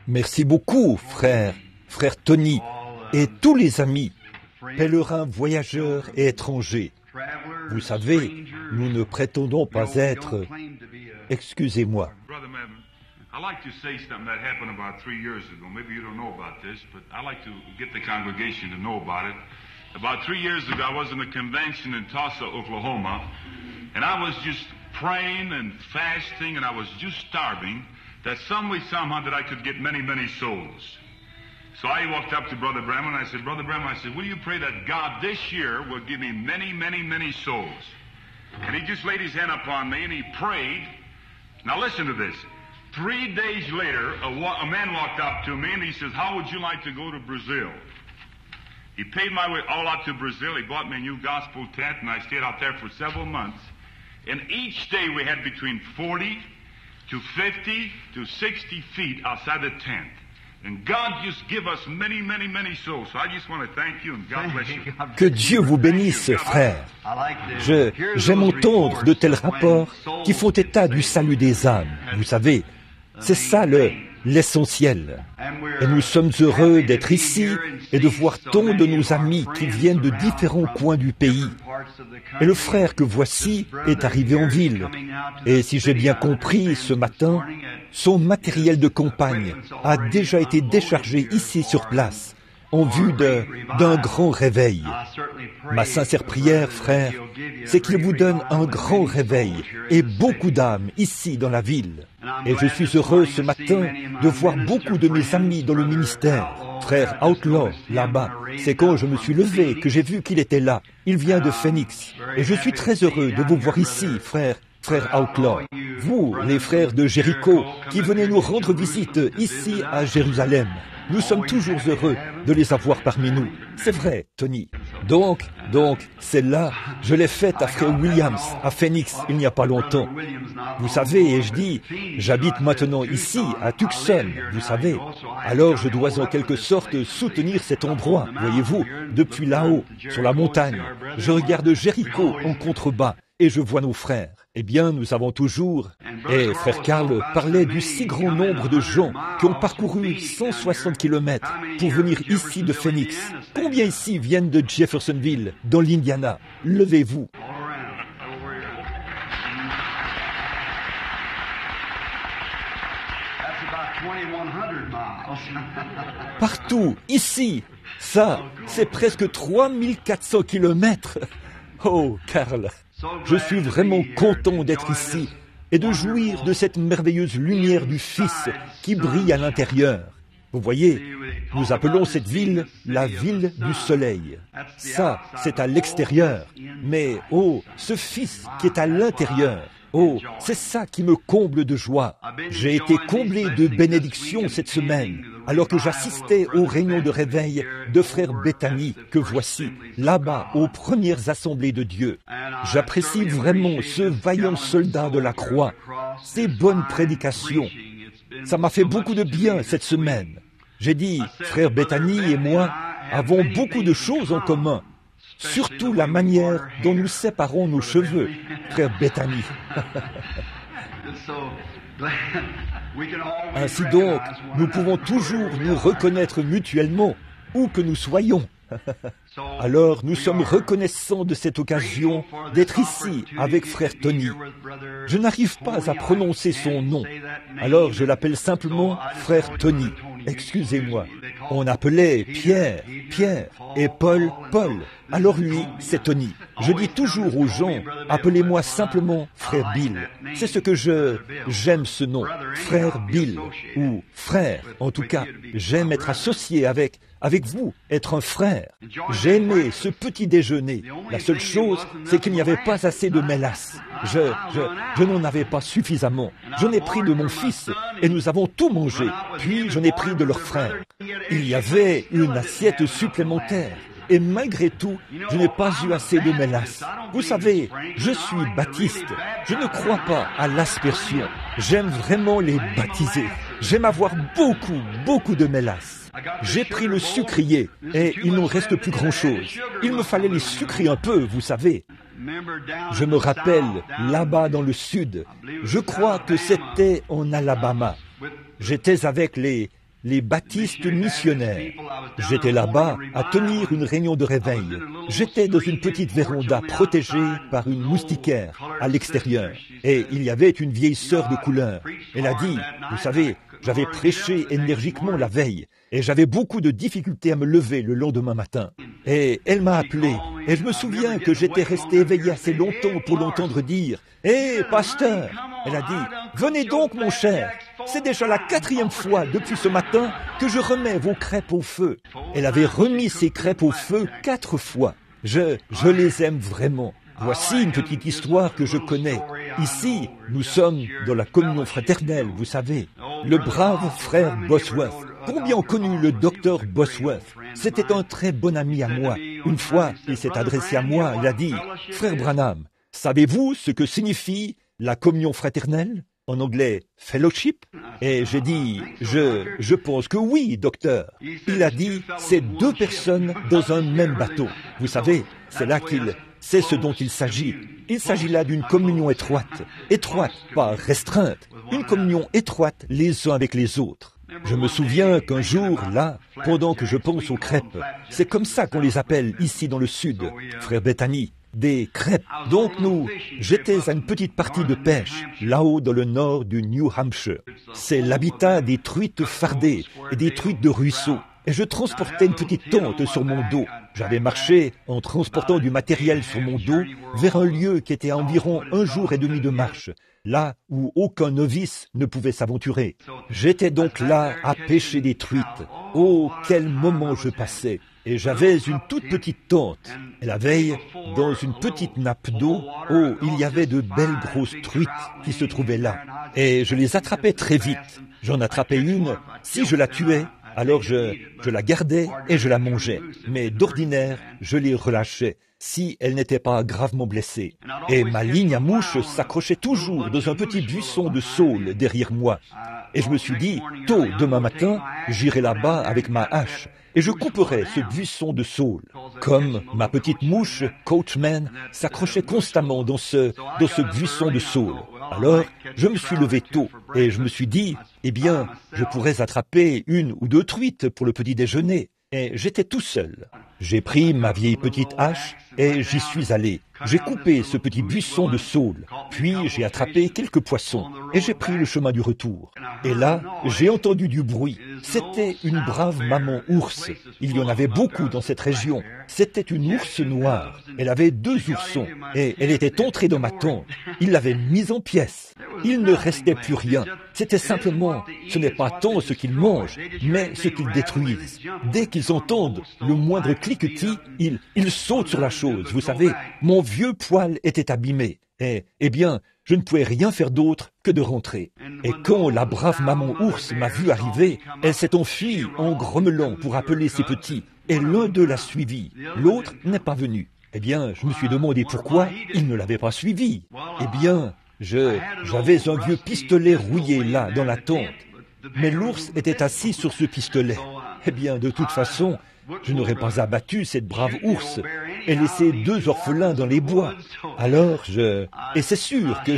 Merci beaucoup, frère Tony, et tous les amis, pèlerins, voyageurs et étrangers. Vous savez, nous ne prétendons pas être... Excusez-moi. I'd like to say something that happened about 3 years ago. Maybe you don't know about this, but I'd like to get the congregation to know about it. About 3 years ago, I was in a convention in Tulsa, Oklahoma, and I was just praying and fasting, and I was just starving, that some way, somehow, that I could get many, many souls. So I walked up to Brother Branham, and I said, Brother Branham, I said, will you pray that God this year will give me many, many, many souls? And he just laid his hand upon me, and he prayed. Now listen to this. 3 days later, a man walked up to me, and he says, how would you like to go to Brazil? He paid my way all out to Brazil. He bought me a new gospel tent, and I stayed out there for several months. And each day we had between 40 to 50 to 60 feet outside the tent. And God just give us many, many, many souls. So I just want to thank you, and God bless you. Que Dieu vous bénisse, frère. J'aime entendre de tels rapports qui font état du salut des âmes. Vous savez, c'est ça l'essentiel. Et nous sommes heureux d'être ici et de voir tant de nos amis qui viennent de différents coins du pays. Et le frère que voici est arrivé en ville. Et si j'ai bien compris, ce matin, son matériel de campagne a déjà été déchargé ici sur place, en vue d'un grand réveil. Ma sincère prière, frère, c'est qu'il vous donne un grand réveil et beaucoup d'âmes ici dans la ville. Et je suis heureux ce matin de voir beaucoup de mes amis dans le ministère. Frère Outlaw, là-bas, c'est quand je me suis levé que j'ai vu qu'il était là. Il vient de Phoenix. Et je suis très heureux de vous voir ici, frère Outlaw. Vous, les frères de Jéricho, qui venez nous rendre visite ici à Jérusalem. Nous sommes toujours heureux de les avoir parmi nous. C'est vrai, Tony. Donc, celle-là, je l'ai faite à Frère Williams, à Phoenix, il n'y a pas longtemps. Vous savez, et je dis, j'habite maintenant ici, à Tucson, vous savez. Alors je dois en quelque sorte soutenir cet endroit, voyez-vous, depuis là-haut, sur la montagne. Je regarde Jéricho en contrebas et je vois nos frères. Eh bien, nous avons toujours... Et frère Carl parlait du si grand nombre de gens qui ont parcouru 160 kilomètres pour venir ici de Phoenix. Combien ici viennent de Jeffersonville, dans l'Indiana? Levez-vous. Partout, ici, ça, c'est presque 3400 kilomètres. Oh, Carl, je suis vraiment content d'être ici et de jouir de cette merveilleuse lumière du Fils qui brille à l'intérieur. Vous voyez, nous appelons cette ville la ville du soleil. Ça, c'est à l'extérieur. Mais, oh, ce Fils qui est à l'intérieur, oh, c'est ça qui me comble de joie. J'ai été comblé de bénédictions cette semaine, alors que j'assistais aux réunions de réveil de frère Bethany, que voici, là-bas, aux premières assemblées de Dieu. J'apprécie vraiment ce vaillant soldat de la croix, ses bonnes prédications. Ça m'a fait beaucoup de bien cette semaine. J'ai dit, frère Bethany et moi avons beaucoup de choses en commun. Surtout la manière dont nous séparons nos cheveux, frère Bethany. Ainsi donc, nous pouvons toujours nous reconnaître mutuellement, où que nous soyons. Alors, nous sommes reconnaissants de cette occasion d'être ici avec frère Tony. Je n'arrive pas à prononcer son nom, alors je l'appelle simplement frère Tony. Excusez-moi. On appelait Pierre, et Paul. Alors lui, c'est Tony. Je dis toujours aux gens, appelez-moi simplement frère Bill. C'est ce que j'aime ce nom, frère Bill, ou frère. En tout cas, j'aime être associé avec vous, être un frère. J'ai aimé ce petit déjeuner. La seule chose, c'est qu'il n'y avait pas assez de mélasse. Je n'en avais pas suffisamment. Je n'ai pris de mon fils et nous avons tout mangé. Puis je n'ai pris de leur frère. Il y avait une assiette supplémentaire. Et malgré tout, je n'ai pas eu assez de mélasse. Vous savez, je suis baptiste. Je ne crois pas à l'aspersion. J'aime vraiment les baptiser. J'aime avoir beaucoup de mélasse. J'ai pris le sucrier et il n'en reste plus grand-chose. Il me fallait les sucrer un peu, vous savez. Je me rappelle, là-bas dans le sud, je crois que c'était en Alabama, J'étais avec les baptistes missionnaires. J'étais là-bas à tenir une réunion de réveil. J'étais dans une petite véranda protégée par une moustiquaire à l'extérieur. Et il y avait une vieille sœur de couleur. Elle a dit, vous savez, j'avais prêché énergiquement la veille et j'avais beaucoup de difficultés à me lever le lendemain matin. Et elle m'a appelé et je me souviens que j'étais resté éveillé assez longtemps pour l'entendre dire « Hé, pasteur !» Elle a dit « Venez donc, mon cher, c'est déjà la 4e fois depuis ce matin que je remets vos crêpes au feu. » Elle avait remis ses crêpes au feu 4 fois. Je les aime vraiment. Voici une petite histoire que je connais. Ici, nous sommes dans la communion fraternelle, vous savez. Le brave frère Bosworth. Combien ont connu le docteur Bosworth? C'était un très bon ami à moi. Une fois, il s'est adressé à moi, il a dit « Frère Branham, savez-vous ce que signifie la communion fraternelle? En anglais, fellowship ?» Et j'ai dit « Je pense que oui, docteur. » Il a dit « C'est 2 personnes dans un même bateau. » Vous savez, c'est ce dont il s'agit. Il s'agit là d'une communion étroite, pas restreinte, une communion étroite les uns avec les autres. Je me souviens qu'un jour, là, pendant que je pense aux crêpes, c'est comme ça qu'on les appelle ici dans le sud, frère Bethany, des crêpes. Donc j'étais à une petite partie de pêche, là-haut dans le nord du New Hampshire. C'est l'habitat des truites fardées et des truites de ruisseau. Et je transportais une petite tente sur mon dos. J'avais marché en transportant du matériel sur mon dos vers un lieu qui était à environ 1 jour et demi de marche, là où aucun novice ne pouvait s'aventurer. J'étais donc là à pêcher des truites. Oh, quel moment je passais! Et j'avais une toute petite tente. Et la veille, dans une petite nappe d'eau, oh, il y avait de belles grosses truites qui se trouvaient là. Et je les attrapais très vite. J'en attrapais une, si je la tuais, alors je la gardais et je la mangeais. Mais d'ordinaire, je les relâchais, si elle n'était pas gravement blessée. Et ma ligne à mouche s'accrochait toujours dans un petit buisson de saule derrière moi. Et je me suis dit, tôt demain matin, j'irai là-bas avec ma hache et je couperai ce buisson de saule. Comme ma petite mouche, Coachman, s'accrochait constamment dans ce buisson de saule. Alors, je me suis levé tôt et je me suis dit, eh bien, je pourrais attraper 1 ou 2 truites pour le petit déjeuner. Et j'étais tout seul. J'ai pris ma vieille petite hache et j'y suis allé. J'ai coupé ce petit buisson de saule, puis j'ai attrapé quelques poissons et j'ai pris le chemin du retour. Et là, j'ai entendu du bruit. C'était une brave maman ours. Il y en avait beaucoup dans cette région. C'était une ours noire. Elle avait 2 oursons et elle était entrée dans ma tente. Il l'avait mise en pièces. Il ne restait plus rien. C'était simplement, ce n'est pas tant ce qu'ils mangent, mais ce qu'ils détruisent. Dès qu'ils entendent le moindre cliquetis, ils sautent sur la chose. Vous savez, mon vieux poil était abîmé. Et, eh bien, je ne pouvais rien faire d'autre que de rentrer. Et quand la brave maman ours m'a vu arriver, elle s'est enfuie en grommelant pour appeler ses petits. Et l'un d'eux l'a suivi. L'autre n'est pas venu. Eh bien, je me suis demandé pourquoi il ne l'avait pas suivi. Eh bien, j'avais un vieux pistolet rouillé là, dans la tente. Mais l'ours était assis sur ce pistolet. Eh bien, de toute façon, je n'aurais pas abattu cette brave ours et laissé 2 orphelins dans les bois. Alors et c'est sûr que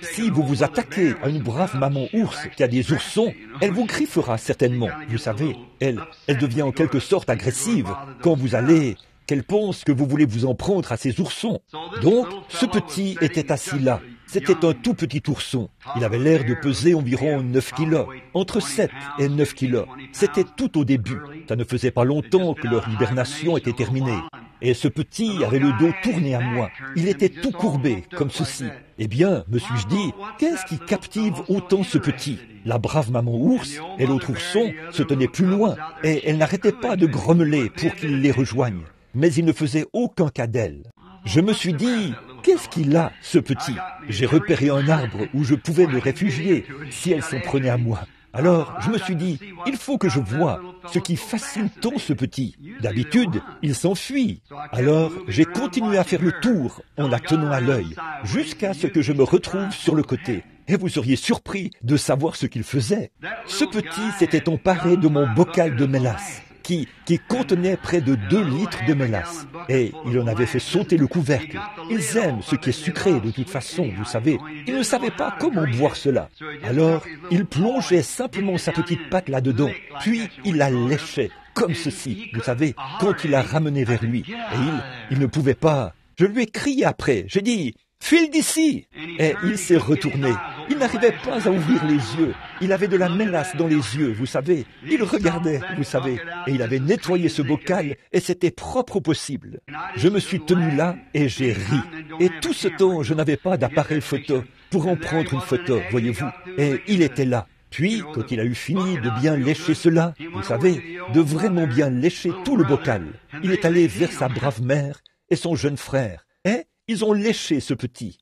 si vous vous attaquez à une brave maman ours qui a des oursons, elle vous griffera certainement. Vous savez, elle devient en quelque sorte agressive quand qu'elle pense que vous voulez vous en prendre à ses oursons. Donc, ce petit était assis là. C'était un tout petit ourson. Il avait l'air de peser environ 9 kilos, entre 7 et 9 kilos. C'était tout au début. Ça ne faisait pas longtemps que leur hibernation était terminée. Et ce petit avait le dos tourné à moi. Il était tout courbé, comme ceci. Eh bien, me suis-je dit, qu'est-ce qui captive autant ce petit? La brave maman ours et l'autre ourson se tenaient plus loin, et elle n'arrêtait pas de grommeler pour qu'il les rejoigne. Mais il ne faisait aucun cas d'elle. Je me suis dit, qu'est-ce qu'il a, ce petit? J'ai repéré un arbre où je pouvais me réfugier si elle s'en prenait à moi. Alors, je me suis dit, il faut que je voie ce qui fascine tant ce petit. D'habitude, il s'enfuit. Alors, j'ai continué à faire le tour en la tenant à l'œil, jusqu'à ce que je me retrouve sur le côté. Et vous seriez surpris de savoir ce qu'il faisait. Ce petit s'était emparé de mon bocal de mélasse. qui contenait près de 2 litres de mélasse. Et il en avait fait sauter le couvercle. Ils aiment ce qui est sucré de toute façon, vous savez. Il ne savait pas comment boire cela. Alors, il plongeait simplement sa petite patte là-dedans, puis il la léchait, comme ceci, vous savez, quand il la ramenait vers lui. Et il ne pouvait pas. Je lui ai crié après, j'ai dit, « File d'ici !» Et il s'est retourné. Il n'arrivait pas à ouvrir les yeux. Il avait de la mélasse dans les yeux, vous savez. Il regardait, vous savez, et il avait nettoyé ce bocal, et c'était propre au possible. Je me suis tenu là, et j'ai ri. Et tout ce temps, je n'avais pas d'appareil photo pour en prendre une photo, voyez-vous. Et il était là. Puis, quand il a eu fini de bien lécher cela, vous savez, de vraiment bien lécher tout le bocal, il est allé vers sa brave mère et son jeune frère. Et ils ont léché ce petit.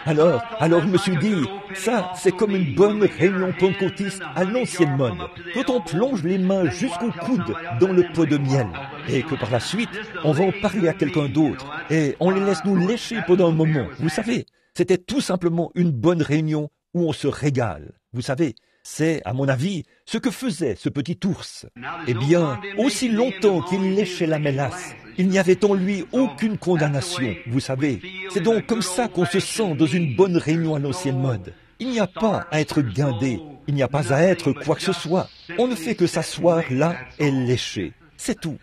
Alors, je me suis dit, ça, c'est comme une bonne réunion pentecôtiste à l'ancienne mode, quand on plonge les mains jusqu'au coude dans le pot de miel, et que par la suite, on va en parler à quelqu'un d'autre, et on les laisse nous lécher pendant un moment. Vous savez, c'était tout simplement une bonne réunion où on se régale. Vous savez, c'est, à mon avis, ce que faisait ce petit ours. Eh bien, aussi longtemps qu'il léchait la mélasse, il n'y avait en lui aucune condamnation, vous savez. C'est donc comme ça qu'on se sent dans une bonne réunion à l'ancienne mode. Il n'y a pas à être guindé, il n'y a pas à être quoi que ce soit. On ne fait que s'asseoir là et lécher. C'est tout.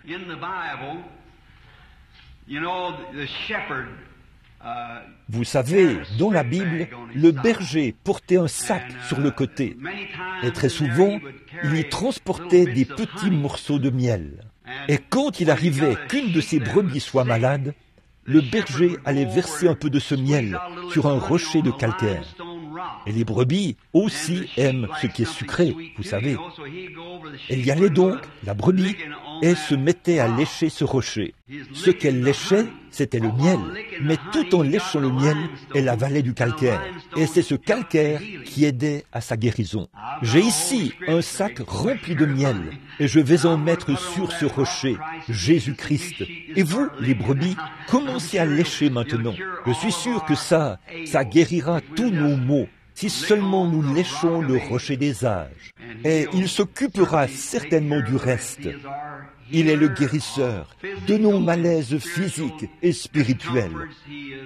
Vous savez, dans la Bible, le berger portait un sac sur le côté. Et très souvent, il y transportait des petits morceaux de miel. Et quand il arrivait qu'une de ses brebis soit malade, le berger allait verser un peu de ce miel sur un rocher de calcaire. Et les brebis aussi aiment ce qui est sucré, vous savez. Elle y allait donc, la brebis, et se mettait à lécher ce rocher. Ce qu'elle léchait, c'était le miel, mais tout en léchant le miel, elle avalait du calcaire. Et c'est ce calcaire qui aidait à sa guérison. J'ai ici un sac rempli de miel, et je vais en mettre sur ce rocher, Jésus-Christ. Et vous, les brebis, commencez à lécher maintenant. Je suis sûr que ça guérira tous nos maux, si seulement nous léchons le rocher des âges. Et il s'occupera certainement du reste. Il est le guérisseur de nos malaises physiques et spirituels.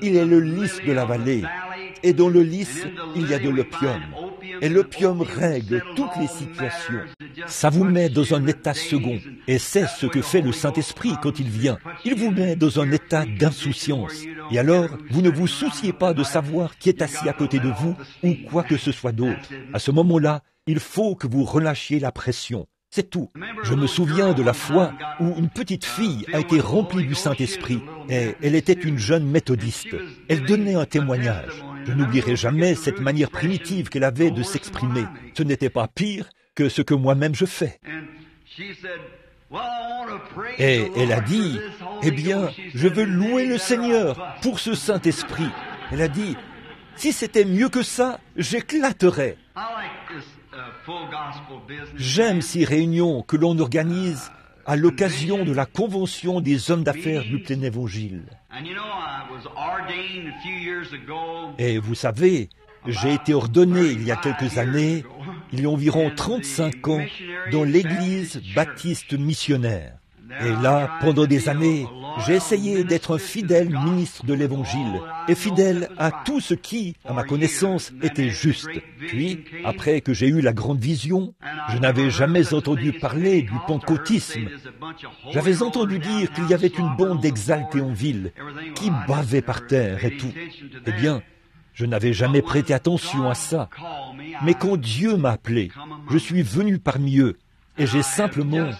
Il est le lys de la vallée. Et dans le lys, il y a de l'opium. Et l'opium règle toutes les situations. Ça vous met dans un état second. Et c'est ce que fait le Saint-Esprit quand il vient. Il vous met dans un état d'insouciance. Et alors, vous ne vous souciez pas de savoir qui est assis à côté de vous ou quoi que ce soit d'autre. À ce moment-là, il faut que vous relâchiez la pression. C'est tout. Je me souviens de la fois où une petite fille a été remplie du Saint-Esprit et elle était une jeune méthodiste. Elle donnait un témoignage. Je n'oublierai jamais cette manière primitive qu'elle avait de s'exprimer. Ce n'était pas pire que ce que moi-même je fais. Et elle a dit, « Eh bien, je veux louer le Seigneur pour ce Saint-Esprit. » Elle a dit, « Si c'était mieux que ça, j'éclaterais. » J'aime ces réunions que l'on organise à l'occasion de la convention des hommes d'affaires du plein évangile. Et vous savez, j'ai été ordonné il y a quelques années, il y a environ 35 ans, dans l'église baptiste missionnaire. Et là, pendant des années, j'ai essayé d'être un fidèle ministre de l'Évangile et fidèle à tout ce qui, à ma connaissance, était juste. Puis, après que j'ai eu la grande vision, je n'avais jamais entendu parler du pentecôtisme. J'avais entendu dire qu'il y avait une bande d'exaltés en ville qui bavait par terre et tout. Eh bien, je n'avais jamais prêté attention à ça. Mais quand Dieu m'a appelé, je suis venu parmi eux. Et j'ai simplement,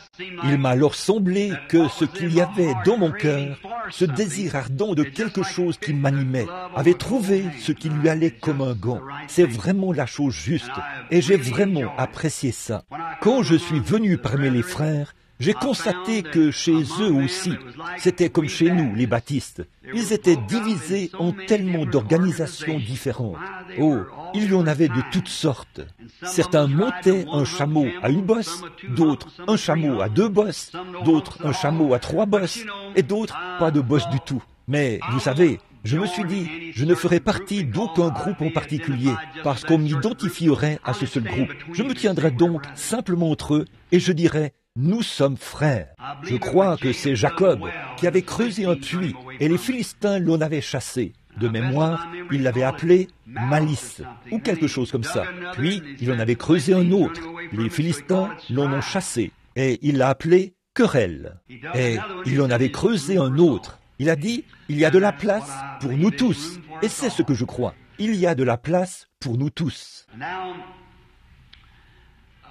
il m'a alors semblé que ce qu'il y avait dans mon cœur, ce désir ardent de quelque chose qui m'animait, avait trouvé ce qui lui allait comme un gant. C'est vraiment la chose juste, et j'ai vraiment apprécié ça. Quand je suis venu parmi les frères, j'ai constaté que chez eux aussi, c'était comme chez nous, les baptistes. Ils étaient divisés en tellement d'organisations différentes. Oh, il y en avait de toutes sortes. Certains montaient un chameau à une bosse, d'autres un chameau à 2 bosses, d'autres un chameau à 3 bosses, et d'autres pas de bosse du tout. Mais, vous savez, je me suis dit, je ne ferai partie d'aucun groupe en particulier, parce qu'on m'identifierait à ce seul groupe. Je me tiendrai donc simplement entre eux, et je dirais, nous sommes frères. Je crois que c'est Jacob qui avait creusé un puits et les Philistins l'en avaient chassé. De mémoire, il l'avait appelé Malice, ou quelque chose comme ça. Puis, il en avait creusé un autre. Les Philistins l'en ont chassé, et il l'a appelé Querelle. Et il en avait creusé un autre. Il a dit, il y a de la place pour nous tous. Et c'est ce que je crois. Il y a de la place pour nous tous.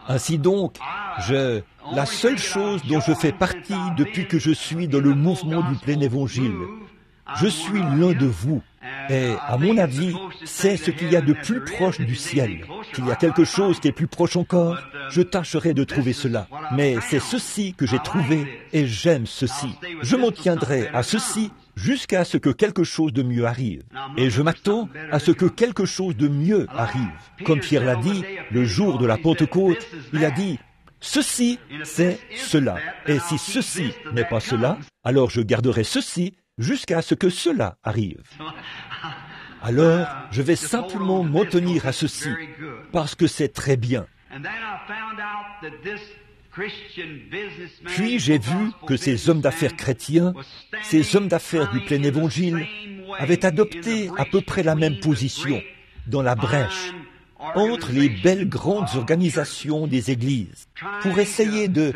Ainsi donc, la seule chose dont je fais partie depuis que je suis dans le mouvement du plein évangile, je suis l'un de vous. Et à mon avis, c'est ce qu'il y a de plus proche du ciel. S'il y a quelque chose qui est plus proche encore, je tâcherai de trouver cela. Mais c'est ceci que j'ai trouvé et j'aime ceci. Je m'en tiendrai à ceci jusqu'à ce que quelque chose de mieux arrive. Et je m'attends à ce que quelque chose de mieux arrive. Comme Pierre l'a dit, le jour de la Pentecôte, il a dit, ceci, c'est cela. Et si ceci n'est pas cela, alors je garderai ceci jusqu'à ce que cela arrive. Alors, je vais simplement m'en tenir à ceci, parce que c'est très bien. Puis j'ai vu que ces hommes d'affaires chrétiens, ces hommes d'affaires du plein évangile, avaient adopté à peu près la même position, dans la brèche, entre les belles grandes organisations des églises, pour essayer de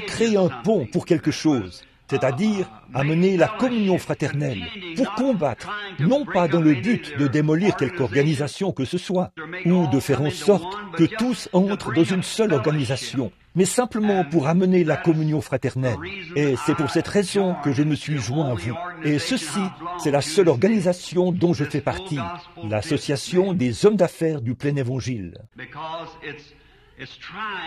créer un pont pour quelque chose, c'est-à-dire amener la communion fraternelle, pour combattre, non pas dans le but de démolir quelque organisation que ce soit, ou de faire en sorte que tous entrent dans une seule organisation, mais simplement pour amener la communion fraternelle. Et c'est pour cette raison que je me suis joint à vous. Et ceci, c'est la seule organisation dont je fais partie, l'association des hommes d'affaires du plein évangile.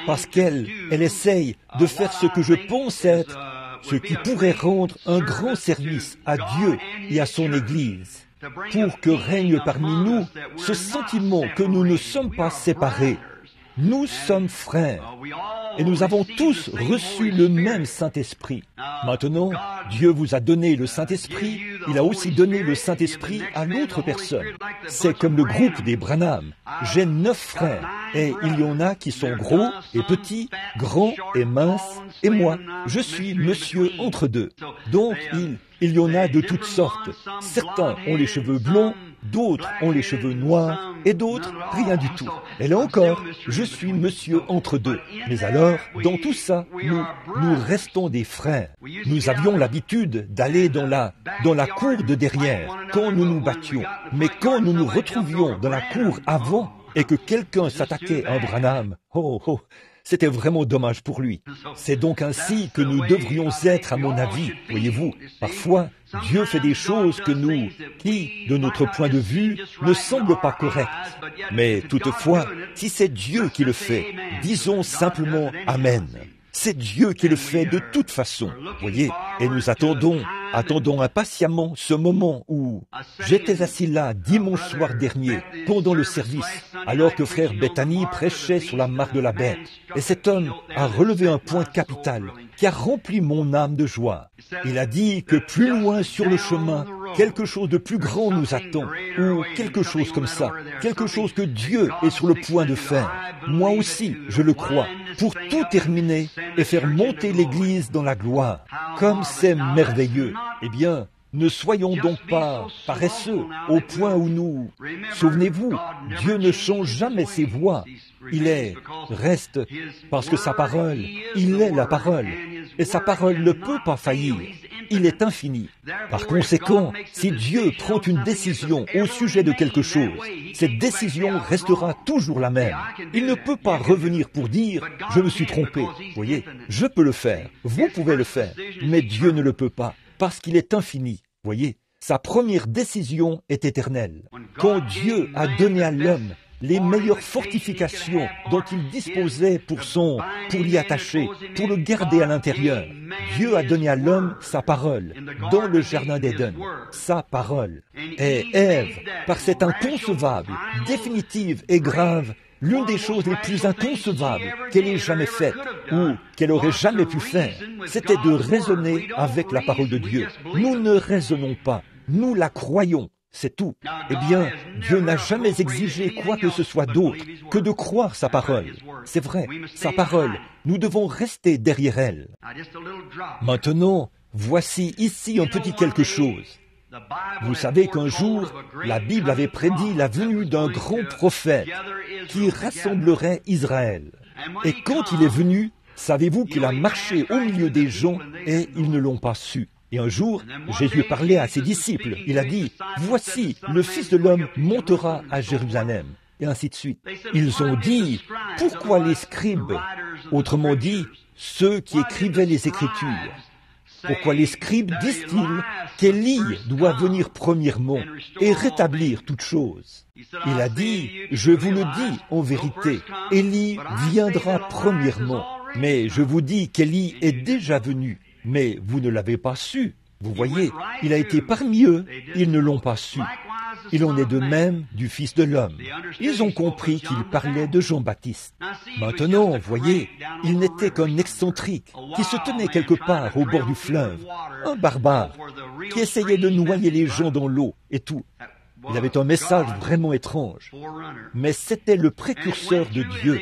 Parce qu'elle essaye de faire ce que je pense être, ce qui pourrait rendre un grand service à Dieu et à son Église, pour que règne parmi nous ce sentiment que nous ne sommes pas séparés. Nous sommes frères et nous avons tous reçu le même Saint-Esprit. Maintenant, Dieu vous a donné le Saint-Esprit, il a aussi donné le Saint-Esprit à l'autre personne. C'est comme le groupe des Branham. J'ai 9 frères et il y en a qui sont gros et petits, grands et minces, et moi, je suis monsieur entre deux. Donc, il y en a de toutes sortes. Certains ont les cheveux blonds, d'autres ont les cheveux noirs, et d'autres, rien du tout. Et là encore, je suis monsieur entre deux. Mais alors, dans tout ça, nous restons des frères. Nous avions l'habitude d'aller dans la cour de derrière, quand nous nous battions. Mais quand nous nous retrouvions dans la cour avant, et que quelqu'un s'attaquait à un Branham, c'était vraiment dommage pour lui. C'est donc ainsi que nous devrions être, à mon avis. Voyez-vous, parfois, Dieu fait des choses qui, de notre point de vue, ne semblent pas correctes. Mais toutefois, si c'est Dieu qui le fait, disons simplement Amen. C'est Dieu qui le fait de toute façon, voyez, et nous attendons impatiemment ce moment où j'étais assis là dimanche soir dernier, pendant le service, alors que frère Bethany prêchait sur la marque de la bête. Et cet homme a relevé un point capital qui a rempli mon âme de joie. Il a dit que plus loin sur le chemin, quelque chose de plus grand nous attend, ou quelque chose comme ça, quelque chose que Dieu est sur le point de faire. Moi aussi, je le crois, pour tout terminer et faire monter l'Église dans la gloire. Comme c'est merveilleux. Eh bien, ne soyons donc pas paresseux au point où nous... Souvenez-vous, Dieu ne change jamais ses voies. Reste, parce que sa parole, il est la parole. Et sa parole ne peut pas faillir. Il est infini. Par conséquent, si Dieu prend une décision au sujet de quelque chose, cette décision restera toujours la même. Il ne peut pas revenir pour dire « je me suis trompé ». Voyez, je peux le faire, vous pouvez le faire, mais Dieu ne le peut pas, parce qu'il est infini. Voyez, sa première décision est éternelle. Quand Dieu a donné à l'homme les meilleures fortifications dont il disposait pour l'y attacher, pour le garder à l'intérieur. Dieu a donné à l'homme sa parole, dans le jardin d'Éden, sa parole. Et Ève, par cette inconcevable, définitive et grave, l'une des choses les plus inconcevables qu'elle ait jamais faites, ou qu'elle aurait jamais pu faire, c'était de raisonner avec la parole de Dieu. Nous ne raisonnons pas, nous la croyons. c'est tout. Eh bien, Dieu n'a jamais exigé quoi que ce soit d'autre que de croire sa parole. C'est vrai, sa parole, nous devons rester derrière elle. Maintenant, voici ici un petit quelque chose. Vous savez qu'un jour, la Bible avait prédit la venue d'un grand prophète qui rassemblerait Israël. Et quand il est venu, savez-vous qu'il a marché au milieu des gens et ils ne l'ont pas su. Et un jour, Jésus parlait à ses disciples. Il a dit, « Voici, le Fils de l'homme montera à Jérusalem. » Et ainsi de suite. Ils ont dit, « Pourquoi les scribes ?» Autrement dit, ceux qui écrivaient les Écritures. Pourquoi les scribes disent-ils qu'Élie doit venir premièrement et rétablir toutes choses? Il a dit, je vous le dis en vérité, Élie viendra premièrement, mais je vous dis qu'Élie est déjà venu, mais vous ne l'avez pas su. Vous voyez, il a été parmi eux, ils ne l'ont pas su. Il en est de même du Fils de l'homme. Ils ont compris qu'il parlait de Jean-Baptiste. Maintenant, voyez, il n'était qu'un excentrique qui se tenait quelque part au bord du fleuve, un barbare qui essayait de noyer les gens dans l'eau et tout. Il avait un message vraiment étrange, mais c'était le précurseur de Dieu.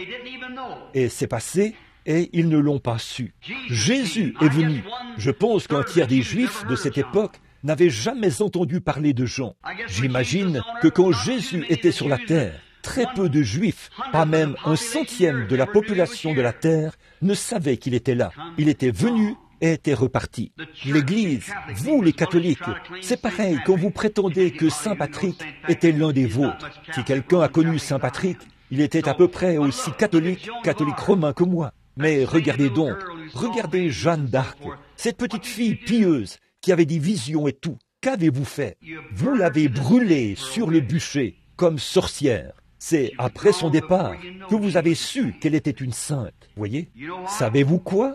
Et c'est passé, et ils ne l'ont pas su. Jésus est venu. Je pense qu'un tiers des Juifs de cette époque n'avaient jamais entendu parler de Jean. J'imagine que quand Jésus était sur la terre, très peu de Juifs, pas même 1/100 de la population de la terre, ne savaient qu'il était là. Il était venu et était reparti. L'Église, vous les catholiques, c'est pareil quand vous prétendez que Saint Patrick était l'un des vôtres. Si quelqu'un a connu Saint Patrick, il était à peu près aussi catholique romain que moi. Mais regardez donc, regardez Jeanne d'Arc, cette petite fille pieuse qui avait des visions et tout. Qu'avez-vous fait? Vous l'avez brûlée sur le bûcher comme sorcière. C'est après son départ que vous avez su qu'elle était une sainte. Voyez? Savez-vous quoi?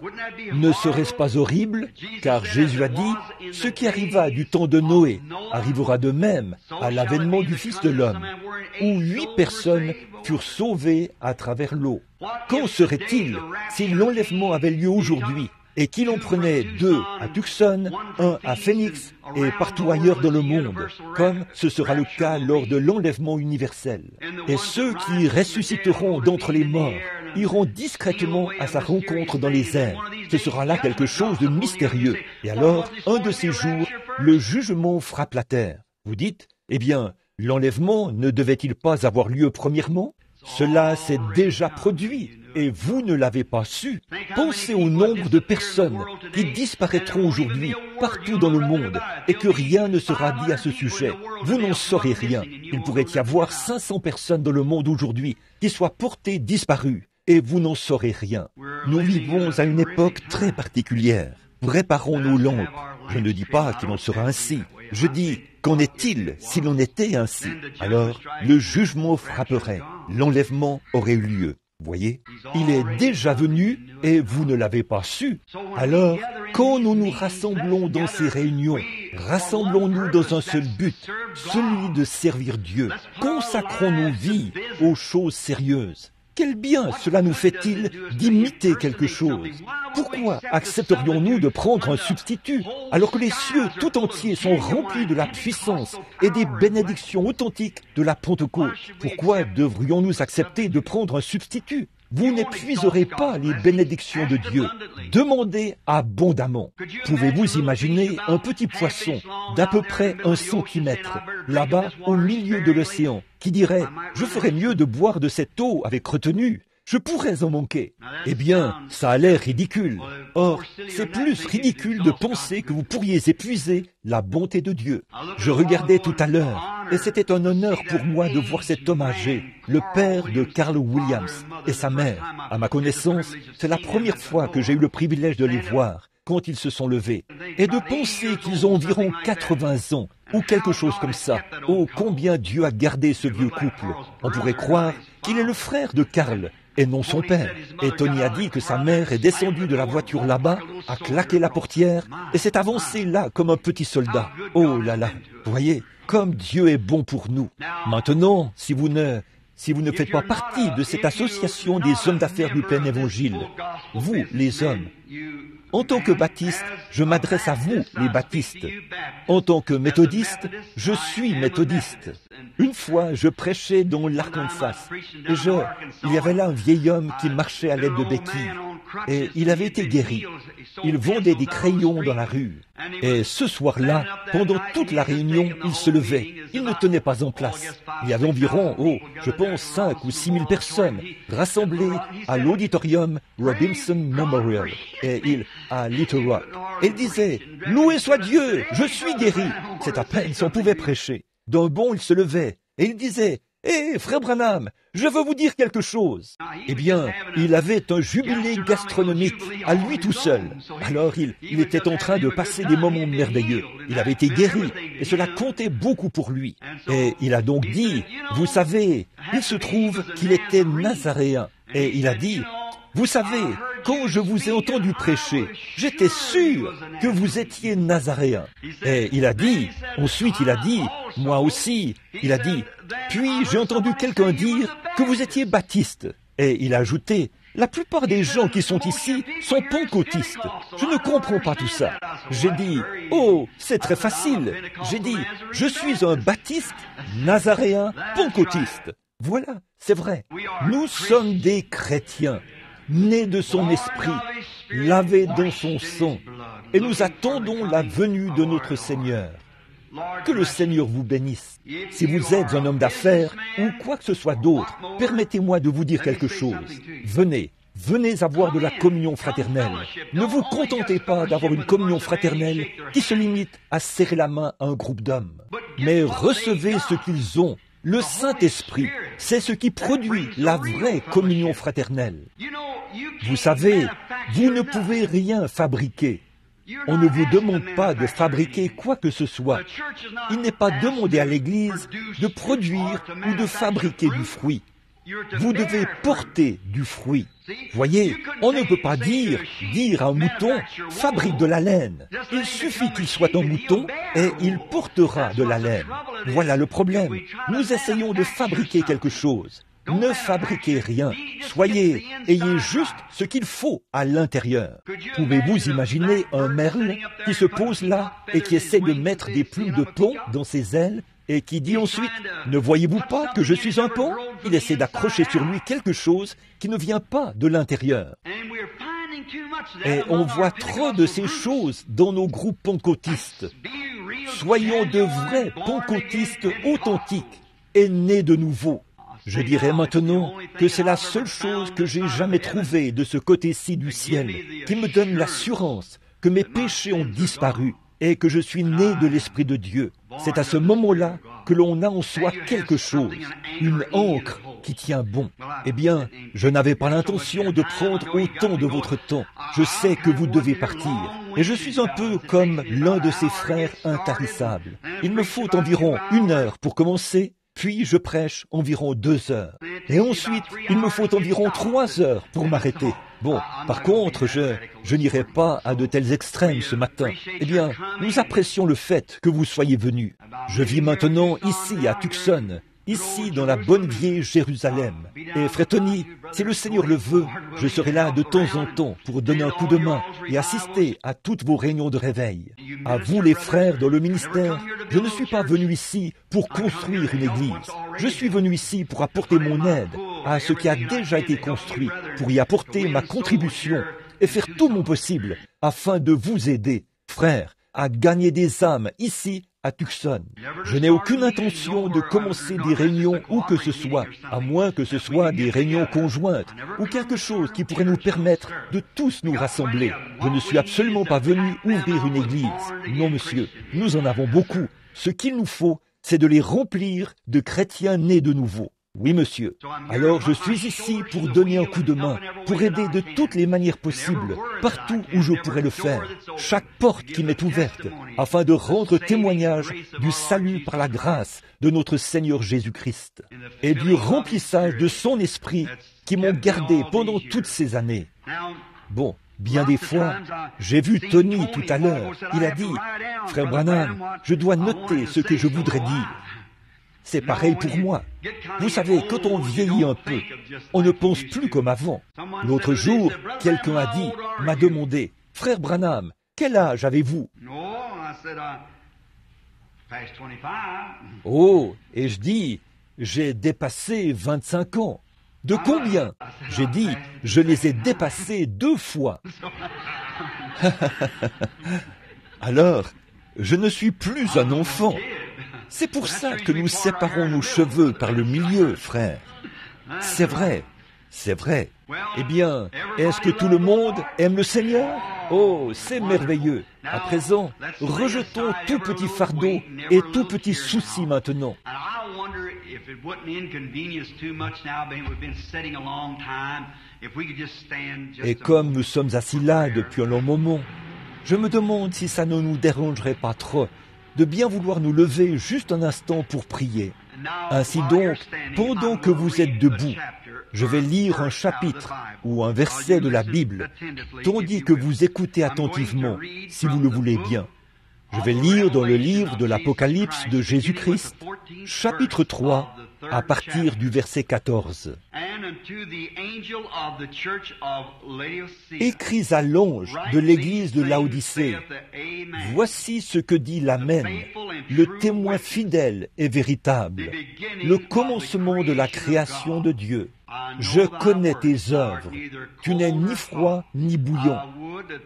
Ne serait-ce pas horrible? Car Jésus a dit, ce qui arriva du temps de Noé arrivera de même à l'avènement du Fils de l'homme, où 8 personnes furent sauvées à travers l'eau. Qu'en serait-il si l'enlèvement avait lieu aujourd'hui et qu'il en prenait 2 à Tucson, 1 à Phoenix et partout ailleurs dans le monde, comme ce sera le cas lors de l'enlèvement universel. Et ceux qui ressusciteront d'entre les morts iront discrètement à sa rencontre dans les airs. Ce sera là quelque chose de mystérieux. Et alors, un de ces jours, le jugement frappe la terre. Vous dites, eh bien, l'enlèvement ne devait-il pas avoir lieu premièrement? Cela s'est déjà produit et vous ne l'avez pas su. Pensez au nombre de personnes qui disparaîtront aujourd'hui partout dans le monde et que rien ne sera dit à ce sujet. Vous n'en saurez rien. Il pourrait y avoir 500 personnes dans le monde aujourd'hui qui soient portées disparues et vous n'en saurez rien. Nous vivons à une époque très particulière. Réparons nos lampes. Je ne dis pas qu'il en sera ainsi. Je dis, qu'en est-il s'il en était ainsi? Alors, le jugement frapperait, l'enlèvement aurait eu lieu. Voyez, il est déjà venu et vous ne l'avez pas su. Alors, quand nous nous rassemblons dans ces réunions, rassemblons-nous dans un seul but, celui de servir Dieu. Consacrons nos vies aux choses sérieuses. Quel bien cela nous fait-il d'imiter quelque chose? Pourquoi accepterions-nous de prendre un substitut alors que les cieux tout entiers sont remplis de la puissance et des bénédictions authentiques de la Pentecôte? Pourquoi devrions-nous accepter de prendre un substitut? Vous n'épuiserez pas les bénédictions de Dieu. Demandez abondamment. Pouvez-vous imaginer un petit poisson d'à peu près 1 centimètre, là-bas au milieu de l'océan, qui dirait « Je ferais mieux de boire de cette eau avec retenue. Je pourrais en manquer. » Eh bien, ça a l'air ridicule. Or, c'est plus ridicule de penser que vous pourriez épuiser la bonté de Dieu. Je regardais tout à l'heure, et c'était un honneur pour moi de voir cet homme âgé, le père de Carl Williams et sa mère. À ma connaissance, c'est la première fois que j'ai eu le privilège de les voir quand ils se sont levés. Et de penser qu'ils ont environ 80 ans, ou quelque chose comme ça. Oh, combien Dieu a gardé ce vieux couple. On pourrait croire qu'il est le frère de Carl, et non son père. Et Tony a dit que sa mère est descendue de la voiture là-bas, a claqué la portière, et s'est avancée là comme un petit soldat. Oh là là, voyez, comme Dieu est bon pour nous. Maintenant, si vous si vous ne faites pas partie de cette association des hommes d'affaires du plein évangile, vous, les hommes, en tant que baptiste, je m'adresse à vous, les baptistes. En tant que méthodiste, je suis méthodiste. Une fois, je prêchais dans l'Arkansas, et il y avait là un vieil homme qui marchait à l'aide de béquilles, et il avait été guéri. Il vendait des crayons dans la rue. Et ce soir-là, pendant toute la réunion, il se levait. Il ne tenait pas en place. Il y avait environ, je pense, 5 ou 6 000 personnes rassemblées à l'auditorium Robinson Memorial, et à Little Rock. Et il disait, « Loué soit Dieu, je suis guéri !» C'est à peine si on pouvait prêcher. D'un bond, il se levait, et il disait, « Hé, frère Branham, je veux vous dire quelque chose. » Eh bien, il avait un jubilé gastronomique à lui tout seul. Alors, il était en train de passer des moments merveilleux. Il avait été guéri, et cela comptait beaucoup pour lui. Et il a donc dit, vous savez, il se trouve qu'il était nazaréen. Et il a dit, vous savez, quand je vous ai entendu prêcher, j'étais sûr que vous étiez nazaréen. Et il a dit, ensuite il a dit, moi aussi, il a dit, puis j'ai entendu quelqu'un dire que vous étiez baptiste. Et il a ajouté, la plupart des gens qui sont ici sont pentecôtistes. Je ne comprends pas tout ça. J'ai dit, oh, c'est très facile. J'ai dit, je suis un baptiste, nazaréen, pentecôtiste. Voilà, c'est vrai. Nous sommes des chrétiens, nés de son esprit, lavés dans son sang, et nous attendons la venue de notre Seigneur. Que le Seigneur vous bénisse. Si vous êtes un homme d'affaires ou quoi que ce soit d'autre, permettez-moi de vous dire quelque chose. Venez avoir de la communion fraternelle. Ne vous contentez pas d'avoir une communion fraternelle qui se limite à serrer la main à un groupe d'hommes, mais recevez ce qu'ils ont. Le Saint-Esprit, c'est ce qui produit la vraie communion fraternelle. Vous savez, vous ne pouvez rien fabriquer. On ne vous demande pas de fabriquer quoi que ce soit. Il n'est pas demandé à l'Église de produire ou de fabriquer du fruit. Vous devez porter du fruit. Voyez, on ne peut pas dire à un mouton, fabrique de la laine. Il suffit qu'il soit un mouton et il portera de la laine. Voilà le problème. Nous essayons de fabriquer quelque chose. Ne fabriquez rien. Ayez juste ce qu'il faut à l'intérieur. Pouvez-vous imaginer un merle qui se pose là et qui essaie de mettre des plumes de plomb dans ses ailes et qui dit ensuite, ne voyez-vous pas que je suis un pont? Il essaie d'accrocher sur lui quelque chose qui ne vient pas de l'intérieur. Et on voit trop de ces choses dans nos groupes pentecôtistes. Soyons de vrais pentecôtistes authentiques et nés de nouveau. Je dirais maintenant que c'est la seule chose que j'ai jamais trouvée de ce côté-ci du ciel qui me donne l'assurance que mes péchés ont disparu et que je suis né de l'Esprit de Dieu. C'est à ce moment-là que l'on a en soi quelque chose, une ancre qui tient bon. Eh bien, je n'avais pas l'intention de prendre autant de votre temps. Je sais que vous devez partir, et je suis un peu comme l'un de ces frères intarissables. Il me faut environ 1 heure pour commencer, puis je prêche environ 2 heures. Et ensuite, il me faut environ 3 heures pour m'arrêter. Bon, par contre, je n'irai pas à de tels extrêmes ce matin. Eh bien, nous apprécions le fait que vous soyez venus. Je vis maintenant ici à Tucson, ici dans la bonne vieille Jérusalem. Et frère Tony, si le Seigneur le veut, je serai là de temps en temps pour donner un coup de main et assister à toutes vos réunions de réveil. À vous les frères dans le ministère, je ne suis pas venu ici pour construire une église. Je suis venu ici pour apporter mon aide à ce qui a déjà été construit, pour y apporter ma contribution et faire tout mon possible afin de vous aider, frères, à gagner des âmes ici à Tucson. Je n'ai aucune intention de commencer des réunions où que ce soit, à moins que ce soit des réunions conjointes ou quelque chose qui pourrait nous permettre de tous nous rassembler. Je ne suis absolument pas venu ouvrir une église. Non, monsieur, nous en avons beaucoup. Ce qu'il nous faut, c'est de les remplir de chrétiens nés de nouveau. Oui, monsieur. Alors je suis ici pour donner un coup de main, pour aider de toutes les manières possibles, partout où je pourrais le faire, chaque porte qui m'est ouverte, afin de rendre témoignage du salut par la grâce de notre Seigneur Jésus-Christ et du remplissage de son esprit qui m'ont gardé pendant toutes ces années. Bon, bien des fois, j'ai vu Tony tout à l'heure. Il a dit, « Frère Branham, je dois noter ce que je voudrais dire. » C'est pareil pour moi. Vous savez, quand on vieillit un peu, on ne pense plus comme avant. L'autre jour, quelqu'un m'a demandé, « Frère Branham, quel âge avez-vous » Oh, et je dis, j'ai dépassé 25 ans. De combien? J'ai dit, je les ai dépassés 2 fois. Alors, je ne suis plus un enfant. C'est pour ça que nous séparons nos cheveux par le milieu, frère. C'est vrai, c'est vrai. Eh bien, est-ce que tout le monde aime le Seigneur? Oh, c'est merveilleux. À présent, rejetons tout petit fardeau et tout petit souci maintenant. Et comme nous sommes assis là depuis un long moment, je me demande si ça ne nous dérangerait pas trop de bien vouloir nous lever juste un instant pour prier. Ainsi donc, pendant que vous êtes debout, je vais lire un chapitre ou un verset de la Bible, tandis que vous écoutez attentivement, si vous le voulez bien. Je vais lire dans le livre de l'Apocalypse de Jésus-Christ, chapitre 3, à partir du verset 14. Écris à l'ange de l'église de Laodicée, voici ce que dit l'Amen, le témoin fidèle et véritable, le commencement de la création de Dieu. Je connais tes œuvres, tu n'es ni froid ni bouillant.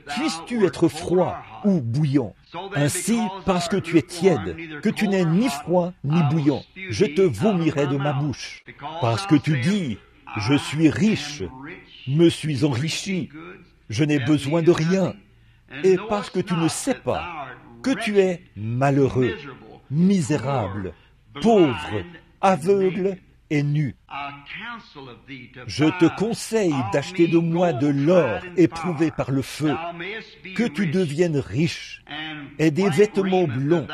Puisses-tu être froid ou bouillant? Ainsi, parce que tu es tiède, que tu n'es ni froid ni bouillant, je te vomirai de ma bouche. Parce que tu dis, je suis riche, me suis enrichi, je n'ai besoin de rien. Et parce que tu ne sais pas que tu es malheureux, misérable, pauvre, aveugle et nu. Je te conseille d'acheter de moi de l'or éprouvé par le feu, que tu deviennes riche, et des vêtements blonds,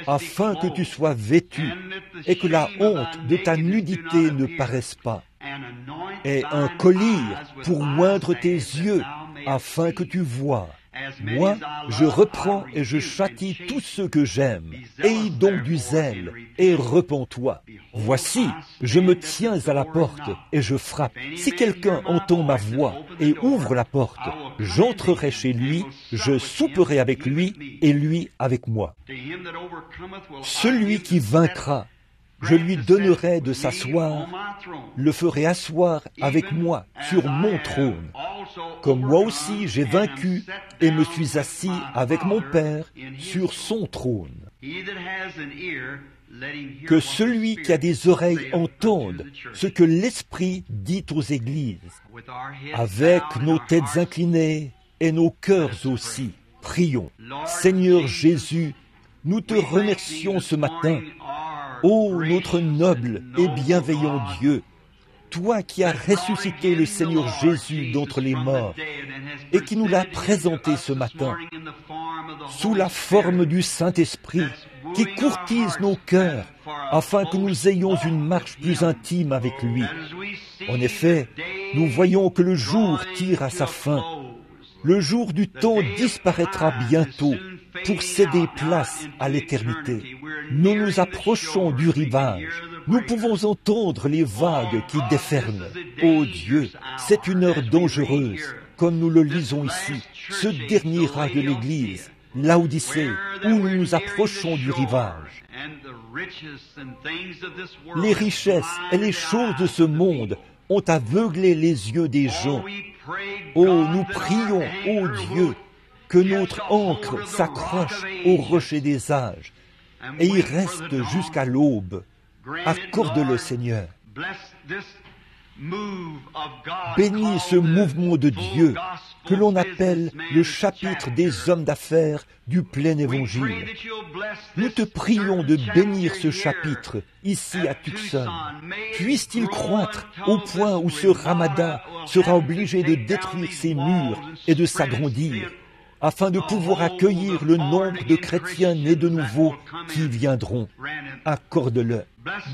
afin que tu sois vêtu, et que la honte de ta nudité ne paraisse pas, et un collier pour oindre tes yeux, afin que tu vois. Moi, je reprends et je châtie tous ceux que j'aime. Aie donc du zèle et repens-toi. Voici, je me tiens à la porte et je frappe. Si quelqu'un entend ma voix et ouvre la porte, j'entrerai chez lui, je souperai avec lui et lui avec moi. Celui qui vaincra, je lui donnerai de s'asseoir, le ferai asseoir avec moi sur mon trône. Comme moi aussi j'ai vaincu et me suis assis avec mon Père sur son trône. Que celui qui a des oreilles entende ce que l'Esprit dit aux églises. Avec nos têtes inclinées et nos cœurs aussi, prions. Seigneur Jésus, nous te remercions ce matin. Ô notre noble et bienveillant Dieu, toi qui as ressuscité le Seigneur Jésus d'entre les morts et qui nous l'as présenté ce matin sous la forme du Saint-Esprit qui courtise nos cœurs afin que nous ayons une marche plus intime avec lui. En effet, nous voyons que le jour tire à sa fin. Le jour du temps disparaîtra bientôt pour céder place à l'éternité. Nous nous approchons du rivage. Nous pouvons entendre les vagues qui déferlent. Ô Dieu, c'est une heure dangereuse, comme nous le lisons ici, ce dernier âge de l'Église, Laodicée, où nous nous approchons du rivage. Les richesses et les choses de ce monde ont aveuglé les yeux des gens. Oh, nous prions, ô Dieu, que notre ancre s'accroche au rocher des âges et y reste jusqu'à l'aube. Accorde-le, Seigneur. Bénis ce mouvement de Dieu que l'on appelle le chapitre des hommes d'affaires du plein évangile. Nous te prions de bénir ce chapitre ici à Tucson. Puisse-t-il croître au point où ce ramadan sera obligé de détruire ses murs et de s'agrandir, afin de pouvoir accueillir le nombre de chrétiens nés de nouveau qui viendront. Accorde-le.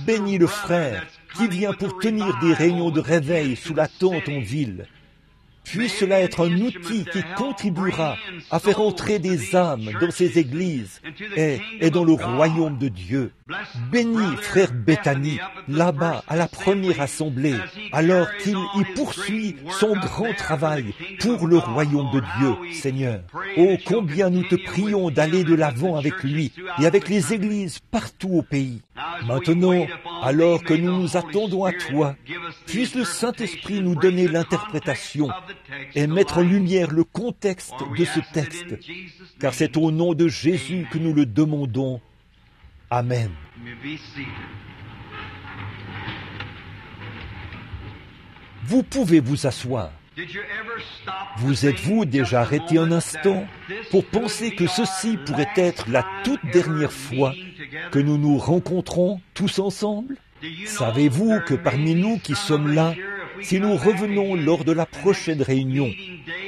Bénis le frère qui vient pour tenir des réunions de réveil sous la tente en ville. Puisse cela être un outil qui contribuera à faire entrer des âmes dans ces églises et dans le royaume de Dieu. Bénis frère Bethany, là-bas à la première assemblée, alors qu'il y poursuit son grand travail pour le royaume de Dieu, Seigneur. Oh, combien nous te prions d'aller de l'avant avec lui et avec les églises partout au pays. Maintenant, alors que nous nous attendons à toi, puisse le Saint-Esprit nous donner l'interprétation et mettre en lumière le contexte de ce texte, car c'est au nom de Jésus que nous le demandons. Amen. Vous pouvez vous asseoir. Vous êtes-vous déjà arrêté un instant pour penser que ceci pourrait être la toute dernière fois que nous nous rencontrons tous ensemble? Savez-vous que parmi nous qui sommes là, si nous revenons lors de la prochaine réunion,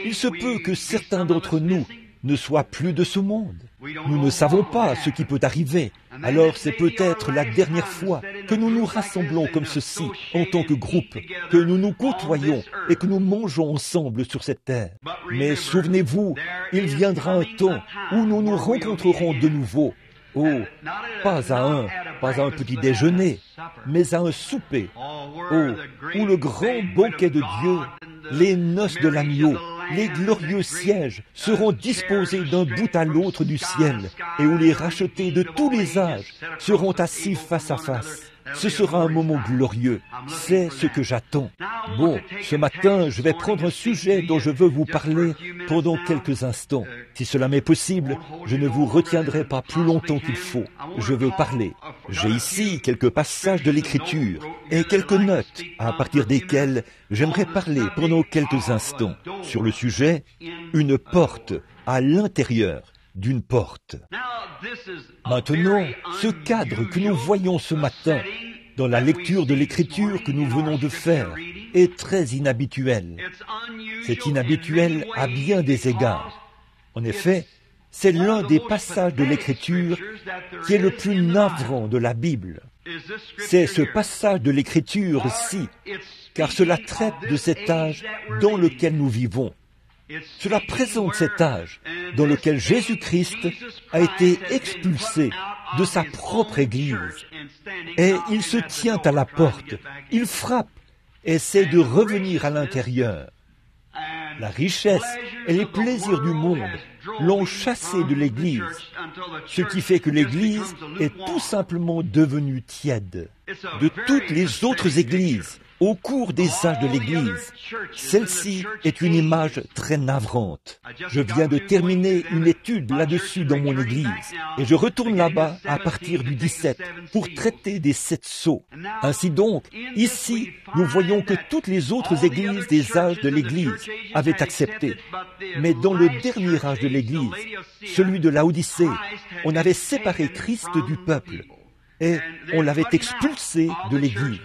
il se peut que certains d'entre nous ne soient plus de ce monde. Nous ne savons pas ce qui peut arriver. Alors c'est peut-être la dernière fois que nous nous rassemblons comme ceci, en tant que groupe, que nous nous côtoyons et que nous mangeons ensemble sur cette terre. Mais souvenez-vous, il viendra un temps où nous nous rencontrerons de nouveau. Oh, pas à un petit déjeuner, mais à un souper. Oh, où le grand banquet de Dieu, les noces de l'agneau, les glorieux sièges seront disposés d'un bout à l'autre du ciel et où les rachetés de tous les âges seront assis face à face. Ce sera un moment glorieux. C'est ce que j'attends. Bon, ce matin, je vais prendre un sujet dont je veux vous parler pendant quelques instants. Si cela m'est possible, je ne vous retiendrai pas plus longtemps qu'il faut. Je veux parler. J'ai ici quelques passages de l'Écriture et quelques notes à partir desquelles j'aimerais parler pendant quelques instants sur le sujet « Une porte à l'intérieur d'une porte ». Maintenant, ce cadre que nous voyons ce matin dans la lecture de l'Écriture que nous venons de faire est très inhabituel. C'est inhabituel à bien des égards. En effet, c'est l'un des passages de l'Écriture qui est le plus navrant de la Bible. C'est ce passage de l'Écriture-ci, car cela traite de cet âge dans lequel nous vivons. Cela présente cet âge dans lequel Jésus-Christ a été expulsé de sa propre Église. Et il se tient à la porte, il frappe, essaie de revenir à l'intérieur. La richesse et les plaisirs du monde l'ont chassé de l'Église, ce qui fait que l'Église est tout simplement devenue tiède. De toutes les autres églises, au cours des âges de l'Église, celle-ci est une image très navrante. Je viens de terminer une étude là-dessus dans mon Église, et je retourne là-bas à partir du 17 pour traiter des 7 sceaux. Ainsi donc, ici, nous voyons que toutes les autres églises des âges de l'Église avaient accepté. Mais dans le dernier âge de l'Église, celui de Laodicée, on avait séparé Christ du peuple. Et on l'avait expulsé de l'Église.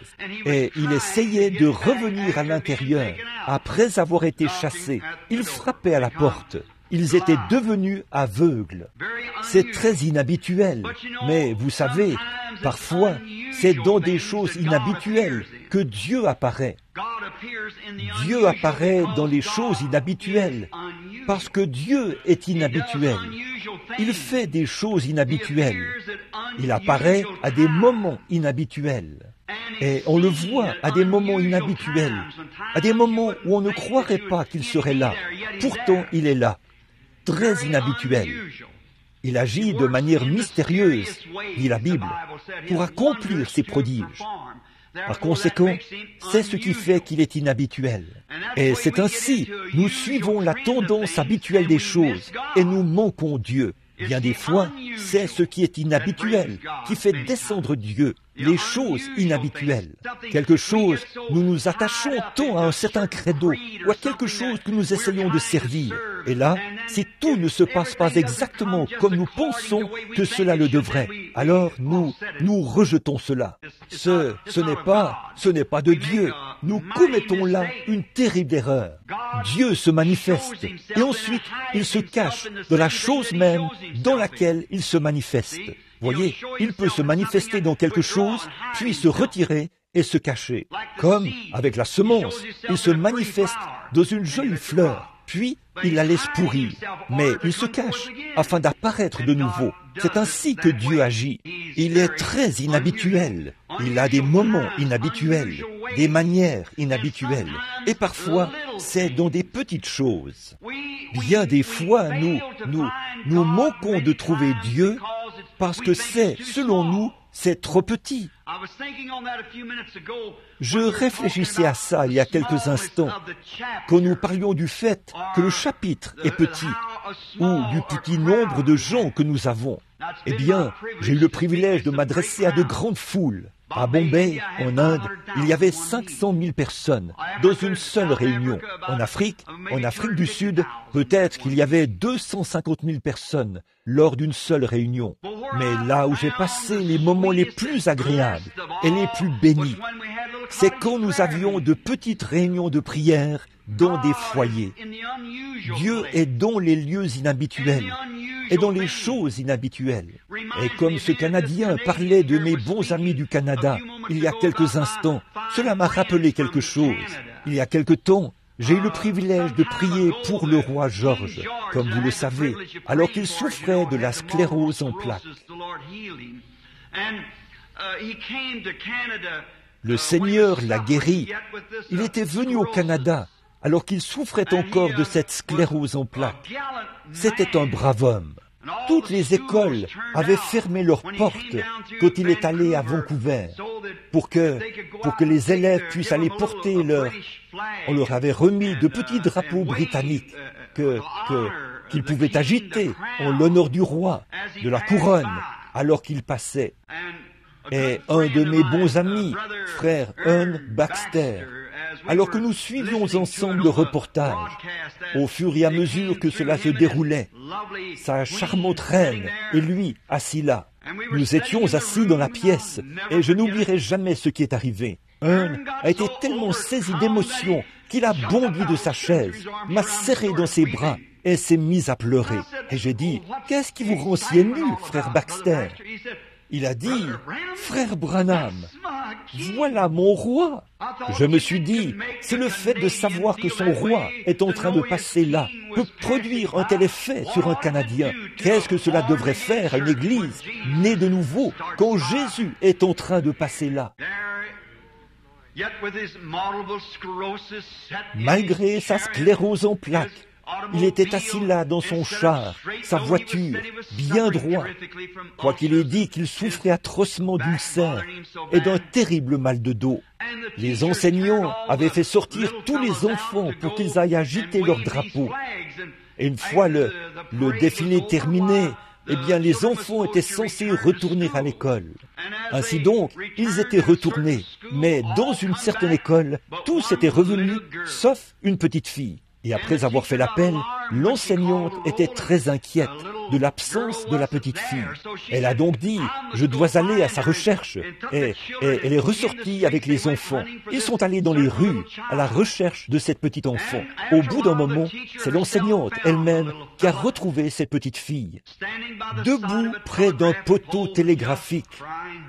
Et il essayait de revenir à l'intérieur. Après avoir été chassé, il frappait à la porte. Ils étaient devenus aveugles. C'est très inhabituel. Mais vous savez, parfois, c'est dans des choses inhabituelles que Dieu apparaît. Dieu apparaît dans les choses inhabituelles parce que Dieu est inhabituel. Il fait des choses inhabituelles. Il apparaît à des moments inhabituels. Et on le voit à des moments inhabituels, à des moments où on ne croirait pas qu'il serait là. Pourtant, il est là, très inhabituel. Il agit de manière mystérieuse, dit la Bible, pour accomplir ses prodiges. Par conséquent, c'est ce qui fait qu'il est inhabituel. Et c'est ainsi, nous suivons la tendance habituelle des choses et nous manquons Dieu. Bien des fois, c'est ce qui est inhabituel, qui fait descendre Dieu, les choses inhabituelles. Quelque chose, nous nous attachons tant à un certain credo, ou à quelque chose que nous essayons de servir. Et là, si tout ne se passe pas exactement comme nous pensons que cela le devrait, alors nous rejetons cela. Ce n'est pas de Dieu. Nous commettons là une terrible erreur. Dieu se manifeste, et ensuite il se cache dans la chose même dans laquelle il se manifeste. Voyez, il peut se manifester dans quelque chose, puis se retirer et se cacher. Comme avec la semence, il se manifeste dans une jolie fleur. Puis, il la laisse pourrir, mais il se cache afin d'apparaître de nouveau. C'est ainsi que Dieu agit. Il est très inhabituel. Il a des moments inhabituels, des manières inhabituelles. Et parfois, c'est dans des petites choses. Bien des fois, nous manquons de trouver Dieu parce que selon nous, c'est trop petit. Je réfléchissais à ça il y a quelques instants, quand nous parlions du fait que le chapitre est petit, ou du petit nombre de gens que nous avons. Eh bien, j'ai eu le privilège de m'adresser à de grandes foules. À Bombay, en Inde, il y avait 500 000 personnes dans une seule réunion. En Afrique du Sud, peut-être qu'il y avait 250 000 personnes lors d'une seule réunion. Mais là où j'ai passé les moments les plus agréables et les plus bénis, c'est quand nous avions de petites réunions de prière dans des foyers. Dieu est dans les lieux inhabituels et dans les choses inhabituelles. Et comme ce Canadien parlait de mes bons amis du Canada il y a quelques instants, cela m'a rappelé quelque chose. Il y a quelque temps, j'ai eu le privilège de prier pour le roi George, comme vous le savez, alors qu'il souffrait de la sclérose en plaques. Le Seigneur l'a guéri. Il était venu au Canada alors qu'il souffrait encore de cette sclérose en plaques. C'était un brave homme. Toutes les écoles avaient fermé leurs portes quand il est allé à Vancouver pour que les élèves puissent aller porter on leur avait remis de petits drapeaux britanniques qu'ils pouvaient agiter en l'honneur du roi, de la couronne, alors qu'il passait. Et un de mes bons amis, frère Earn Baxter, alors que nous suivions ensemble le reportage, au fur et à mesure que cela se déroulait, sa charmante reine et lui assis là. Nous étions assis dans la pièce et je n'oublierai jamais ce qui est arrivé. Earn a été tellement saisi d'émotion qu'il a bondi de sa chaise, m'a serré dans ses bras et s'est mis à pleurer. Et j'ai dit, « Qu'est-ce qui vous rend si ému, frère Baxter ?» Il a dit, « Frère Branham, voilà mon roi. » Je me suis dit, c'est le fait de savoir que son roi est en train de passer là, peut produire un tel effet sur un Canadien. Qu'est-ce que cela devrait faire à une église née de nouveau quand Jésus est en train de passer là? Malgré sa sclérose en plaques, il était assis là dans son char, sa voiture, bien droit, quoiqu'il ait dit qu'il souffrait atrocement d'ulcères et d'un terrible mal de dos. Les enseignants avaient fait sortir tous les enfants pour qu'ils aillent agiter leurs drapeaux. Et une fois le défilé terminé, eh bien, les enfants étaient censés retourner à l'école. Ainsi donc, ils étaient retournés, mais dans une certaine école, tous étaient revenus, sauf une petite fille. Et après avoir fait l'appel, l'enseignante était très inquiète de l'absence de la petite fille. Elle a donc dit, je dois aller à sa recherche. Et elle est ressortie avec les enfants. Ils sont allés dans les rues à la recherche de cette petite enfant. Au bout d'un moment, c'est l'enseignante elle-même qui a retrouvé cette petite fille. Debout près d'un poteau télégraphique,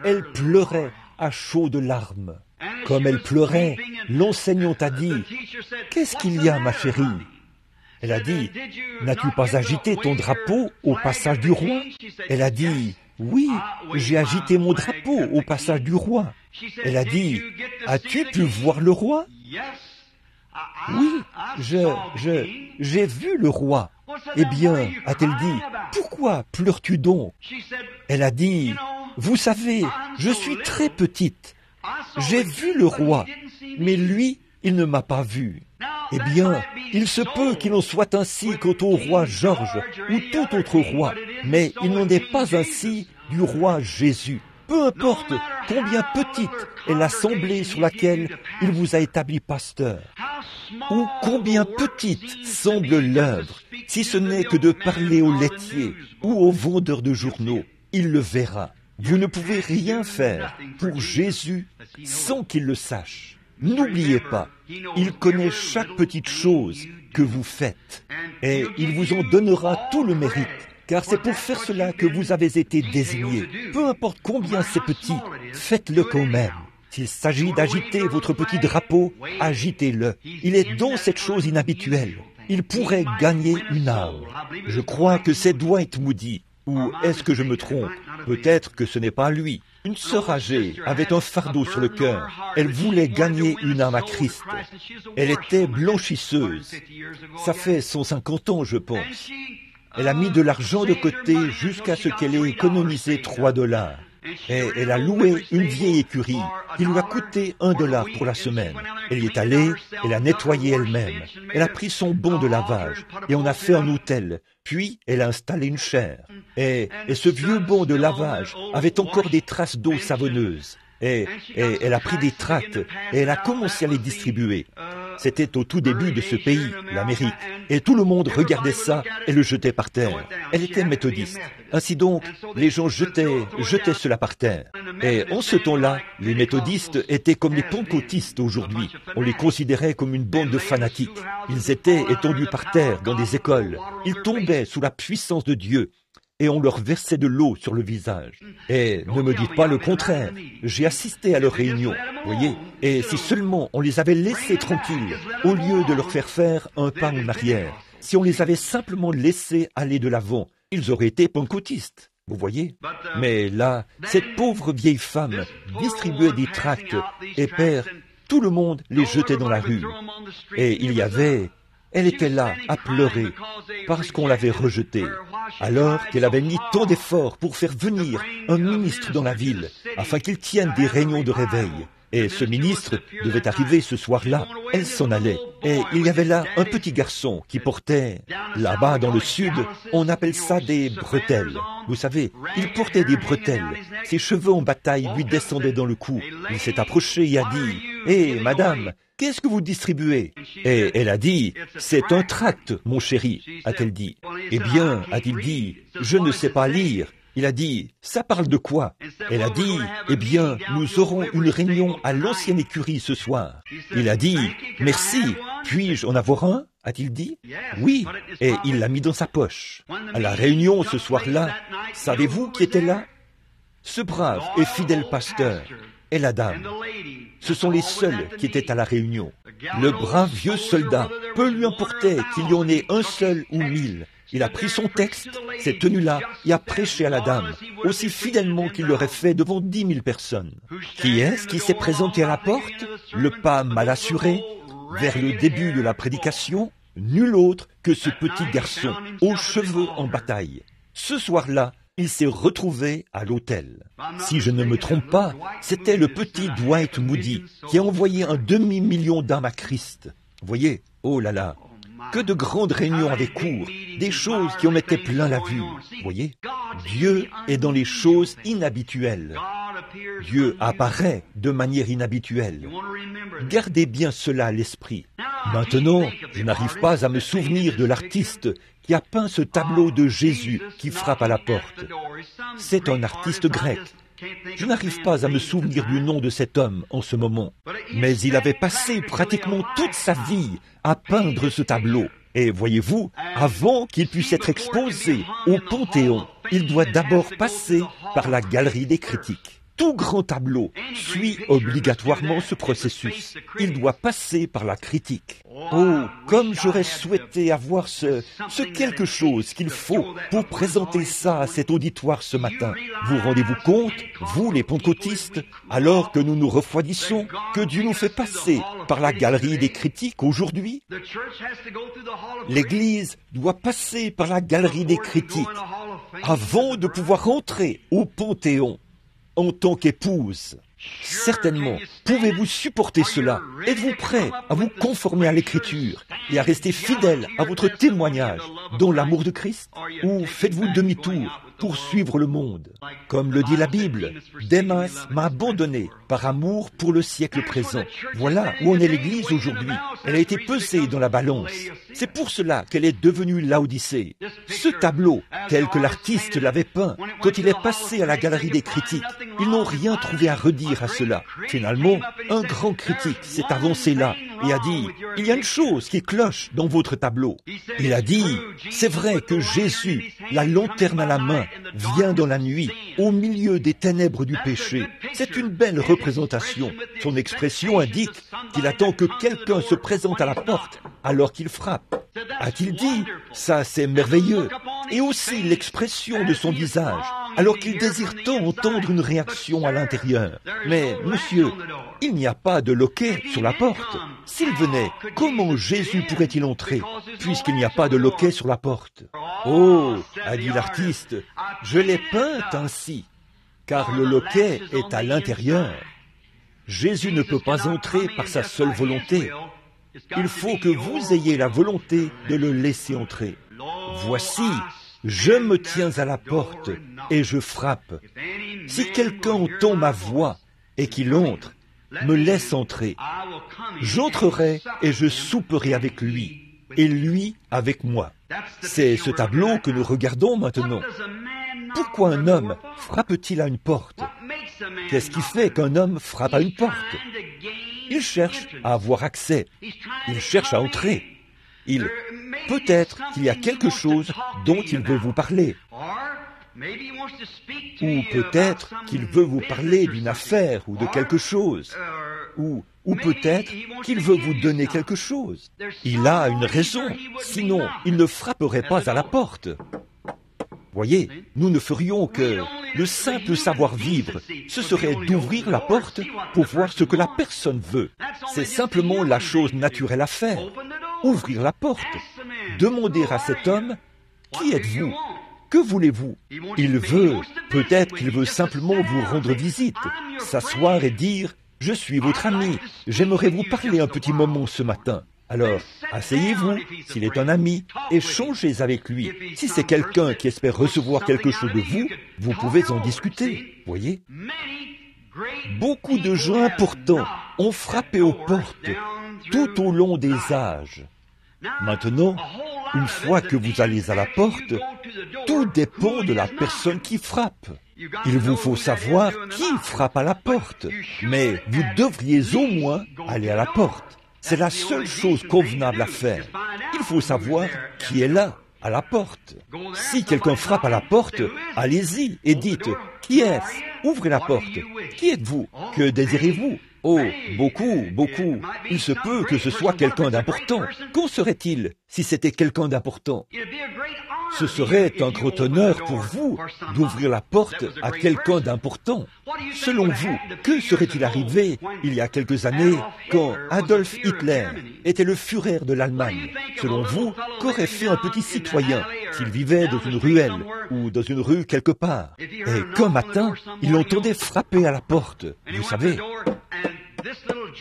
elle pleurait à chaudes larmes. Comme elle pleurait, l'enseignante a dit, « Qu'est-ce qu'il y a, ma chérie ?» Elle a dit, « N'as-tu pas agité ton drapeau au passage du roi ?» Elle a dit, « Oui, j'ai agité mon drapeau au passage du roi. » Elle a dit, « As-tu pu voir le roi ?» « Oui, j'ai vu le roi. » Eh bien, a-t-elle dit, « Pourquoi pleures-tu donc ?» Elle a dit, « Vous savez, je suis très petite. J'ai vu le roi, mais lui, il ne m'a pas vu. » Eh bien, il se peut qu'il en soit ainsi quant au roi George ou tout autre roi, mais il n'en est pas ainsi du roi Jésus. Peu importe combien petite est l'assemblée sur laquelle il vous a établi pasteur, ou combien petite semble l'œuvre, si ce n'est que de parler aux laitiers ou aux vendeurs de journaux, il le verra. Vous ne pouvez rien faire pour Jésus sans qu'il le sache. N'oubliez pas, il connaît chaque petite chose que vous faites et il vous en donnera tout le mérite, car c'est pour faire cela que vous avez été désignés. Peu importe combien c'est petit, faites-le quand même. S'il s'agit d'agiter votre petit drapeau, agitez-le. Il est donc cette chose inhabituelle. Il pourrait gagner une âme. Je crois que c'est Dwight Moody. Ou est-ce que je me trompe? Peut-être que ce n'est pas lui. Une sœur âgée avait un fardeau sur le cœur. Elle voulait gagner une âme à Christ. Elle était blanchisseuse. Ça fait 150 ans, je pense. Elle a mis de l'argent de côté jusqu'à ce qu'elle ait économisé $3. Et elle a loué une vieille écurie qui lui a coûté $1 pour la semaine. Elle y est allée, elle a nettoyé elle-même. Elle a pris son bon de lavage et on a fait un hôtel. Puis, elle a installé une chaire. Et ce vieux bon de lavage avait encore des traces d'eau savonneuse. Et elle a pris des tracts et elle a commencé à les distribuer. C'était au tout début de ce pays, l'Amérique, et tout le monde regardait ça et le jetait par terre. Elle était méthodiste. Ainsi donc, les gens jetaient cela par terre. Et en ce temps-là, les méthodistes étaient comme les pentecôtistes aujourd'hui. On les considérait comme une bande de fanatiques. Ils étaient étendus par terre dans des écoles. Ils tombaient sous la puissance de Dieu. Et on leur versait de l'eau sur le visage. Et ne me dites pas le contraire. J'ai assisté à leurs réunions, voyez. Et si seulement on les avait laissés tranquilles, au lieu de leur faire un pas en arrière, si on les avait simplement laissés aller de l'avant, ils auraient été pentecôtistes, vous voyez. Mais là, cette pauvre vieille femme distribuait des tracts, et père, tout le monde les jetait dans la rue. Et elle était là à pleurer parce qu'on l'avait rejetée, alors qu'elle avait mis tant d'efforts pour faire venir un ministre dans la ville afin qu'il tienne des réunions de réveil. Et ce ministre devait arriver ce soir-là. Elle s'en allait. Et il y avait là un petit garçon qui portait, là-bas dans le sud, on appelle ça des bretelles. Vous savez, il portait des bretelles. Ses cheveux en bataille lui descendaient dans le cou. Il s'est approché et a dit, « Hé, madame, qu'est-ce que vous distribuez ?» Et elle a dit, « C'est un tract, mon chéri, a-t-elle dit. »« Eh bien, a-t-il dit, je ne sais pas lire. » Il a dit, « Ça parle de quoi ?» Elle a dit, « Eh bien, nous aurons une réunion à l'ancienne écurie ce soir. » Il a dit, « Merci, puis-je en avoir un ?» a-t-il dit. « Oui. » Et il l'a mis dans sa poche. À la réunion ce soir-là, savez-vous qui était là? Ce brave et fidèle pasteur et la dame. Ce sont les seuls qui étaient à la réunion. Le brave vieux soldat, peu lui importait qu'il y en ait un seul ou 1000. Il a pris son texte, s'est tenu là et a prêché à la dame, aussi fidèlement qu'il l'aurait fait devant 10 000 personnes. Qui est-ce qui s'est présenté à la porte? Le pas mal assuré, vers le début de la prédication, nul autre que ce petit garçon, aux cheveux en bataille. Ce soir-là, il s'est retrouvé à l'hôtel. Si je ne me trompe pas, c'était le petit Dwight Moody qui a envoyé un demi-million d'âmes à Christ. Vous voyez, oh là là, que de grandes réunions avaient cours, des choses qui en mettaient plein la vue. Vous voyez, Dieu est dans les choses inhabituelles. Dieu apparaît de manière inhabituelle. Gardez bien cela à l'esprit. Maintenant, je n'arrive pas à me souvenir de l'artiste qui a peint ce tableau de Jésus qui frappe à la porte. C'est un artiste grec. Je n'arrive pas à me souvenir du nom de cet homme en ce moment, mais il avait passé pratiquement toute sa vie à peindre ce tableau. Et voyez-vous, avant qu'il puisse être exposé au Panthéon, il doit d'abord passer par la galerie des critiques. Tout grand tableau suit obligatoirement ce processus. Il doit passer par la critique. Oh, comme j'aurais souhaité avoir ce quelque chose qu'il faut pour présenter ça à cet auditoire ce matin. Vous rendez-vous compte, vous les pentecôtistes, alors que nous nous refroidissons, que Dieu nous fait passer par la galerie des critiques aujourd'hui? L'Église doit passer par la galerie des critiques avant de pouvoir entrer au Panthéon en tant qu'épouse. Certainement, pouvez-vous supporter cela? Êtes-vous prêt à vous conformer à l'Écriture et à rester fidèle à votre témoignage dans l'amour de Christ? Ou faites-vous demi-tour pour suivre le monde? Comme le dit la Bible, Démas m'a abandonné par amour pour le siècle présent. Voilà où en est l'Église aujourd'hui. Elle a été pesée dans la balance. C'est pour cela qu'elle est devenue Laodicée. Ce tableau, tel que l'artiste l'avait peint, quand il est passé à la galerie des critiques, ils n'ont rien trouvé à redire à cela. Finalement, un grand critique s'est avancé là et a dit, « Il y a une chose qui cloche dans votre tableau. » Il a dit, « C'est vrai que Jésus, la lanterne à la main, vient dans la nuit au milieu des ténèbres du péché. C'est une belle représentation. Son expression indique qu'il attend que quelqu'un se présente à la porte alors qu'il frappe. A-t-il dit, ça c'est merveilleux. Et aussi l'expression de son visage, alors qu'il désire tant entendre une réaction à l'intérieur. Mais, monsieur, il n'y a pas de loquet sur la porte. S'il venait, comment Jésus pourrait-il entrer, puisqu'il n'y a pas de loquet sur la porte? Oh, a dit l'artiste, je l'ai peinte ainsi, car le loquet est à l'intérieur. Jésus ne peut pas entrer par sa seule volonté. Il faut que vous ayez la volonté de le laisser entrer. Voici, je me tiens à la porte et je frappe. Si quelqu'un entend ma voix et qu'il entre, me laisse entrer. J'entrerai et je souperai avec lui, et lui avec moi. C'est ce tableau que nous regardons maintenant. Pourquoi un homme frappe-t-il à une porte? Qu'est-ce qui fait qu'un homme frappe à une porte? Il cherche à avoir accès. Il cherche à entrer. Peut-être qu'il y a quelque chose dont il veut vous parler. Ou peut-être qu'il veut vous parler d'une affaire ou de quelque chose. Ou peut-être qu'il veut vous donner quelque chose. Il a une raison, sinon il ne frapperait pas à la porte. Voyez, nous ne ferions que le simple savoir-vivre. Ce serait d'ouvrir la porte pour voir ce que la personne veut. C'est simplement la chose naturelle à faire. Ouvrir la porte. Demander à cet homme, qui êtes-vous? Que voulez-vous? Il veut, peut-être qu'il veut simplement vous rendre visite, s'asseoir et dire, je suis votre ami, j'aimerais vous parler un petit moment ce matin. Alors, asseyez-vous, s'il est un ami, échangez avec lui. Si c'est quelqu'un qui espère recevoir quelque chose de vous, vous pouvez en discuter, voyez. Beaucoup de gens importants ont frappé aux portes tout au long des âges. Maintenant, une fois que vous allez à la porte, tout dépend de la personne qui frappe. Il vous faut savoir qui frappe à la porte, mais vous devriez au moins aller à la porte. C'est la seule chose convenable à faire. Il faut savoir qui est là, à la porte. Si quelqu'un frappe à la porte, allez-y et dites, qui est-ce? Ouvrez la porte. Qui êtes-vous? Que désirez-vous? Oh, beaucoup. Il se peut que ce soit quelqu'un d'important. Qu'en serait-il si c'était quelqu'un d'important? Ce serait un grand honneur pour vous d'ouvrir la porte à quelqu'un d'important. Selon vous, que serait-il arrivé il y a quelques années quand Adolf Hitler était le Führer de l'Allemagne? Selon vous, qu'aurait fait un petit citoyen s'il vivait dans une ruelle ou dans une rue quelque part? Et qu'un matin, il entendait frapper à la porte, vous savez.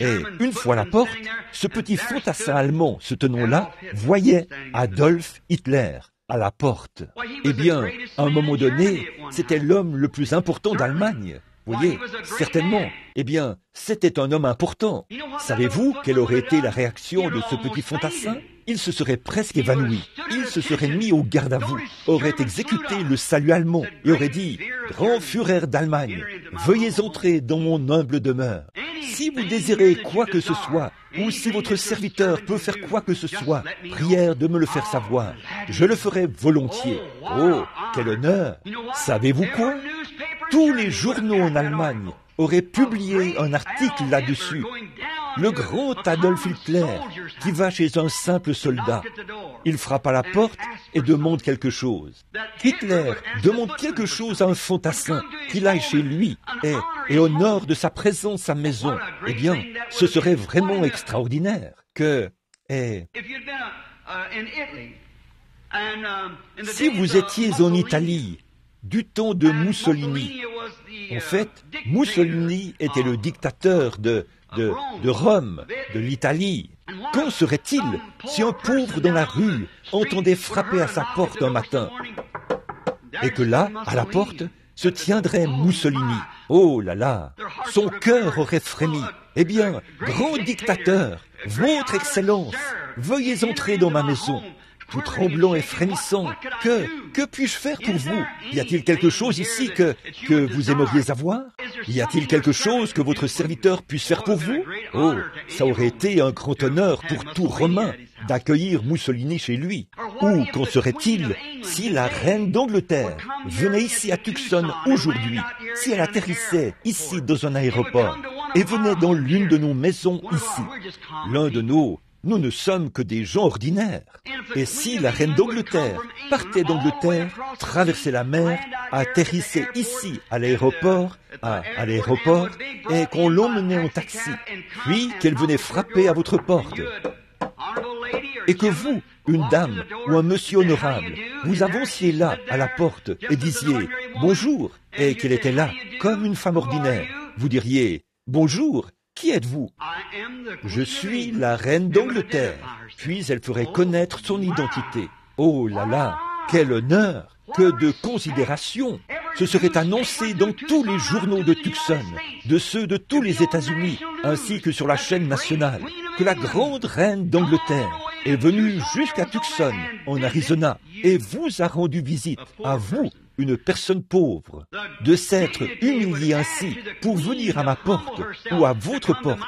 Et une fois à la porte, ce petit fantassin allemand se tenant là voyait Adolf Hitler à la porte. Eh bien, à un moment donné, c'était l'homme le plus important d'Allemagne. Voyez, certainement. Eh bien, c'était un homme important. Savez-vous quelle aurait été la réaction de ce petit fantassin? Il se serait presque évanoui. Il se serait mis au garde à vous, aurait exécuté le salut allemand et aurait dit « Grand Führer d'Allemagne, veuillez entrer dans mon humble demeure. Si vous désirez quoi que ce soit, ou si votre serviteur peut faire quoi que ce soit, prière de me le faire savoir. Je le ferai volontiers. Oh, quel honneur! Savez-vous quoi? Tous les journaux en Allemagne auraient publié un article là-dessus. Le grand Adolf Hitler qui va chez un simple soldat. Il frappe à la porte et demande quelque chose. Hitler demande quelque chose à un fantassin, qu'il aille chez lui et honore de sa présence à maison. Eh bien, ce serait vraiment extraordinaire que... Si vous étiez en Italie, du temps de Mussolini, en fait, Mussolini était le dictateur de Rome, de l'Italie. Qu'en serait-il si un pauvre dans la rue entendait frapper à sa porte un matin et que là, à la porte, se tiendrait Mussolini? Oh là là, son cœur aurait frémi. Eh bien, grand dictateur, votre Excellence, veuillez entrer dans ma maison. Tout tremblant et frémissant, que puis-je faire pour vous? Y a-t-il quelque chose ici que vous aimeriez avoir? Y a-t-il quelque chose que votre serviteur puisse faire pour vous? Oh, ça aurait été un grand honneur pour tout Romain d'accueillir Mussolini chez lui. Ou qu'en serait-il si la reine d'Angleterre venait ici à Tucson aujourd'hui, si elle atterrissait ici dans un aéroport et venait dans l'une de nos maisons ici, l'un de nous ne sommes que des gens ordinaires. Et si la reine d'Angleterre partait d'Angleterre, traversait la mer, atterrissait ici à l'aéroport, et qu'on l'emmenait en taxi, puis qu'elle venait frapper à votre porte, et que vous, une dame ou un monsieur honorable, vous avanciez là à la porte et disiez « Bonjour » et qu'elle était là comme une femme ordinaire, vous diriez « Bonjour, qui êtes-vous » ? Je suis la reine d'Angleterre. Puis elle ferait connaître son identité. Oh là là, quel honneur, que de considération. Ce serait annoncé dans tous les journaux de Tucson, de ceux de tous les États-Unis, ainsi que sur la chaîne nationale, que la grande reine d'Angleterre est venue jusqu'à Tucson, en Arizona, et vous a rendu visite, à vous, une personne pauvre, de s'être humilié ainsi pour venir à ma porte ou à votre porte,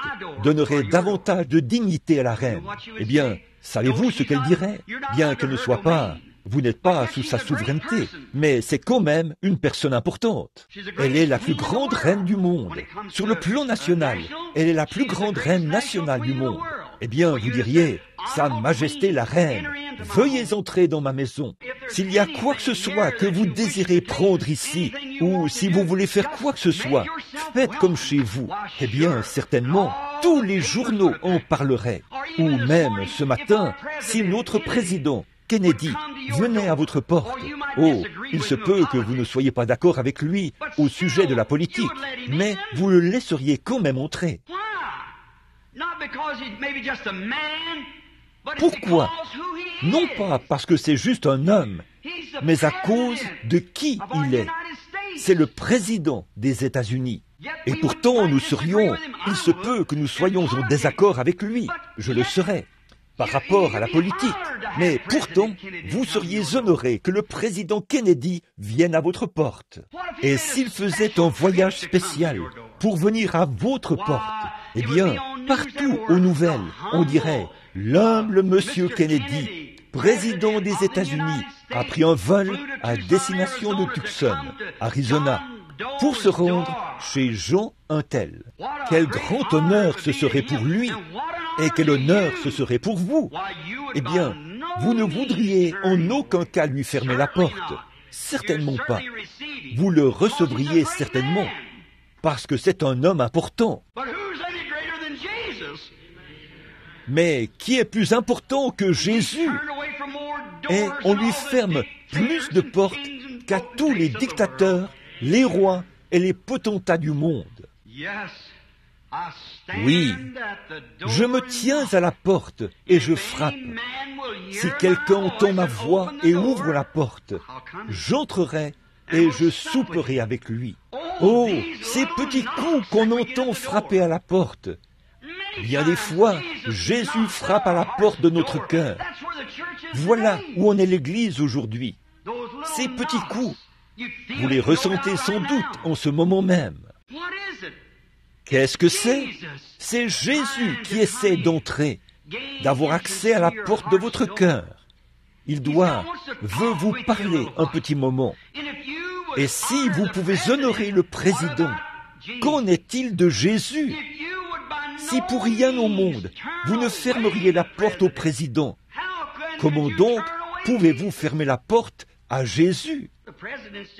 donnerait davantage de dignité à la reine. Eh bien, savez-vous ce qu'elle dirait? Bien qu'elle ne soit pas, vous n'êtes pas sous sa souveraineté, mais c'est quand même une personne importante. Elle est la plus grande reine du monde. Sur le plan national, elle est la plus grande reine nationale du monde. Eh bien, vous diriez, Sa Majesté la Reine, veuillez entrer dans ma maison. S'il y a quoi que ce soit que vous désirez prendre ici, ou si vous voulez faire quoi que ce soit, faites comme chez vous. Eh bien, certainement, tous les journaux en parleraient. Ou même, ce matin, si notre président, Kennedy, venait à votre porte. Oh, il se peut que vous ne soyez pas d'accord avec lui au sujet de la politique, mais vous le laisseriez quand même entrer. Pourquoi? Non pas parce que c'est juste un homme, mais à cause de qui il est. C'est le président des États-Unis. Et pourtant, il se peut que nous soyons en désaccord avec lui, je le serais, par rapport à la politique. Mais pourtant, vous seriez honoré que le président Kennedy vienne à votre porte. Et s'il faisait un voyage spécial pour venir à votre porte, eh bien, partout aux nouvelles, on dirait « L'humble monsieur Kennedy, président des États-Unis, a pris un vol à destination de Tucson, Arizona, pour se rendre chez Jean un tel. Quel grand honneur ce serait pour lui, et quel honneur ce serait pour vous. Eh bien, vous ne voudriez en aucun cas lui fermer la porte, certainement pas. Vous le recevriez certainement, parce que c'est un homme important. Mais qui est plus important que Jésus? Et on lui ferme plus de portes qu'à tous les dictateurs, les rois et les potentats du monde. Oui, je me tiens à la porte et je frappe. Si quelqu'un entend ma voix et ouvre la porte, j'entrerai et je souperai avec lui. Oh, ces petits coups qu'on entend frapper à la porte. Bien des fois, Jésus frappe à la porte de notre cœur. Voilà où en est l'Église aujourd'hui. Ces petits coups, vous les ressentez sans doute en ce moment même. Qu'est-ce que c'est? C'est Jésus qui essaie d'entrer, d'avoir accès à la porte de votre cœur. Il veut vous parler un petit moment. Et si vous pouvez honorer le président, qu'en est-il de Jésus? Si pour rien au monde, vous ne fermeriez la porte au président, comment donc pouvez-vous fermer la porte à Jésus?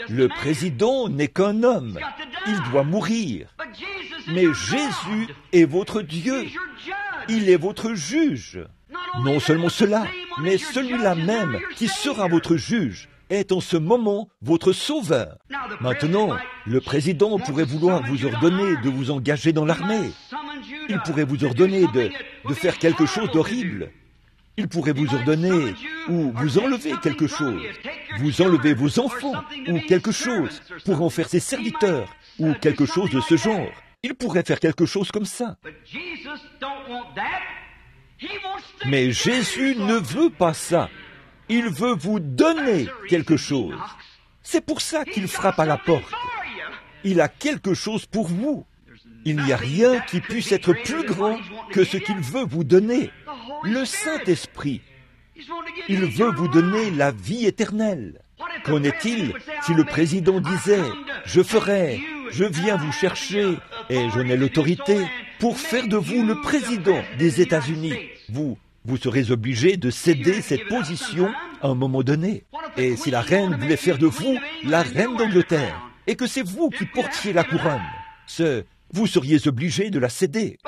Le président n'est qu'un homme, il doit mourir. Mais Jésus est votre Dieu, il est votre juge. Non seulement cela, mais celui-là même qui sera votre juge est en ce moment votre sauveur. Maintenant, le président pourrait vouloir vous ordonner de vous engager dans l'armée. Il pourrait vous ordonner de faire quelque chose d'horrible. Il pourrait vous ordonner ou vous enlever quelque chose, vous enlever vos enfants ou quelque chose pour en faire ses serviteurs ou quelque chose de ce genre. Il pourrait faire quelque chose comme ça. Mais Jésus ne veut pas ça. Il veut vous donner quelque chose. C'est pour ça qu'il frappe à la porte. Il a quelque chose pour vous. Il n'y a rien qui puisse être plus grand que ce qu'il veut vous donner. Le Saint-Esprit. Il veut vous donner la vie éternelle. Qu'en est-il si le président disait « Je ferai, je viens vous chercher et j'en ai l'autorité pour faire de vous le président des États-Unis » Vous serez obligé de céder cette position à un moment donné. Et si la reine voulait faire de vous la reine d'Angleterre et que c'est vous qui portiez la couronne, vous seriez obligé de la céder.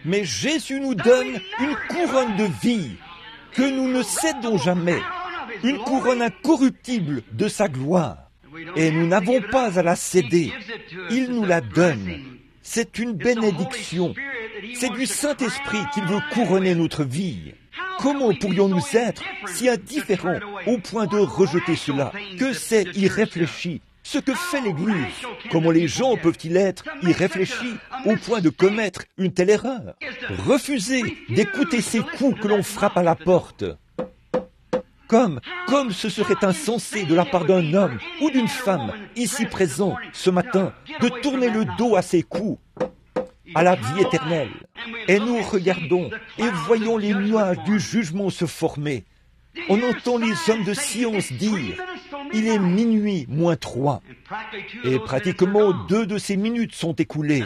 Mais Jésus nous donne une couronne de vie que nous ne cédons jamais, une couronne incorruptible de sa gloire. Et nous n'avons pas à la céder. Il nous la donne. C'est une bénédiction. C'est du Saint-Esprit qu'il veut couronner notre vie. Comment pourrions-nous être si indifférents au point de rejeter cela? Que c'est irréfléchi. Ce que fait l'Église, comment les gens peuvent-ils être irréfléchis au point de commettre une telle erreur? Refuser d'écouter ces coups que l'on frappe à la porte. Comme ce serait insensé de la part d'un homme ou d'une femme ici présent ce matin de tourner le dos à ces coups, à la vie éternelle. Et nous regardons et voyons les nuages du jugement se former. On entend les hommes de science dire « Il est minuit moins 3 ». Et pratiquement 2 de ces minutes sont écoulées.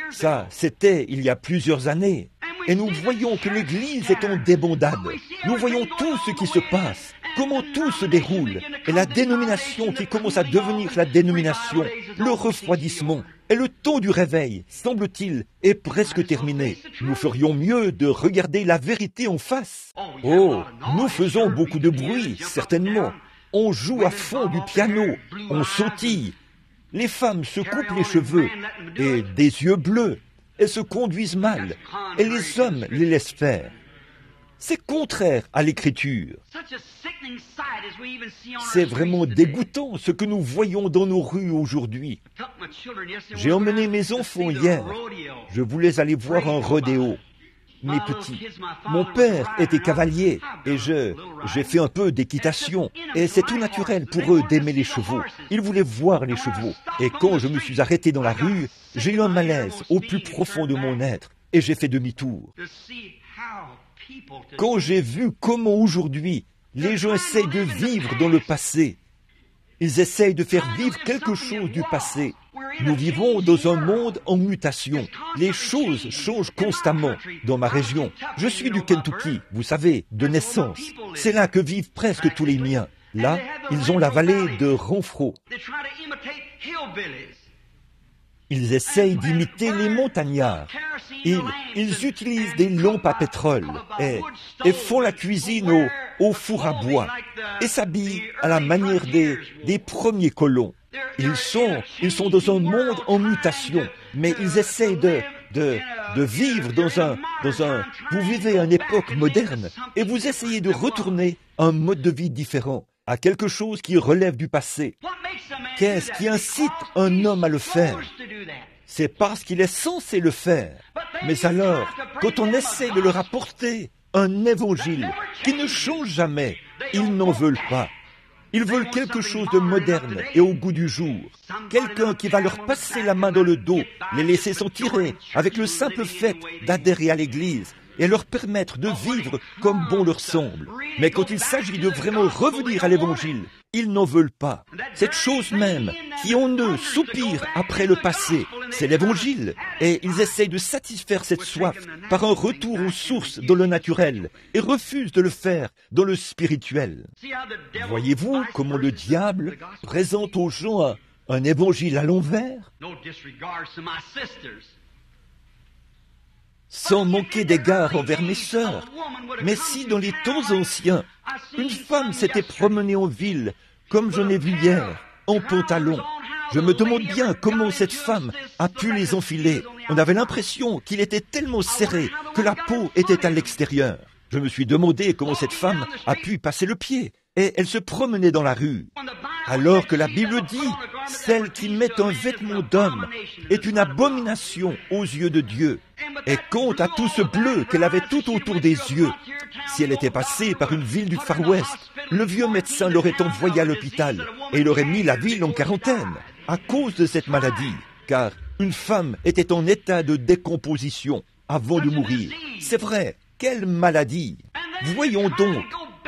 Ça, c'était il y a plusieurs années. Et nous voyons que l'Église est en débandade. Nous voyons tout ce qui se passe, comment tout se déroule, et la dénomination qui commence à devenir la dénomination, le refroidissement, et le temps du réveil, semble-t-il, est presque terminé. Nous ferions mieux de regarder la vérité en face. Oh, nous faisons beaucoup de bruit, certainement. On joue à fond du piano, on sautille. Les femmes se coupent les cheveux, et des yeux bleus. Elles se conduisent mal, et les hommes les laissent faire. C'est contraire à l'Écriture. C'est vraiment dégoûtant ce que nous voyons dans nos rues aujourd'hui. J'ai emmené mes enfants hier. Je voulais aller voir un rodéo. Mes petits. Mon père était cavalier et j'ai fait un peu d'équitation. Et c'est tout naturel pour eux d'aimer les chevaux. Ils voulaient voir les chevaux. Et quand je me suis arrêté dans la rue, j'ai eu un malaise au plus profond de mon être et j'ai fait demi-tour. Quand j'ai vu comment aujourd'hui les gens essayent de vivre dans le passé, ils essayent de faire vivre quelque chose du passé. Nous vivons dans un monde en mutation. Les choses changent constamment. Dans ma région, je suis du Kentucky, vous savez, de naissance. C'est là que vivent presque tous les miens. Là, ils ont la vallée de Renfrew. Ils essayent d'imiter les montagnards. Ils utilisent des lampes à pétrole et font la cuisine au four à bois et s'habillent à la manière des premiers colons. Ils sont dans un monde en mutation, mais ils essayent de vivre dans un... Vous vivez à une époque moderne et vous essayez de retourner à un mode de vie différent, à quelque chose qui relève du passé. Qu'est-ce qui incite un homme à le faire? C'est parce qu'il est censé le faire. Mais alors, quand on essaie de leur apporter un évangile qui ne change jamais, ils n'en veulent pas. Ils veulent quelque chose de moderne et au goût du jour. Quelqu'un qui va leur passer la main dans le dos, les laisser s'en tirer avec le simple fait d'adhérer à l'Église et leur permettre de vivre comme bon leur semble. Mais quand il s'agit de vraiment revenir à l'Évangile, ils n'en veulent pas. Cette chose même qui en eux soupire après le passé, c'est l'Évangile. Et ils essayent de satisfaire cette soif par un retour aux sources dans le naturel et refusent de le faire dans le spirituel. Voyez-vous comment le diable présente aux gens un évangile à l'envers? Sans manquer d'égard envers mes sœurs. Mais si dans les temps anciens, une femme s'était promenée en ville, comme j'en ai vu hier, en pantalon, je me demande bien comment cette femme a pu les enfiler. On avait l'impression qu'il était tellement serré que la peau était à l'extérieur. Je me suis demandé comment cette femme a pu passer le pied. Et elle se promenait dans la rue. Alors que la Bible dit, celle qui met un vêtement d'homme est une abomination aux yeux de Dieu. Et quant à tout ce bleu qu'elle avait tout autour des yeux, si elle était passée par une ville du Far West, le vieux médecin l'aurait envoyée à l'hôpital et il aurait mis la ville en quarantaine à cause de cette maladie, car une femme était en état de décomposition avant de mourir. C'est vrai, quelle maladie! Voyons donc,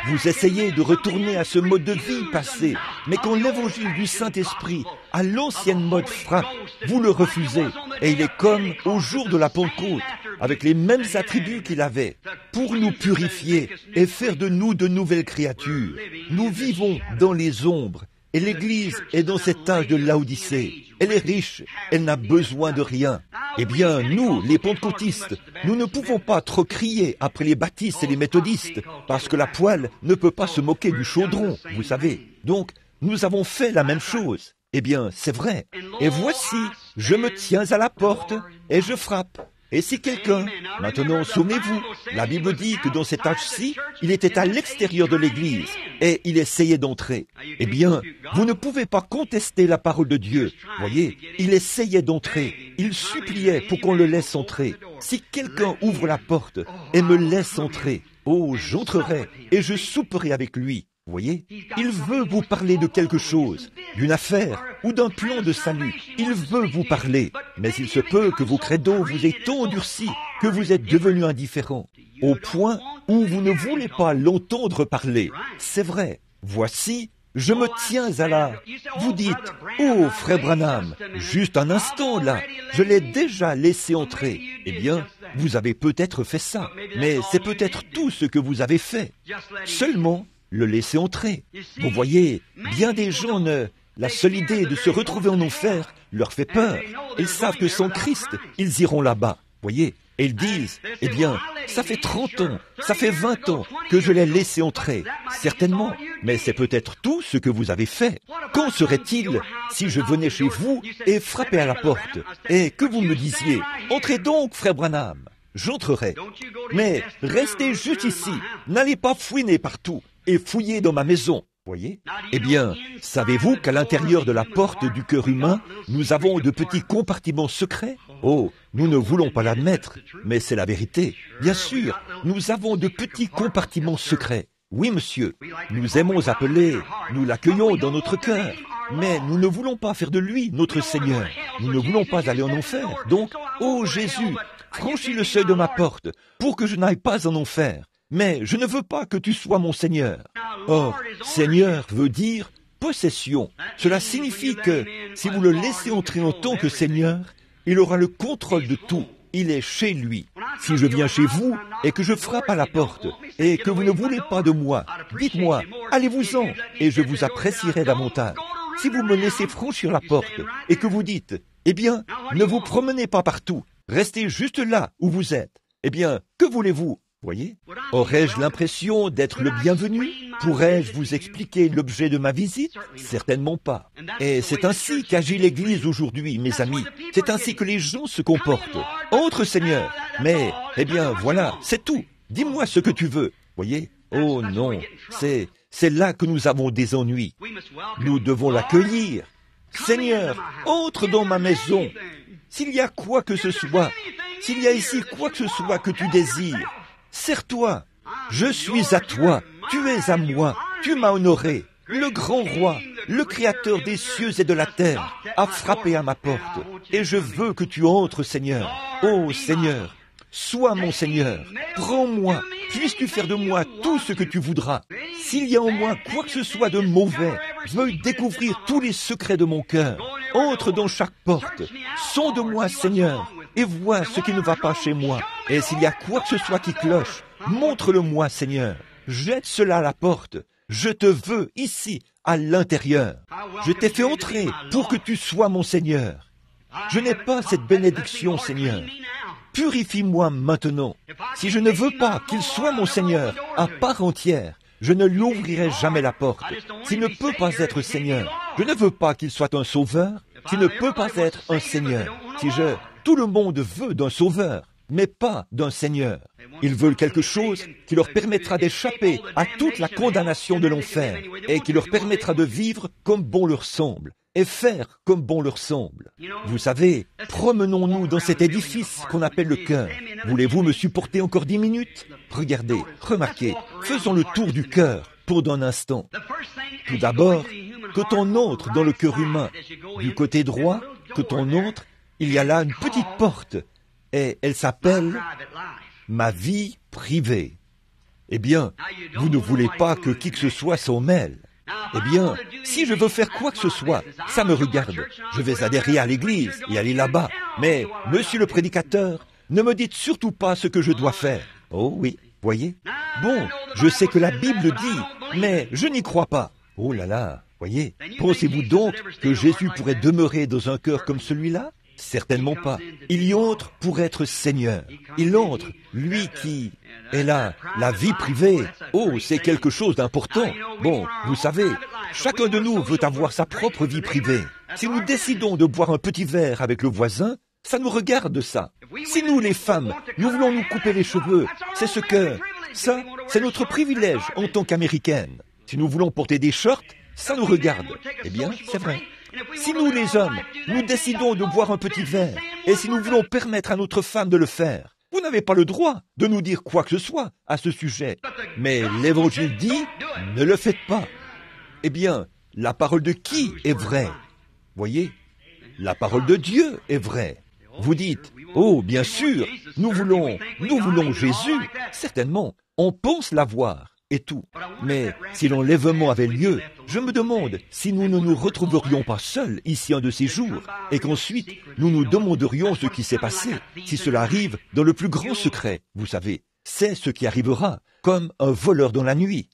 vous essayez de retourner à ce mode de vie passé, mais quand l'évangile du Saint-Esprit, à l'ancienne mode frappe, vous le refusez, et il est comme au jour de la Pentecôte, avec les mêmes attributs qu'il avait, pour nous purifier et faire de nous de nouvelles créatures. Nous vivons dans les ombres, et l'Église est dans cet âge de Laodicée. Elle est riche, elle n'a besoin de rien. Eh bien, nous, les pentecôtistes, nous ne pouvons pas trop crier après les baptistes et les méthodistes, parce que la poêle ne peut pas se moquer du chaudron, vous savez. Donc, nous avons fait la même chose. Eh bien, c'est vrai. Et voici, je me tiens à la porte et je frappe. Et si quelqu'un, maintenant souvenez-vous, la Bible dit que dans cet âge-ci, il était à l'extérieur de l'Église et il essayait d'entrer. Eh bien, vous ne pouvez pas contester la parole de Dieu. Voyez, il essayait d'entrer, il suppliait pour qu'on le laisse entrer. Si quelqu'un ouvre la porte et me laisse entrer, oh, j'entrerai et je souperai avec lui. Vous voyez, il veut vous parler de quelque chose, d'une affaire ou d'un plan de salut. Il veut vous parler, mais il se peut que vos credos vous aient tant endurci que vous êtes devenu indifférent, au point où vous ne voulez pas l'entendre parler. C'est vrai. Voici, je me tiens à la... Vous dites, oh, frère Branham, juste un instant là, je l'ai déjà laissé entrer. Eh bien, vous avez peut-être fait ça, mais c'est peut-être tout ce que vous avez fait. Seulement, le laisser entrer. Vous voyez, bien des gens la seule idée de se retrouver en enfer leur fait peur. Ils savent que sans Christ, ils iront là-bas. Voyez, et ils disent, eh bien, ça fait 30 ans, ça fait 20 ans que je l'ai laissé entrer. Certainement, mais c'est peut-être tout ce que vous avez fait. Qu'en serait-il si je venais chez vous et frappais à la porte et que vous me disiez, entrez donc, frère Branham. J'entrerai. Mais restez juste ici, n'allez pas fouiner partout et fouiller dans ma maison. Voyez? Eh bien, savez-vous qu'à l'intérieur de la porte du cœur humain, nous avons de petits compartiments secrets? Oh, nous ne voulons pas l'admettre, mais c'est la vérité. Bien sûr, nous avons de petits compartiments secrets. Oui, monsieur, nous aimons appeler, nous l'accueillons dans notre cœur, mais nous ne voulons pas faire de lui notre Seigneur. Nous ne voulons pas aller en enfer. Donc, oh Jésus, franchis le seuil de ma porte pour que je n'aille pas en enfer. Mais je ne veux pas que tu sois mon Seigneur. Or, Seigneur veut dire possession. Cela signifie que si vous le laissez entrer en tant que Seigneur, il aura le contrôle de tout. Il est chez lui. Si je viens chez vous et que je frappe à la porte et que vous ne voulez pas de moi, dites-moi, allez-vous-en et je vous apprécierai davantage. Si vous me laissez franchir la porte et que vous dites, eh bien, ne vous promenez pas partout, restez juste là où vous êtes, eh bien, que voulez-vous? Voyez? Aurais-je l'impression d'être le bienvenu? Pourrais-je vous expliquer l'objet de ma visite? Certainement pas. Et c'est ainsi qu'agit l'Église aujourd'hui, mes amis. C'est ainsi que les gens se comportent. Entre, Seigneur. Mais, eh bien, voilà, c'est tout. Dis-moi ce que tu veux. Voyez? Oh non, c'est là que nous avons des ennuis. Nous devons l'accueillir. Seigneur, entre dans ma maison. S'il y a quoi que ce soit, s'il y a ici quoi que ce soit que tu désires, sers-toi, je suis à toi, tu es à moi, tu m'as honoré. Le grand roi, le créateur des cieux et de la terre, a frappé à ma porte, et je veux que tu entres, Seigneur. Oh Seigneur, sois mon Seigneur, prends-moi, puisses-tu faire de moi tout ce que tu voudras. S'il y a en moi quoi que ce soit de mauvais, veuille découvrir tous les secrets de mon cœur. Entre dans chaque porte, sonde-moi, Seigneur, et vois ce qui ne va pas chez moi. Et s'il y a quoi que ce soit qui cloche, montre-le-moi, Seigneur. Jette cela à la porte. Je te veux ici, à l'intérieur. Je t'ai fait entrer pour que tu sois mon Seigneur. Je n'ai pas cette bénédiction, Seigneur. Purifie-moi maintenant. Si je ne veux pas qu'il soit mon Seigneur à part entière, je ne lui ouvrirai jamais la porte. S'il ne peut pas être Seigneur, je ne veux pas qu'il soit un sauveur. S'il ne peut pas être un Seigneur, tout le monde veut d'un sauveur, mais pas d'un Seigneur. Ils veulent quelque chose qui leur permettra d'échapper à toute la condamnation de l'enfer et qui leur permettra de vivre comme bon leur semble et faire comme bon leur semble. Vous savez, promenons-nous dans cet édifice qu'on appelle le cœur. Voulez-vous me supporter encore 10 minutes? Regardez, remarquez, faisons le tour du cœur pendant un instant. Tout d'abord, quand on entre dans le cœur humain, du côté droit, quand on entre, il y a là une petite porte, et elle s'appelle ma vie privée. Eh bien, vous ne voulez pas que qui que ce soit s'en mêle. Eh bien, si je veux faire quoi que ce soit, ça me regarde. Je vais adhérer à l'église et aller là-bas. Mais, monsieur le prédicateur, ne me dites surtout pas ce que je dois faire. Oh oui, voyez? Bon, je sais que la Bible dit, mais je n'y crois pas. Oh là là, voyez? Pensez-vous donc que Jésus pourrait demeurer dans un cœur comme celui-là? Certainement pas. Il y entre pour être Seigneur. Il entre, lui qui est là, la vie privée. Oh, c'est quelque chose d'important. Bon, vous savez, chacun de nous veut avoir sa propre vie privée. Si nous décidons de boire un petit verre avec le voisin, ça nous regarde ça. Si nous, les femmes, nous voulons nous couper les cheveux, c'est c'est notre privilège en tant qu'Américaines. Si nous voulons porter des shorts, ça nous regarde. Eh bien, c'est vrai. Si nous, les hommes, nous décidons de boire un petit verre, et si nous voulons permettre à notre femme de le faire, vous n'avez pas le droit de nous dire quoi que ce soit à ce sujet. Mais l'Évangile dit, ne le faites pas. Eh bien, la parole de qui est vraie? Voyez, la parole de Dieu est vraie. Vous dites, oh, bien sûr, nous voulons Jésus, certainement, on pense l'avoir. Et tout. Mais si l'enlèvement avait lieu, je me demande si nous ne nous retrouverions pas seuls ici un de ces jours, et qu'ensuite nous nous demanderions ce qui s'est passé, si cela arrive dans le plus grand secret, vous savez. C'est ce qui arrivera, comme un voleur dans la nuit.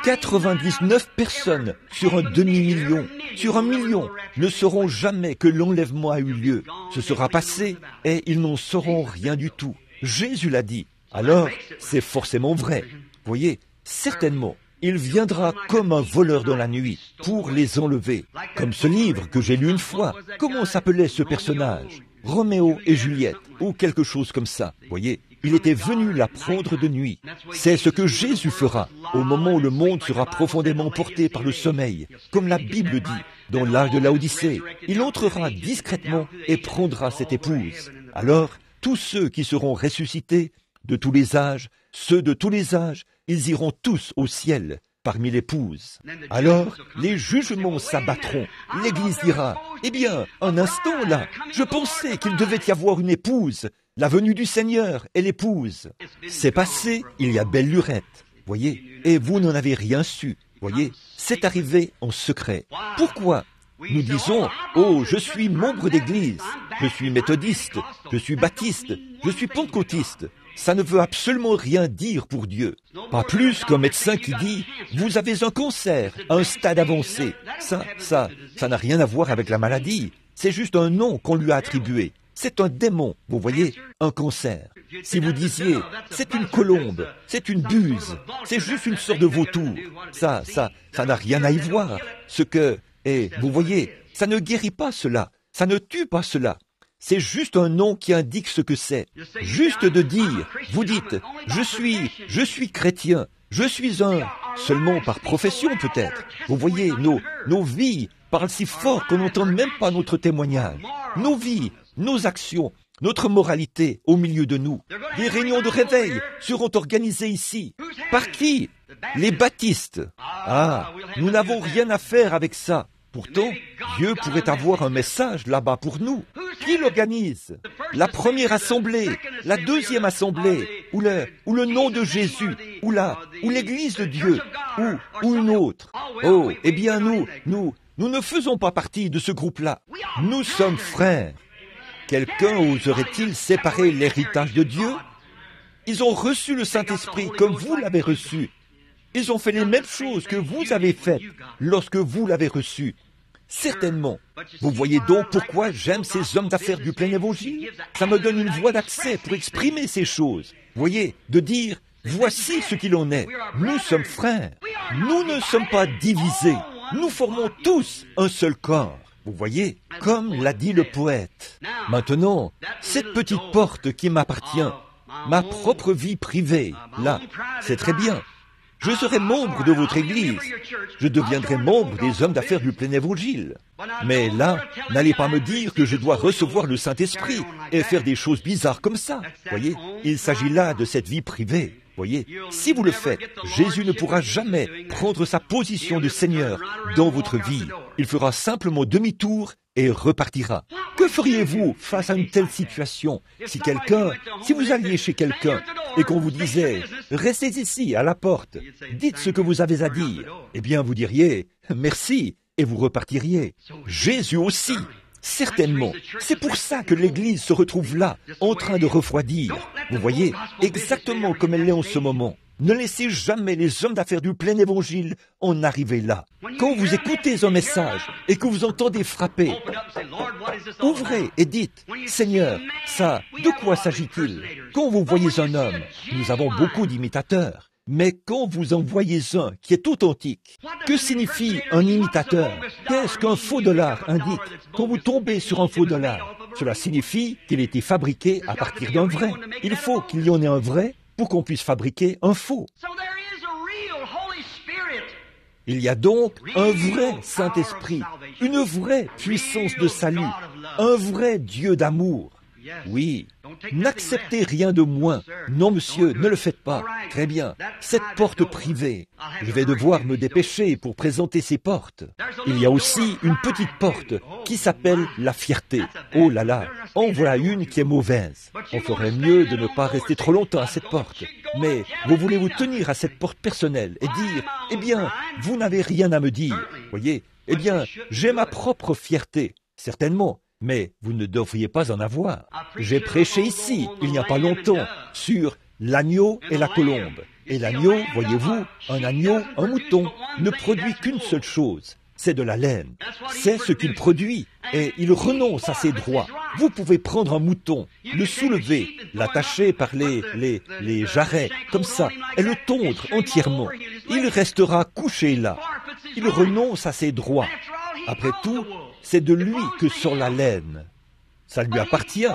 99 personnes sur un demi-million, sur 1 million, ne sauront jamais que l'enlèvement a eu lieu. Ce sera passé, et ils n'en sauront rien du tout. Jésus l'a dit. Alors, c'est forcément vrai. Voyez, certainement, il viendra comme un voleur dans la nuit pour les enlever. Comme ce livre que j'ai lu une fois. Comment s'appelait ce personnage? Roméo et Juliette, ou quelque chose comme ça. Voyez, il était venu la prendre de nuit. C'est ce que Jésus fera au moment où le monde sera profondément porté par le sommeil, comme la Bible dit, dans l'âge de Laodicée. Il entrera discrètement et prendra cette épouse. Alors, tous ceux qui seront ressuscités, de tous les âges, ceux de tous les âges, ils iront tous au ciel, parmi l'épouses. Alors, les jugements s'abattront. L'Église dira, eh bien, un instant là, je pensais qu'il devait y avoir une épouse. La venue du Seigneur est l'épouse. C'est passé, il y a belle lurette, voyez, et vous n'en avez rien su, voyez, c'est arrivé en secret. Pourquoi? Nous disons, oh, je suis membre d'église, je suis méthodiste, je suis baptiste, je suis pentecôtiste. Ça ne veut absolument rien dire pour Dieu. Pas plus qu'un médecin qui dit « Vous avez un cancer à un stade avancé ». Ça n'a rien à voir avec la maladie. C'est juste un nom qu'on lui a attribué. C'est un démon, vous voyez, un cancer. Si vous disiez « C'est une colombe, c'est une buse, c'est juste une sorte de vautour », ça n'a rien à y voir. Et vous voyez, ça ne guérit pas cela, ça ne tue pas cela. C'est juste un nom qui indique ce que c'est. Juste de dire, vous dites, je suis chrétien, je suis seulement par profession peut-être. Vous voyez, nos vies parlent si fort qu'on n'entend même pas notre témoignage. Nos vies, nos actions, notre moralité au milieu de nous. Des réunions de réveil seront organisées ici. Par qui? Les baptistes. Ah, nous n'avons rien à faire avec ça. Pourtant, Dieu pourrait avoir un message là-bas pour nous. Qui l'organise? La première assemblée, la deuxième assemblée, ou le nom de Jésus, ou l'église de Dieu, ou une autre. Oh, eh bien nous ne faisons pas partie de ce groupe-là. Nous sommes frères. Quelqu'un oserait-il séparer l'héritage de Dieu? Ils ont reçu le Saint-Esprit comme vous l'avez reçu. Ils ont fait les mêmes choses que vous avez faites lorsque vous l'avez reçu. Certainement. Vous voyez donc pourquoi j'aime ces hommes d'affaires du plein évangile? Ça me donne une voie d'accès pour exprimer ces choses. Voyez, de dire, voici ce qu'il en est. Nous sommes frères. Nous ne sommes pas divisés. Nous formons tous un seul corps. Vous voyez, comme l'a dit le poète. Maintenant, cette petite porte qui m'appartient, ma propre vie privée, là, c'est très bien. Je serai membre de votre église. Je deviendrai membre des hommes d'affaires du plein évangile. Mais là, n'allez pas me dire que je dois recevoir le Saint-Esprit et faire des choses bizarres comme ça. Voyez, il s'agit là de cette vie privée. Voyez, si vous le faites, Jésus ne pourra jamais prendre sa position de Seigneur dans votre vie. Il fera simplement demi-tour et repartira. Que feriez-vous face à une telle situation si vous alliez chez quelqu'un et qu'on vous disait « Restez ici, à la porte, dites ce que vous avez à dire », eh bien vous diriez « Merci » et vous repartiriez. Jésus aussi. Certainement. C'est pour ça que l'Église se retrouve là, en train de refroidir. Vous voyez, exactement comme elle est en ce moment. Ne laissez jamais les hommes d'affaires du plein évangile en arriver là. Quand vous écoutez un message et que vous entendez frapper, ouvrez et dites, « Seigneur, ça, de quoi s'agit-il » Quand vous voyez un homme, nous avons beaucoup d'imitateurs. Mais quand vous en voyez un qui est authentique, que signifie un imitateur? Qu'est-ce qu'un faux dollar indique? Quand vous tombez sur un faux dollar, cela signifie qu'il a été fabriqué à partir d'un vrai. Il faut qu'il y en ait un vrai pour qu'on puisse fabriquer un faux. Il y a donc un vrai Saint-Esprit, une vraie puissance de salut, un vrai Dieu d'amour. Oui, n'acceptez rien de moins. Non, monsieur, ne le faites pas. Très bien, cette porte privée, je vais devoir me dépêcher pour présenter ces portes. Il y a aussi une petite porte qui s'appelle la fierté. Oh là là, en voilà une qui est mauvaise. On ferait mieux de ne pas rester trop longtemps à cette porte. Mais vous voulez vous tenir à cette porte personnelle et dire, eh bien, vous n'avez rien à me dire. Voyez, eh bien, j'ai ma propre fierté. Certainement. Mais vous ne devriez pas en avoir. J'ai prêché ici, il n'y a pas longtemps, sur l'agneau et la colombe. Et l'agneau, voyez-vous, un agneau, un mouton, ne produit qu'une seule chose, c'est de la laine. C'est ce qu'il produit, et il renonce à ses droits. Vous pouvez prendre un mouton, le soulever, l'attacher par les jarrets, comme ça, et le tondre entièrement. Il restera couché là. Il renonce à ses droits. Après tout, c'est de lui que sort la laine. Ça lui appartient,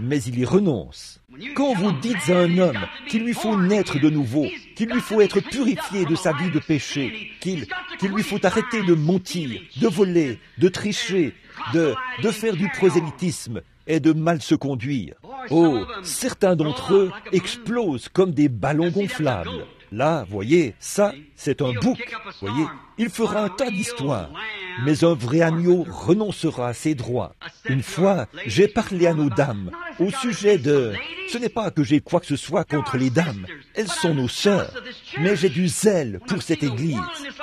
mais il y renonce. Quand vous dites à un homme qu'il lui faut naître de nouveau, qu'il lui faut être purifié de sa vie de péché, qu'il lui faut arrêter de mentir, de voler, de tricher, de faire du prosélytisme et de mal se conduire. Oh, certains d'entre eux explosent comme des ballons gonflables. Là, voyez, ça, c'est un bouc. Voyez, il fera un tas d'histoires. Mais un vrai agneau renoncera à ses droits. Une fois, j'ai parlé à nos dames au sujet de... Ce n'est pas que j'ai quoi que ce soit contre les dames. Elles sont nos sœurs. Mais j'ai du zèle pour cette Église.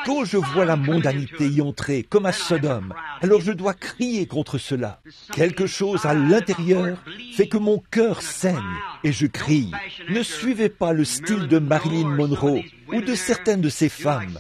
Quand je vois la mondanité y entrer comme à Sodome, alors je dois crier contre cela. Quelque chose à l'intérieur fait que mon cœur saigne et je crie. Ne suivez pas le style de Marilyn Monroe ou de certaines de ces femmes.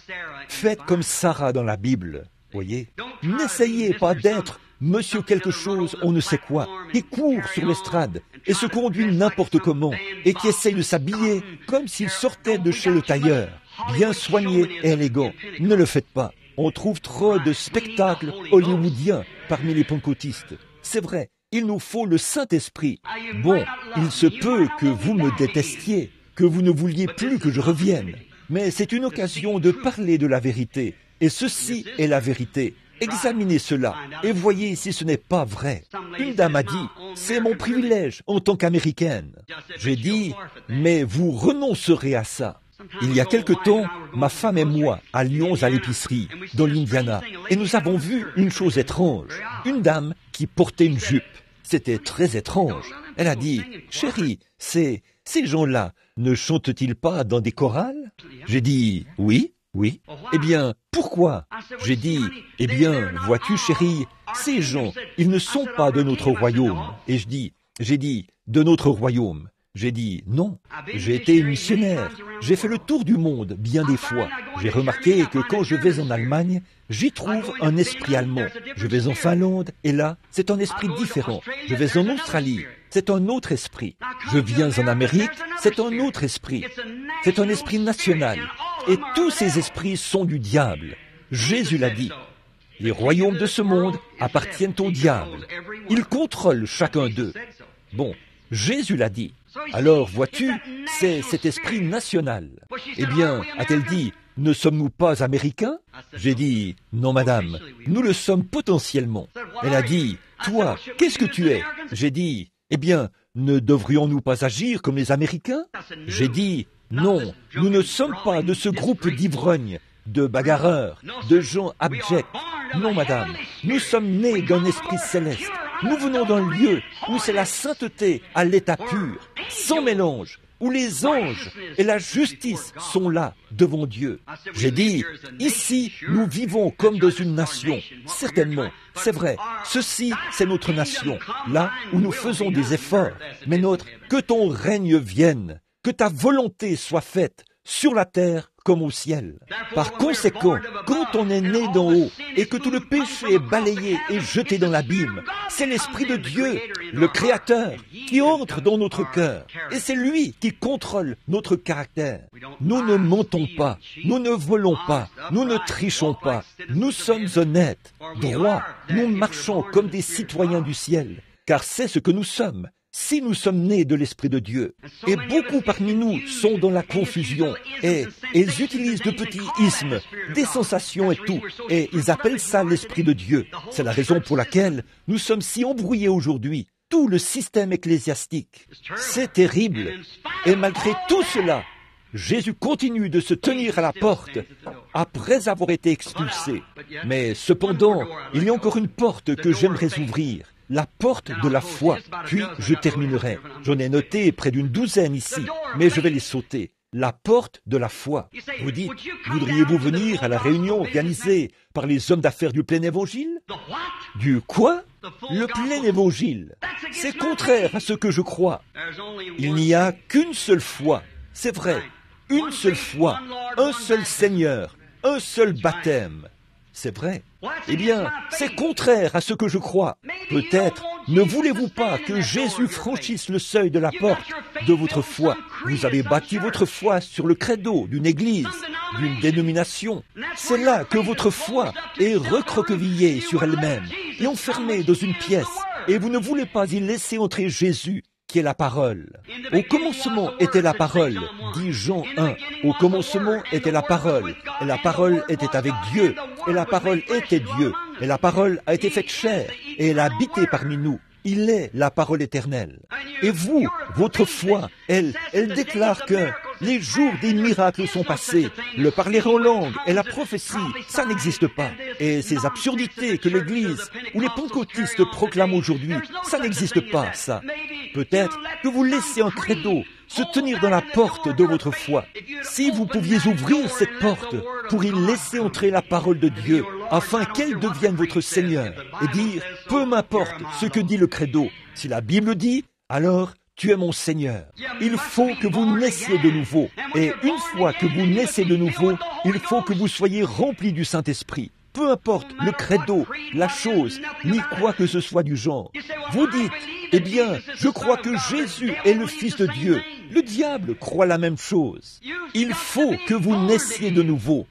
Faites comme Sarah dans la Bible. Voyez, n'essayez pas d'être monsieur quelque chose, on ne sait quoi, qui court sur l'estrade et se conduit n'importe comment et qui essaye de s'habiller comme s'il sortait de chez le tailleur, bien soigné et élégant. Ne le faites pas. On trouve trop de spectacles hollywoodiens parmi les pentecôtistes. C'est vrai, il nous faut le Saint-Esprit. Bon, il se peut que vous me détestiez, que vous ne vouliez plus que je revienne, mais c'est une occasion de parler de la vérité. Et ceci est la vérité. Examinez cela et voyez si ce n'est pas vrai. Une dame a dit, c'est mon privilège en tant qu'Américaine. J'ai dit, mais vous renoncerez à ça. Il y a quelque temps, ma femme et moi allions à l'épicerie, dans l'Indiana, et nous avons vu une chose étrange. Une dame qui portait une jupe. C'était très étrange. Elle a dit, chérie, ces gens-là ne chantent-ils pas dans des chorales? J'ai dit, oui. Oui. Eh bien, pourquoi? J'ai dit, eh bien, vois-tu, chérie, ces gens, ils ne sont pas de notre royaume. Et j'ai dit, de notre royaume. J'ai dit, non, j'ai été missionnaire. J'ai fait le tour du monde bien des fois. J'ai remarqué que quand je vais en Allemagne, j'y trouve un esprit allemand. Je vais en Finlande, et là, c'est un esprit différent. Je vais en Australie, c'est un autre esprit. Je viens en Amérique, c'est un autre esprit. C'est un esprit national. Et tous ces esprits sont du diable. Jésus l'a dit. Les royaumes de ce monde appartiennent au diable. Il contrôle chacun d'eux. Bon, Jésus l'a dit. Alors, vois-tu, c'est cet esprit national. Eh bien, a-t-elle dit, ne sommes-nous pas américains? J'ai dit, non madame, nous le sommes potentiellement. Elle a dit, toi, qu'est-ce que tu es? J'ai dit, eh bien, ne devrions-nous pas agir comme les Américains? J'ai dit, Non, nous ne sommes pas de ce groupe d'ivrognes, de bagarreurs, de gens abjects. Non, madame, nous sommes nés d'un esprit céleste. Nous venons d'un lieu où c'est la sainteté à l'état pur, sans mélange, où les anges et la justice sont là devant Dieu. J'ai dit, ici, nous vivons comme dans une nation. Certainement, c'est vrai, ceci, c'est notre nation, là où nous faisons des efforts. Mais que ton règne vienne, que ta volonté soit faite sur la terre comme au ciel. Par conséquent, quand on est né d'en haut et que tout le péché est balayé et jeté dans l'abîme, c'est l'Esprit de Dieu, le Créateur, qui entre dans notre cœur. Et c'est lui qui contrôle notre caractère. Nous ne mentons pas, nous ne volons pas, nous ne trichons pas. Nous sommes honnêtes, droits, nous marchons comme des citoyens du ciel, car c'est ce que nous sommes. Si nous sommes nés de l'Esprit de Dieu, et beaucoup parmi nous sont dans la confusion, et ils utilisent de petits ismes, des sensations et tout, et ils appellent ça l'Esprit de Dieu. C'est la raison pour laquelle nous sommes si embrouillés aujourd'hui. Tout le système ecclésiastique, c'est terrible. Et malgré tout cela, Jésus continue de se tenir à la porte après avoir été expulsé. Mais cependant, il y a encore une porte que j'aimerais ouvrir. La porte de la foi. Puis je terminerai. J'en ai noté près d'une douzaine ici, mais je vais les sauter. La porte de la foi. Vous dites, voudriez-vous venir à la réunion organisée par les hommes d'affaires du plein évangile? Du quoi? Le plein évangile. C'est contraire à ce que je crois. Il n'y a qu'une seule foi. C'est vrai. Une seule foi. Un seul Seigneur. Un seul baptême. C'est vrai. Eh bien, c'est contraire à ce que je crois. Peut-être ne voulez-vous pas que Jésus franchisse le seuil de la porte de votre foi. Vous avez bâti votre foi sur le credo d'une église, d'une dénomination. C'est là que votre foi est recroquevillée sur elle-même et enfermée dans une pièce. Et vous ne voulez pas y laisser entrer Jésus, qui est la parole. Au commencement était la parole, dit Jean 1. Au commencement était la parole, et la parole était avec Dieu, et la parole était Dieu, et la parole a été faite chair, et elle a habité parmi nous. Il est la parole éternelle. Et vous, votre foi, elle déclare que les jours des miracles sont passés. Le parler en langue et la prophétie, ça n'existe pas. Et ces absurdités que l'Église ou les pentecôtistes proclament aujourd'hui, ça n'existe pas, ça. Peut-être que vous laissez un credo se tenir dans la porte de votre foi. Si vous pouviez ouvrir cette porte pour y laisser entrer la parole de Dieu, afin qu'elle devienne votre Seigneur, et dire, peu m'importe ce que dit le credo, si la Bible dit, alors tu es mon Seigneur. Il faut que vous naissiez de nouveau. Et une fois que vous naissez de nouveau, il faut que vous soyez remplis du Saint-Esprit. Peu importe le credo, la chose, ni quoi que ce soit du genre. Vous dites, eh bien, je crois que Jésus est le Fils de Dieu. Le diable croit la même chose. Il faut que vous naissiez de nouveau.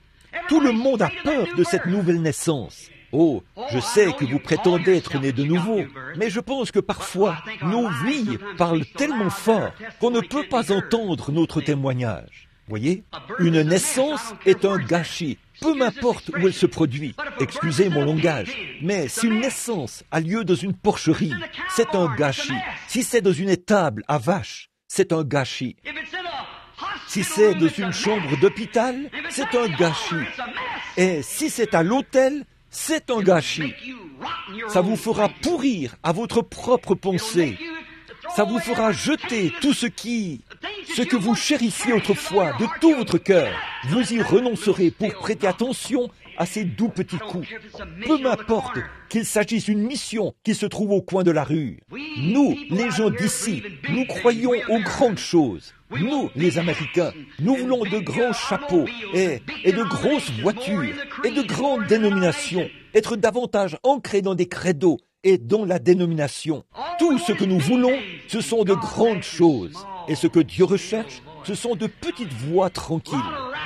Tout le monde a peur de cette nouvelle naissance. Oh, je sais que vous prétendez être nés de nouveau, mais je pense que parfois, nos vies parlent tellement fort qu'on ne peut pas entendre notre témoignage. Voyez, une naissance est un gâchis, peu m'importe où elle se produit. Excusez mon langage, mais si une naissance a lieu dans une porcherie, c'est un gâchis. Si c'est dans une étable à vaches, c'est un gâchis. Si c'est dans une chambre d'hôpital, c'est un gâchis. Et si c'est à l'hôtel, c'est un gâchis. Ça vous fera pourrir à votre propre pensée. Ça vous fera jeter tout ce que vous chérissiez autrefois de tout votre cœur. Vous y renoncerez pour prêter attention à ces doux petits coups. Peu m'importe qu'il s'agisse d'une mission qui se trouve au coin de la rue. Nous, les gens d'ici, nous croyons aux grandes choses. Nous, les Américains, nous voulons de grands chapeaux et de grosses voitures et de grandes dénominations, être davantage ancrés dans des credos et dans la dénomination. Tout ce que nous voulons, ce sont de grandes choses. Et ce que Dieu recherche, ce sont de petites voix tranquilles.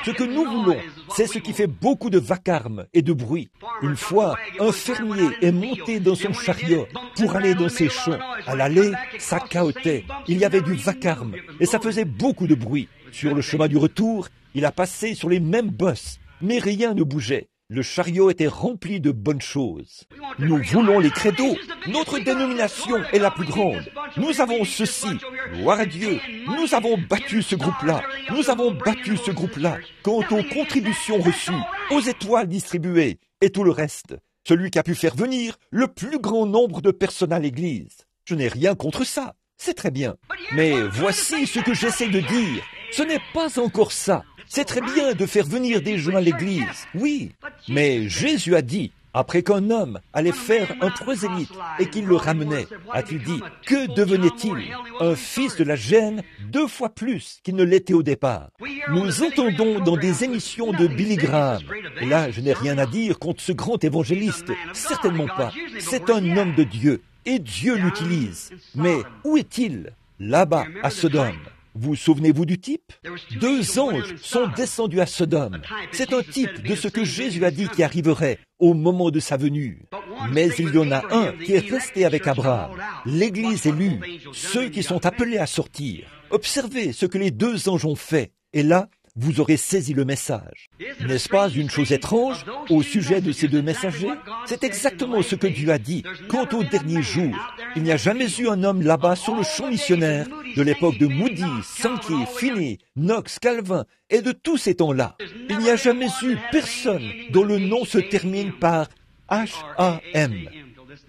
Ce que nous voulons, c'est ce qui fait beaucoup de vacarme et de bruit. Une fois, un fermier est monté dans son chariot pour aller dans ses champs. À l'aller, ça cahotait. Il y avait du vacarme et ça faisait beaucoup de bruit. Sur le chemin du retour, il a passé sur les mêmes bosses, mais rien ne bougeait. Le chariot était rempli de bonnes choses. Nous voulons les credos. Notre dénomination est la plus grande. Nous avons ceci. Gloire à Dieu. Nous avons battu ce groupe-là. Nous avons battu ce groupe-là. Quant aux contributions reçues, aux étoiles distribuées et tout le reste. Celui qui a pu faire venir le plus grand nombre de personnes à l'église. Je n'ai rien contre ça. C'est très bien. Mais voici ce que j'essaie de dire. Ce n'est pas encore ça. C'est très bien de faire venir des gens à l'église, oui. Mais Jésus a dit, après qu'un homme allait faire un prosélyte et qu'il le ramenait, a-t-il dit, que devenait-il? Un fils de la gêne 2 fois plus qu'il ne l'était au départ. Nous entendons dans des émissions de Billy Graham, et là je n'ai rien à dire contre ce grand évangéliste, certainement pas. C'est un homme de Dieu, et Dieu l'utilise. Mais où est-il? Là-bas, à Sodome. Vous souvenez-vous du type? 2 anges sont descendus à Sodome. C'est un type de ce que Jésus a dit qui arriverait au moment de sa venue. Mais il y en a un qui est resté avec Abraham, l'Église élue, ceux qui sont appelés à sortir. Observez ce que les 2 anges ont fait. Et là, vous aurez saisi le message. N'est-ce pas une chose étrange au sujet de ces 2 messagers? C'est exactement ce que Dieu a dit quant au dernier jour. Il n'y a jamais eu un homme là-bas sur le champ missionnaire de l'époque de Moody, Sankey, Finney, Knox, Calvin et de tous ces temps-là. Il n'y a jamais eu personne dont le nom se termine par H-A-M,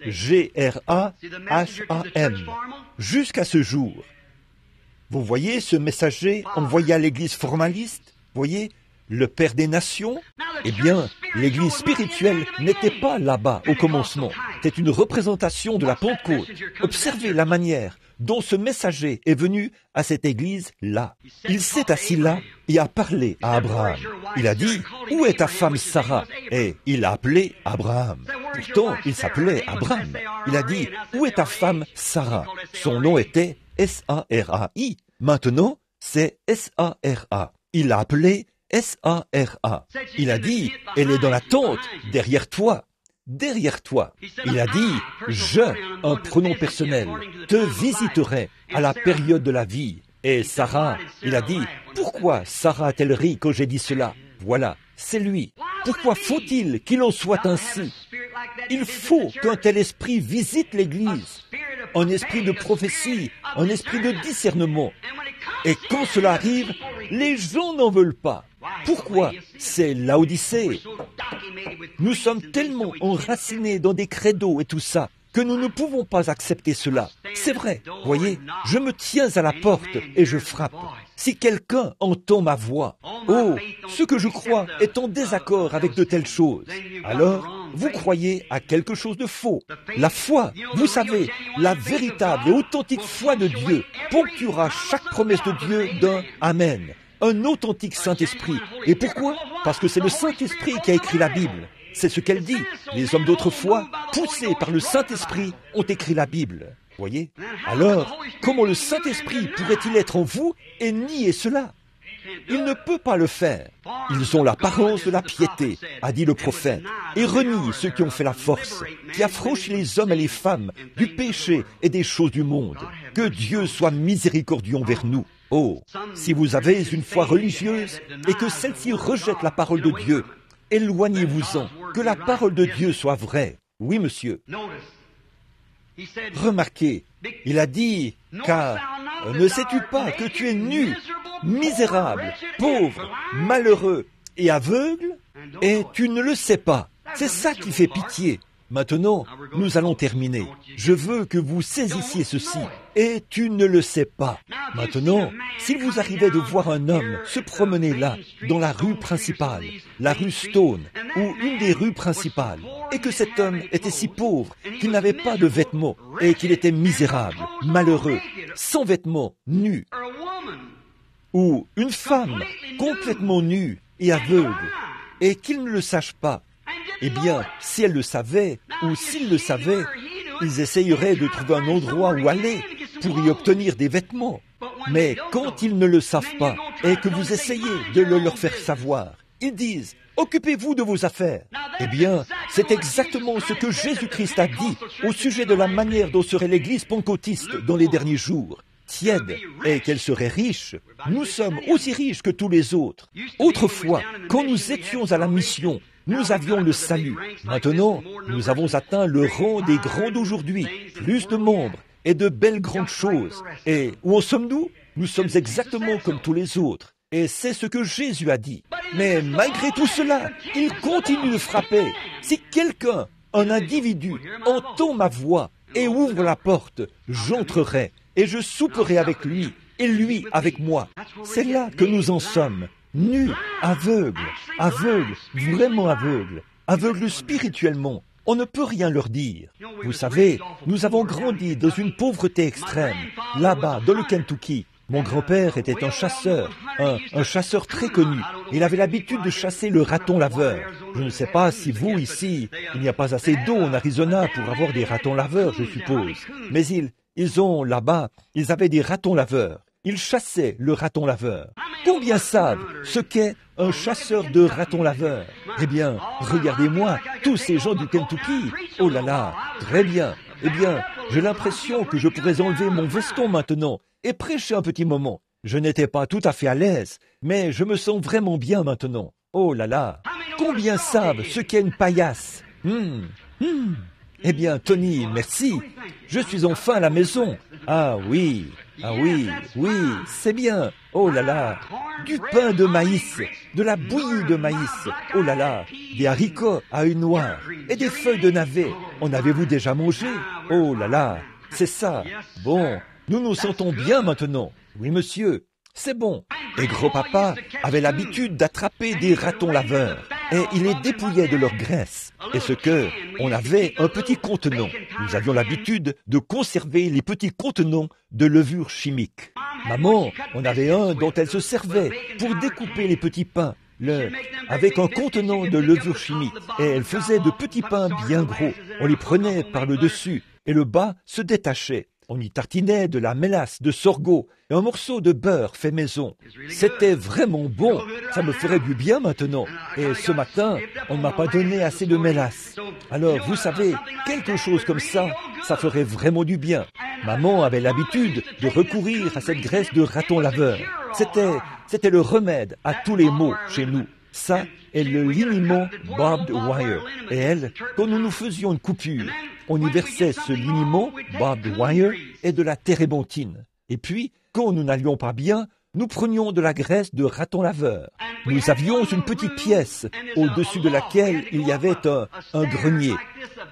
G-R-A-H-A-M, jusqu'à ce jour. Vous voyez ce messager envoyé à l'église formaliste? Voyez, le Père des Nations? Eh bien, l'église spirituelle n'était pas là-bas au commencement. C'est une représentation de la Pentecôte. Observez la manière dont ce messager est venu à cette église-là. Il s'est assis là et a parlé à Abraham. Il a dit, « Où est ta femme Sarah ?» Et il a appelé Abraham. Pourtant, il s'appelait Abraham. Il a dit, « Où est ta femme Sarah ?» Son nom était S-A-R-A-I. Maintenant, c'est S-A-R-A. Il l'a appelé S-A-R-A. Il a dit, elle est dans la tente, derrière toi. Derrière toi. Il a dit, je, un pronom personnel, te visiterai à la période de la vie. Et Sarah, il a dit, pourquoi Sarah a-t-elle ri quand j'ai dit cela? Voilà, c'est lui. Pourquoi faut-il qu'il en soit ainsi? Il faut qu'un tel esprit visite l'Église. Un esprit de prophétie, un esprit de discernement. Et quand cela arrive, les gens n'en veulent pas. Pourquoi? C'est l'Odyssée. Nous sommes tellement enracinés dans des credos et tout ça, que nous ne pouvons pas accepter cela. C'est vrai, voyez, je me tiens à la porte et je frappe. Si quelqu'un entend ma voix, oh, ce que je crois est en désaccord avec de telles choses, alors vous croyez à quelque chose de faux. La foi, vous savez, la véritable et authentique foi de Dieu ponctuera chaque promesse de Dieu d'un Amen, un authentique Saint-Esprit. Et pourquoi? Parce que c'est le Saint-Esprit qui a écrit la Bible. C'est ce qu'elle dit. Les hommes d'autrefois, poussés par le Saint-Esprit, ont écrit la Bible. Voyez? Alors, comment le Saint-Esprit pourrait-il être en vous et nier cela? Il ne peut pas le faire. Ils ont l'apparence de la piété, a dit le prophète, et renient ceux qui ont fait la force, qui affranchit les hommes et les femmes du péché et des choses du monde. Que Dieu soit miséricordieux envers nous. Oh, si vous avez une foi religieuse et que celle-ci rejette la parole de Dieu, éloignez-vous-en, que la parole de Dieu soit vraie. Oui, monsieur. Remarquez, il a dit, car ne sais-tu pas que tu es nu, misérable, pauvre, malheureux et aveugle, et tu ne le sais pas. C'est ça qui fait pitié. Maintenant, nous allons terminer. Je veux que vous saisissiez ceci. Et tu ne le sais pas. Maintenant, s'il vous arrivait de voir un homme se promener là, dans la rue principale, la rue Stone, ou une des rues principales, et que cet homme était si pauvre qu'il n'avait pas de vêtements, et qu'il était misérable, malheureux, sans vêtements, nu, ou une femme complètement nue et aveugle, et qu'il ne le sache pas, eh bien, si elle le savait, ou s'il le savait, ils essayeraient de trouver un endroit où aller pour y obtenir des vêtements. Mais quand ils ne le savent pas, et que vous essayez de le leur faire savoir, ils disent, occupez-vous de vos affaires. Eh bien, c'est exactement ce que Jésus-Christ a dit au sujet de la manière dont serait l'Église pentecôtiste dans les derniers jours. Tiède, et qu'elle serait riche. Nous sommes aussi riches que tous les autres. Autrefois, quand nous étions à la mission, nous avions le salut. Maintenant, nous avons atteint le rang des grands d'aujourd'hui, plus de membres et de belles grandes choses. Et où en sommes-nous? Nous sommes exactement comme tous les autres. Et c'est ce que Jésus a dit. Mais malgré tout cela, il continue de frapper. Si quelqu'un, un individu, entend ma voix et ouvre la porte, j'entrerai et je souperai avec lui et lui avec moi. C'est là que nous en sommes. Nus, aveugles, vraiment aveugles spirituellement. On ne peut rien leur dire. Vous savez, nous avons grandi dans une pauvreté extrême, là-bas, dans le Kentucky. Mon grand-père était un chasseur très connu. Il avait l'habitude de chasser le raton laveur. Je ne sais pas si vous, ici, il n'y a pas assez d'eau en Arizona pour avoir des ratons laveurs, je suppose. Mais ils ont, là-bas, ils avaient des ratons laveurs. Ils chassaient le raton laveur. Combien savent ce qu'est un chasseur de ratons laveurs? Eh bien, regardez-moi, tous ces gens du Kentucky. Oh là là, très bien. Eh bien, j'ai l'impression que je pourrais enlever mon veston maintenant et prêcher un petit moment. Je n'étais pas tout à fait à l'aise, mais je me sens vraiment bien maintenant. Oh là là, combien savent ce qu'est une paillasse? Eh bien, Tony, merci. Je suis enfin à la maison. Ah oui, c'est bien. Oh là là, du pain de maïs, de la bouillie de maïs. Oh là là, des haricots à une noix et des feuilles de navet. En avez-vous déjà mangé? Oh là là, c'est ça. Bon, nous nous sentons bien maintenant. Oui, monsieur, c'est bon. Et gros-papa avait l'habitude d'attraper des ratons laveurs et il les dépouillait de leur graisse. Et on avait un petit contenant. Nous avions l'habitude de conserver les petits contenants de levure chimique. Maman, on avait un dont elle se servait pour découper les petits pains, avec un contenant de levure chimique. Et elle faisait de petits pains bien gros. On les prenait par le dessus et le bas se détachait. On y tartinait de la mélasse de sorgho et un morceau de beurre fait maison. C'était vraiment bon. Ça me ferait du bien maintenant. Et ce matin, on ne m'a pas donné assez de mélasse. Alors, vous savez, quelque chose comme ça, ça ferait vraiment du bien. Maman avait l'habitude de recourir à cette graisse de raton laveur. C'était le remède à tous les maux chez nous. Ça et le liniment barbed wire. Et elle, quand nous nous faisions une coupure, on y versait ce liniment barbed wire et de la térébenthine. Et puis, quand nous n'allions pas bien, nous prenions de la graisse de raton laveur. Nous avions une petite pièce au-dessus de laquelle il y avait un grenier.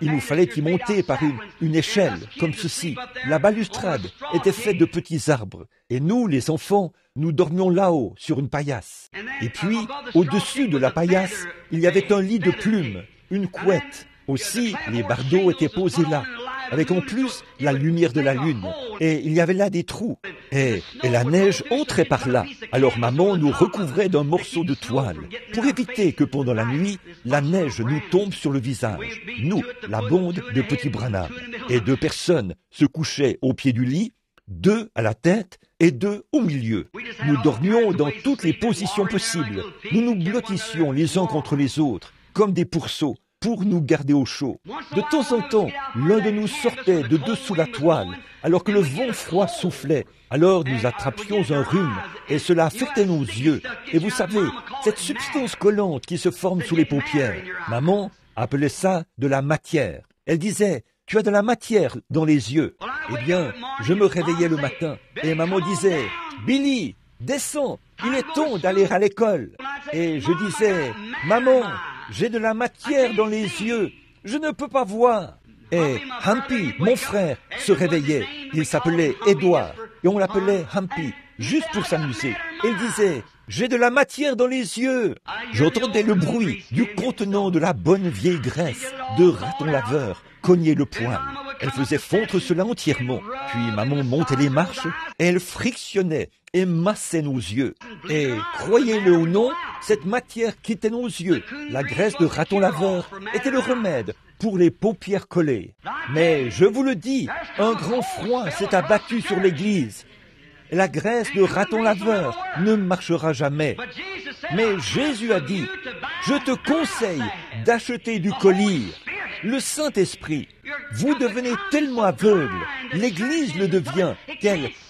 Il nous fallait y monter par une échelle, comme ceci. La balustrade était faite de petits arbres. Et nous, les enfants, nous dormions là-haut, sur une paillasse. Et puis, au-dessus de la paillasse, il y avait un lit de plumes, une couette. Aussi, les bardeaux étaient posés là, avec en plus la lumière de la lune. Et il y avait là des trous. Et la neige entrait par là. Alors maman nous recouvrait d'un morceau de toile pour éviter que pendant la nuit, la neige nous tombe sur le visage. Nous, la bande de petits Branham. Et 2 personnes se couchaient au pied du lit, 2 à la tête et 2 au milieu. Nous dormions dans toutes les positions possibles. Nous nous blottissions les uns contre les autres, comme des pourceaux, pour nous garder au chaud. De temps en temps, l'un de nous sortait de dessous la toile, alors que le vent froid soufflait. Alors nous attrapions un rhume, et cela affectait nos yeux. Et vous savez, cette substance collante qui se forme sous les paupières, maman appelait ça de la matière. Elle disait, « Tu as de la matière dans les yeux. » Eh bien, je me réveillais le matin, et maman disait, « Billy, descends, il est temps d'aller à l'école. » Et je disais, « Maman, j'ai de la matière dans les yeux, je ne peux pas voir. » Et Humpy, mon frère, se réveillait. Il s'appelait Édouard, et on l'appelait Humpy, juste pour s'amuser. Il disait, « J'ai de la matière dans les yeux. » J'entendais le bruit du contenant de la bonne vieille graisse de raton laveur cogner le poêle. Elle faisait fondre cela entièrement. Puis maman montait les marches, et elle frictionnait et massait nos yeux. Et, croyez-le ou non, cette matière quittait nos yeux. La graisse de raton laveur était le remède pour les paupières collées. Mais, je vous le dis, un grand froid s'est abattu sur l'Église. La graisse de raton laveur ne marchera jamais. Mais Jésus a dit, « Je te conseille d'acheter du collyre. » Le Saint-Esprit, vous devenez tellement aveugle, l'Église le devient,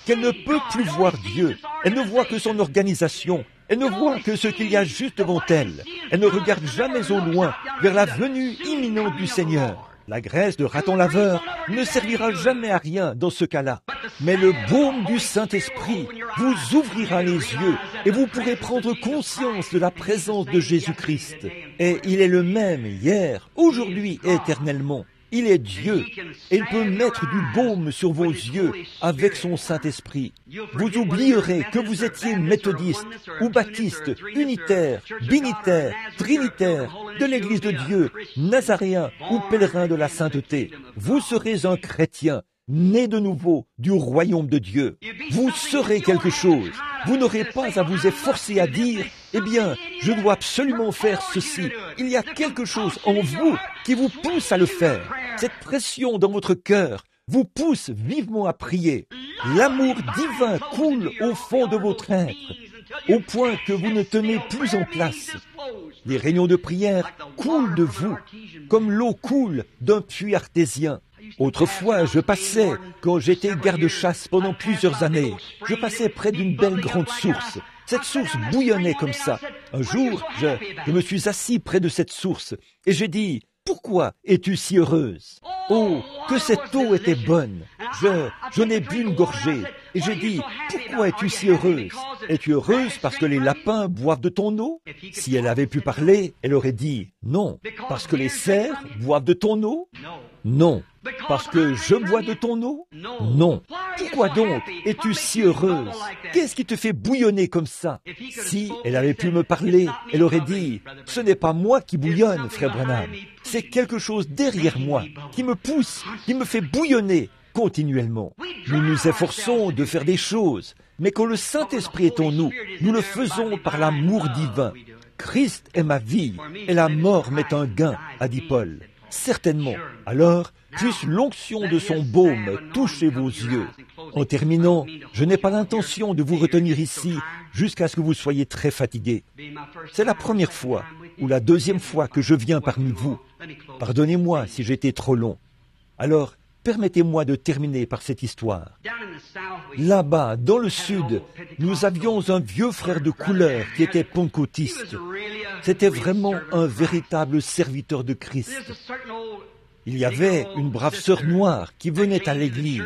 qu'elle ne peut plus voir Dieu. Elle ne voit que son organisation. Elle ne voit que ce qu'il y a juste devant elle. Elle ne regarde jamais au loin vers la venue imminente du Seigneur. La graisse de raton laveur ne servira jamais à rien dans ce cas-là. Mais le baume du Saint-Esprit vous ouvrira les yeux et vous pourrez prendre conscience de la présence de Jésus-Christ. Et il est le même hier, aujourd'hui et éternellement. Il est Dieu et il peut mettre du baume sur vos yeux avec son Saint-Esprit. Vous oublierez que vous étiez méthodiste ou baptiste, unitaire, binitaire, trinitaire, de l'Église de Dieu, nazaréen ou pèlerin de la sainteté. Vous serez un chrétien, né de nouveau du royaume de Dieu. Vous serez quelque chose. Vous n'aurez pas à vous efforcer à dire « Eh bien, je dois absolument faire ceci ». Il y a quelque chose en vous qui vous pousse à le faire. Cette pression dans votre cœur vous pousse vivement à prier. L'amour divin coule au fond de votre être, au point que vous ne tenez plus en place. Les réunions de prière coulent de vous, comme l'eau coule d'un puits artésien. Autrefois, je passais, quand j'étais garde-chasse pendant plusieurs années, je passais près d'une belle grande source. Cette source bouillonnait comme ça. Un jour, je me suis assis près de cette source et j'ai dit « Pourquoi es-tu si heureuse ?» Oh, que cette eau était bonne. Je n'ai bu une gorgée et j'ai dit « Pourquoi es-tu si heureuse ? Es-tu heureuse parce que les lapins boivent de ton eau ?» Si elle avait pu parler, elle aurait dit « Non. Parce que les cerfs boivent de ton eau ? Non. Parce que je bois de ton eau ? Non. Pourquoi donc es-tu si heureuse ? Qu'est-ce qui te fait bouillonner comme ça ? Si elle avait pu me parler, elle aurait dit « Ce n'est pas moi qui bouillonne, frère Branham. C'est quelque chose derrière moi qui me pousse, qui me fait bouillonner continuellement. » Nous nous efforçons de faire des choses, mais quand le Saint-Esprit est en nous, nous le faisons par l'amour divin. Christ est ma vie et la mort m'est un gain, a dit Paul. Certainement. Alors, puisse l'onction de son baume toucher vos yeux. En terminant, je n'ai pas l'intention de vous retenir ici jusqu'à ce que vous soyez très fatigués. C'est la première fois ou la deuxième fois que je viens parmi vous. Pardonnez-moi si j'étais trop long. Alors, permettez-moi de terminer par cette histoire. Là-bas, dans le sud, nous avions un vieux frère de couleur qui était pentecôtiste. C'était vraiment un véritable serviteur de Christ. Il y avait une brave sœur noire qui venait à l'église.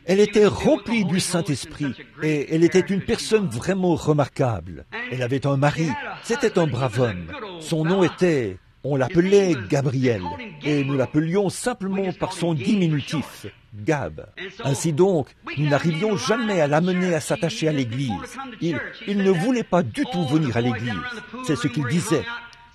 Elle était remplie du Saint-Esprit et elle était une personne vraiment remarquable. Elle avait un mari, c'était un brave homme. Son nom était, on l'appelait Gabriel et nous l'appelions simplement par son diminutif, Gab. Ainsi donc, nous n'arrivions jamais à l'amener à s'attacher à l'église. Il ne voulait pas du tout venir à l'église. C'est ce qu'il disait.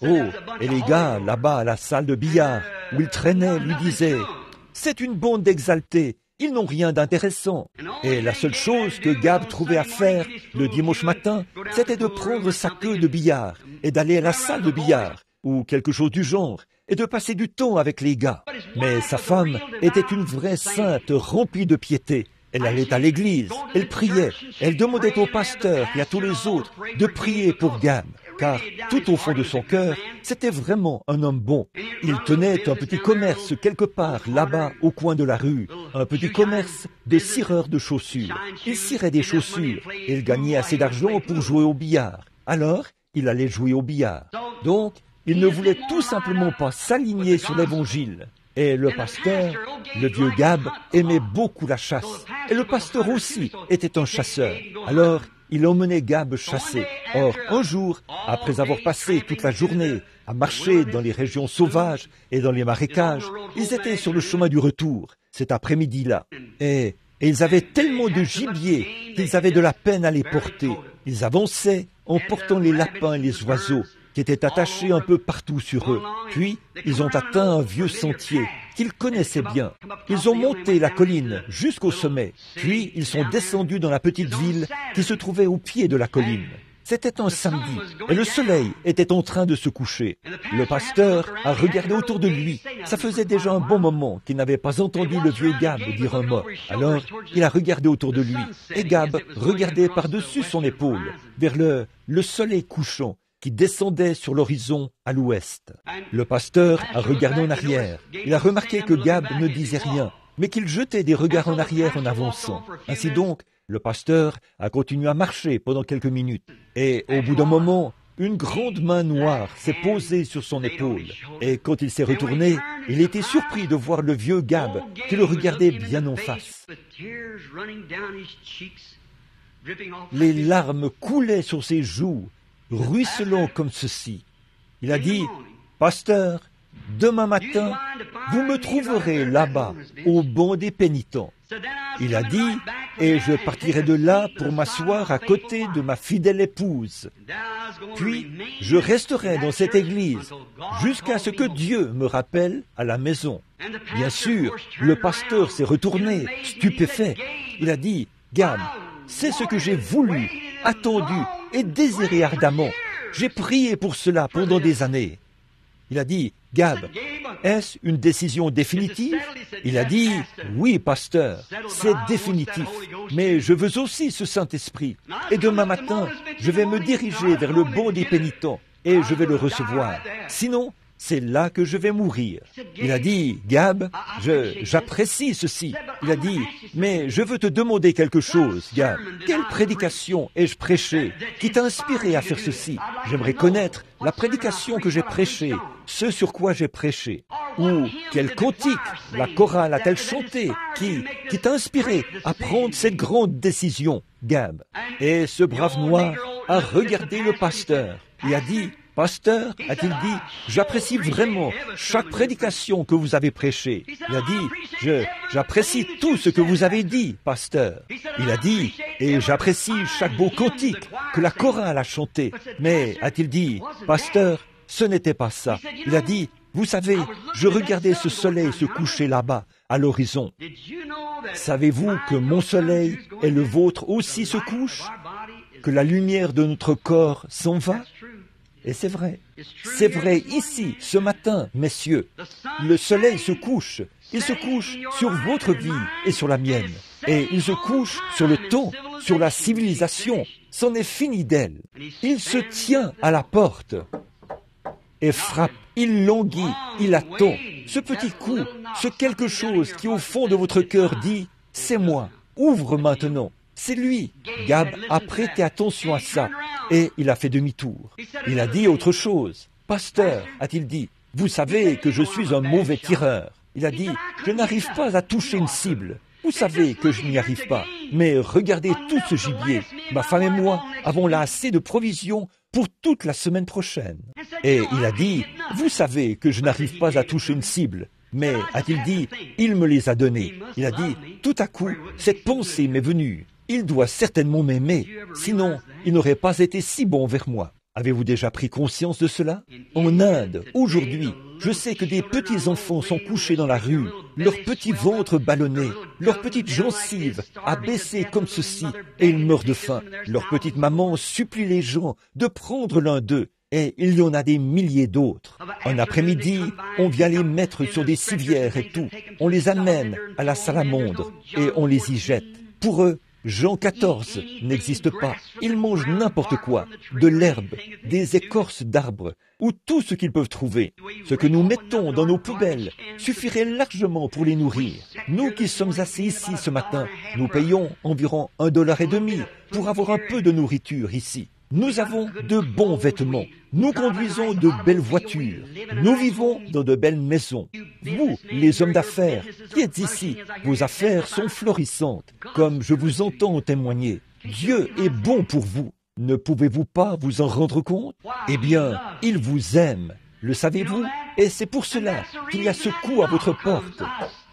Oh, et les gars, là-bas à la salle de billard, où il traînait, lui disaient « C'est une bande d'exaltés, ils n'ont rien d'intéressant. » Et la seule chose que Gab trouvait à faire le dimanche matin, c'était de prendre sa queue de billard et d'aller à la salle de billard, ou quelque chose du genre, et de passer du temps avec les gars. Mais sa femme était une vraie sainte remplie de piété. Elle allait à l'église, elle priait, elle demandait au pasteur et à tous les autres de prier pour Gab, car tout au fond de son cœur, c'était vraiment un homme bon. Il tenait un petit commerce quelque part là-bas au coin de la rue, un petit commerce de cireur de chaussures. Il cirait des chaussures et il gagnait assez d'argent pour jouer au billard. Alors, il allait jouer au billard. Donc, il ne voulait tout simplement pas s'aligner sur l'Évangile. Et le pasteur, le vieux Gab, aimait beaucoup la chasse. Et le pasteur aussi était un chasseur. Alors, il emmenait Gab chasser. Or, un jour, après avoir passé toute la journée à marcher dans les régions sauvages et dans les marécages, ils étaient sur le chemin du retour, cet après-midi-là. Et ils avaient tellement de gibier qu'ils avaient de la peine à les porter. Ils avançaient en portant les lapins et les oiseaux, qui étaient attachés un peu partout sur eux. Puis, ils ont atteint un vieux sentier qu'ils connaissaient bien. Ils ont monté la colline jusqu'au sommet. Puis, ils sont descendus dans la petite ville qui se trouvait au pied de la colline. C'était un samedi et le soleil était en train de se coucher. Le pasteur a regardé autour de lui. Ça faisait déjà un bon moment qu'il n'avait pas entendu le vieux Gab dire un mot. Alors, il a regardé autour de lui et Gab regardait par-dessus son épaule vers le soleil couchant qui descendait sur l'horizon à l'ouest. Le pasteur a regardé en arrière. Il a remarqué que Gab ne disait rien, mais qu'il jetait des regards en arrière en avançant. Ainsi donc, Le pasteur a continué à marcher pendant quelques minutes. Et au bout d'un moment, une grande main noire s'est posée sur son épaule. Et quand il s'est retourné, il était surpris de voir le vieux Gab qui le regardait bien en face. Les larmes coulaient sur ses joues, ruisselant comme ceci. Il a dit, « Pasteur, demain matin, vous me trouverez là-bas, au banc des pénitents. » Il a dit, « Et je partirai de là pour m'asseoir à côté de ma fidèle épouse. Puis, je resterai dans cette église jusqu'à ce que Dieu me rappelle à la maison. » Bien sûr, le pasteur s'est retourné, stupéfait. Il a dit, « Gab, c'est ce que j'ai voulu, attendu et désiré ardemment. J'ai prié pour cela pendant des années. » Il a dit, « Gab, est-ce une décision définitive ?» Il a dit, « Oui, pasteur, c'est définitif, mais je veux aussi ce Saint-Esprit. Et demain matin, je vais me diriger vers le banc des pénitents et je vais le recevoir. Sinon, c'est là que je vais mourir. » Il a dit, « Gab, j'apprécie ceci. » Il a dit, « Mais je veux te demander quelque chose, Gab. Quelle prédication ai-je prêchée qui t'a inspiré à faire ceci? J'aimerais connaître la prédication que j'ai prêchée, ce sur quoi j'ai prêché. Ou quel cantique la chorale a-t-elle chanté qui t'a inspiré à prendre cette grande décision, Gab? » Et ce brave noir a regardé le pasteur et a dit, « Pasteur, a-t-il dit, j'apprécie vraiment chaque prédication que vous avez prêchée. » Il a dit, j'apprécie tout ce que vous avez dit, pasteur. Il a dit, et j'apprécie chaque beau cantique que la chorale a chanté. Mais, a-t-il dit, pasteur, ce n'était pas ça. Il a dit, vous savez, je regardais ce soleil se coucher là-bas, à l'horizon. Savez-vous que mon soleil et le vôtre aussi se couchent? Que la lumière de notre corps s'en va? Et c'est vrai ici, ce matin, messieurs. Le soleil se couche. Il se couche sur votre vie et sur la mienne. Et il se couche sur le temps, sur la civilisation. C'en est fini d'elle. Il se tient à la porte et frappe. Il languit, il attend. Ce petit coup, ce quelque chose qui au fond de votre cœur dit, c'est moi, ouvre maintenant. C'est lui. Gab a prêté attention à ça et il a fait demi-tour. Il a dit autre chose. Pasteur, a-t-il dit, vous savez que je suis un mauvais tireur. Il a dit, je n'arrive pas à toucher une cible. Vous savez que je n'y arrive pas. Mais regardez tout ce gibier. Ma femme et moi avons là assez de provisions pour toute la semaine prochaine. Et il a dit, vous savez que je n'arrive pas à toucher une cible. Mais, a-t-il dit, il me les a donnés. Il a dit, tout à coup, cette pensée m'est venue. Il doit certainement m'aimer, sinon il n'aurait pas été si bon vers moi. Avez-vous déjà pris conscience de cela? En Inde, aujourd'hui, je sais que des petits enfants sont couchés dans la rue, leurs petits ventres ballonnés, leurs petites gencives abaissées comme ceci, et ils meurent de faim. Leur petite maman supplie les gens de prendre l'un d'eux, et il y en a des milliers d'autres. Un après-midi, on vient les mettre sur des civières et tout. On les amène à la salamandre, et on les y jette. Pour eux, Jean 14 n'existe pas. Ils mangent n'importe quoi, de l'herbe, des écorces d'arbres, ou tout ce qu'ils peuvent trouver. Ce que nous mettons dans nos poubelles suffirait largement pour les nourrir. Nous qui sommes assis ici ce matin, nous payons environ $1,50 pour avoir un peu de nourriture ici. Nous avons de bons vêtements. Nous conduisons de belles voitures. Nous vivons dans de belles maisons. Vous, les hommes d'affaires, qui êtes ici, vos affaires sont florissantes, comme je vous entends en témoigner. Dieu est bon pour vous. Ne pouvez-vous pas vous en rendre compte? Eh bien, il vous aime. Le savez-vous? Et c'est pour cela qu'il y a ce coup à votre porte.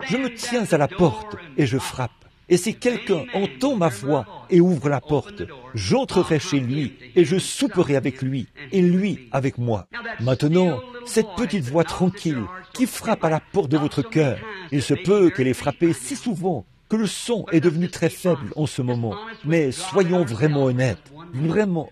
Je me tiens à la porte et je frappe. Et si quelqu'un entend ma voix et ouvre la porte, j'entrerai chez lui et je souperai avec lui et lui avec moi. Maintenant, cette petite voix tranquille qui frappe à la porte de votre cœur, il se peut qu'elle ait frappé si souvent que le son est devenu très faible en ce moment. Mais soyons vraiment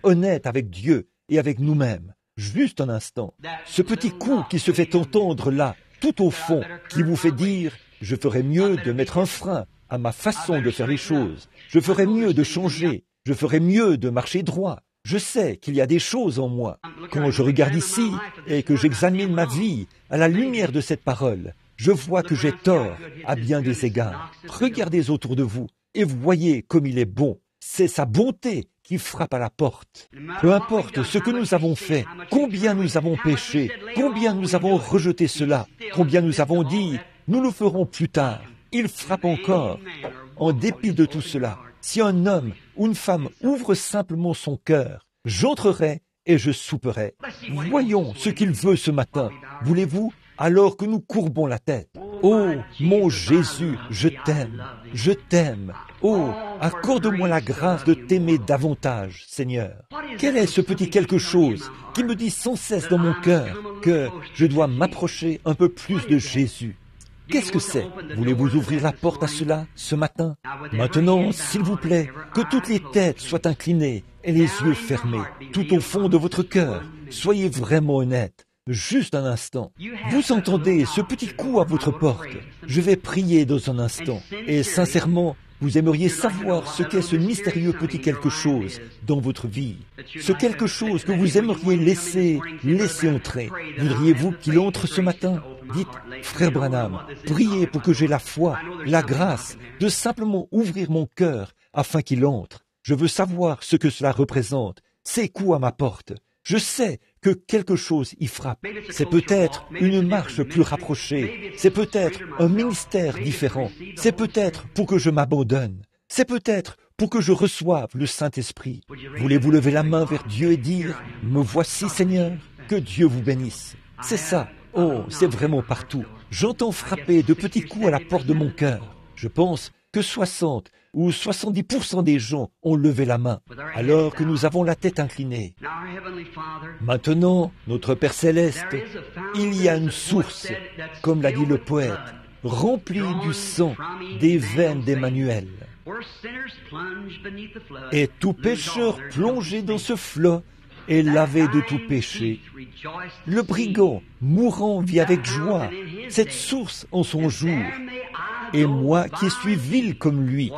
honnêtes avec Dieu et avec nous-mêmes. Juste un instant. Ce petit coup qui se fait entendre là, tout au fond, qui vous fait dire « Je ferais mieux de mettre un frein à ma façon de faire les choses. Je ferais mieux de changer. Je ferais mieux de marcher droit. Je sais qu'il y a des choses en moi. Quand je regarde ici et que j'examine ma vie à la lumière de cette parole, je vois que j'ai tort à bien des égards. Regardez autour de vous et voyez comme il est bon. C'est sa bonté qui frappe à la porte. Peu importe ce que nous avons fait, combien nous avons péché, combien nous avons rejeté cela, combien nous avons dit « nous le ferons plus tard », il frappe encore. En dépit de tout cela, si un homme ou une femme ouvre simplement son cœur, j'entrerai et je souperai. Voyons ce qu'il veut ce matin. Voulez-vous, alors que nous courbons la tête? Oh, mon Jésus, je t'aime, je t'aime. Oh, accorde-moi la grâce de t'aimer davantage, Seigneur. Quel est ce petit quelque chose qui me dit sans cesse dans mon cœur que je dois m'approcher un peu plus de Jésus? Qu'est-ce que c'est? Voulez-vous ouvrir la porte à cela ce matin? Maintenant, s'il vous plaît, que toutes les têtes soient inclinées et les yeux fermés, tout au fond de votre cœur. Soyez vraiment honnête. Juste un instant. Vous entendez ce petit coup à votre porte. Je vais prier dans un instant. Et sincèrement, vous aimeriez savoir ce qu'est ce mystérieux petit quelque chose dans votre vie. Ce quelque chose que vous aimeriez laisser entrer. Voudriez-vous qu'il entre ce matin? Dites, frère Branham, priez pour que j'aie la foi, la grâce de simplement ouvrir mon cœur afin qu'il entre. Je veux savoir ce que cela représente. Ces coups à ma porte. Je sais que quelque chose y frappe. C'est peut-être une marche plus rapprochée. C'est peut-être un ministère différent. C'est peut-être pour que je m'abandonne. C'est peut-être pour que je reçoive le Saint-Esprit. Voulez-vous lever la main vers Dieu et dire « Me voici, Seigneur, que Dieu vous bénisse ». C'est ça. Oh, c'est vraiment partout. J'entends frapper de petits coups à la porte de mon cœur. Je pense que 60 ou 70% des gens ont levé la main, alors que nous avons la tête inclinée. Maintenant, notre Père Céleste, il y a une source, comme l'a dit le poète, remplie du sang des veines d'Emmanuel. Et tout pécheur plongé dans ce flot est lavé de tout péché. Le brigand mourant vit avec joie cette source en son jour. Et moi qui suis vil comme lui,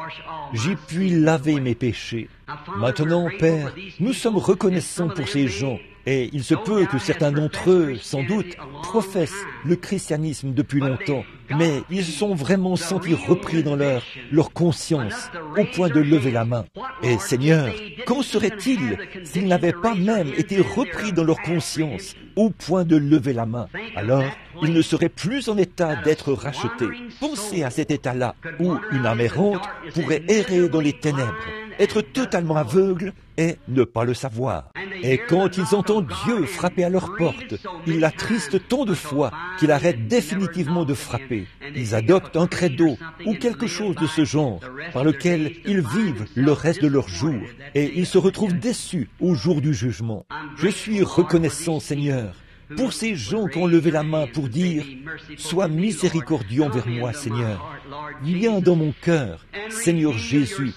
j'y puis laver mes péchés. Maintenant, Père, nous sommes reconnaissants pour ces gens, et il se peut que certains d'entre eux, sans doute, professent le christianisme depuis longtemps, mais ils se sont vraiment sentis repris dans leur conscience, au point de lever la main. Et Seigneur, qu'en serait-il s'ils n'avaient pas même été repris dans leur conscience, au point de lever la main? Alors, ils ne seraient plus en état d'être rachetés. Pensez à cet état-là, où une âme errante pourrait errer dans les ténèbres, être totalement aveugle et ne pas le savoir. Et quand ils entendent Dieu frapper à leur porte, ils l'attristent tant de fois qu'ils arrêtent définitivement de frapper. Ils adoptent un credo ou quelque chose de ce genre par lequel ils vivent le reste de leur jour et ils se retrouvent déçus au jour du jugement. Je suis reconnaissant, Seigneur, pour ces gens qui ont levé la main pour dire « Sois miséricordieux envers moi, Seigneur. Viens dans mon cœur, Seigneur Jésus,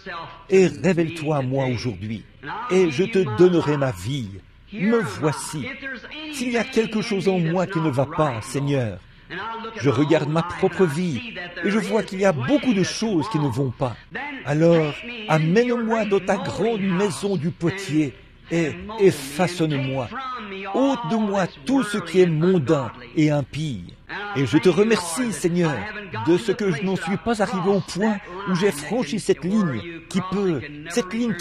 et révèle-toi à moi aujourd'hui, et je te donnerai ma vie. Me voici. S'il y a quelque chose en moi qui ne va pas, Seigneur, je regarde ma propre vie et je vois qu'il y a beaucoup de choses qui ne vont pas. Alors, amène-moi dans ta grande maison du potier et façonne-moi. Ôte de moi tout ce qui est mondain et impie. Et je te remercie, Seigneur, de ce que je n'en suis pas arrivé au point où j'ai franchi cette ligne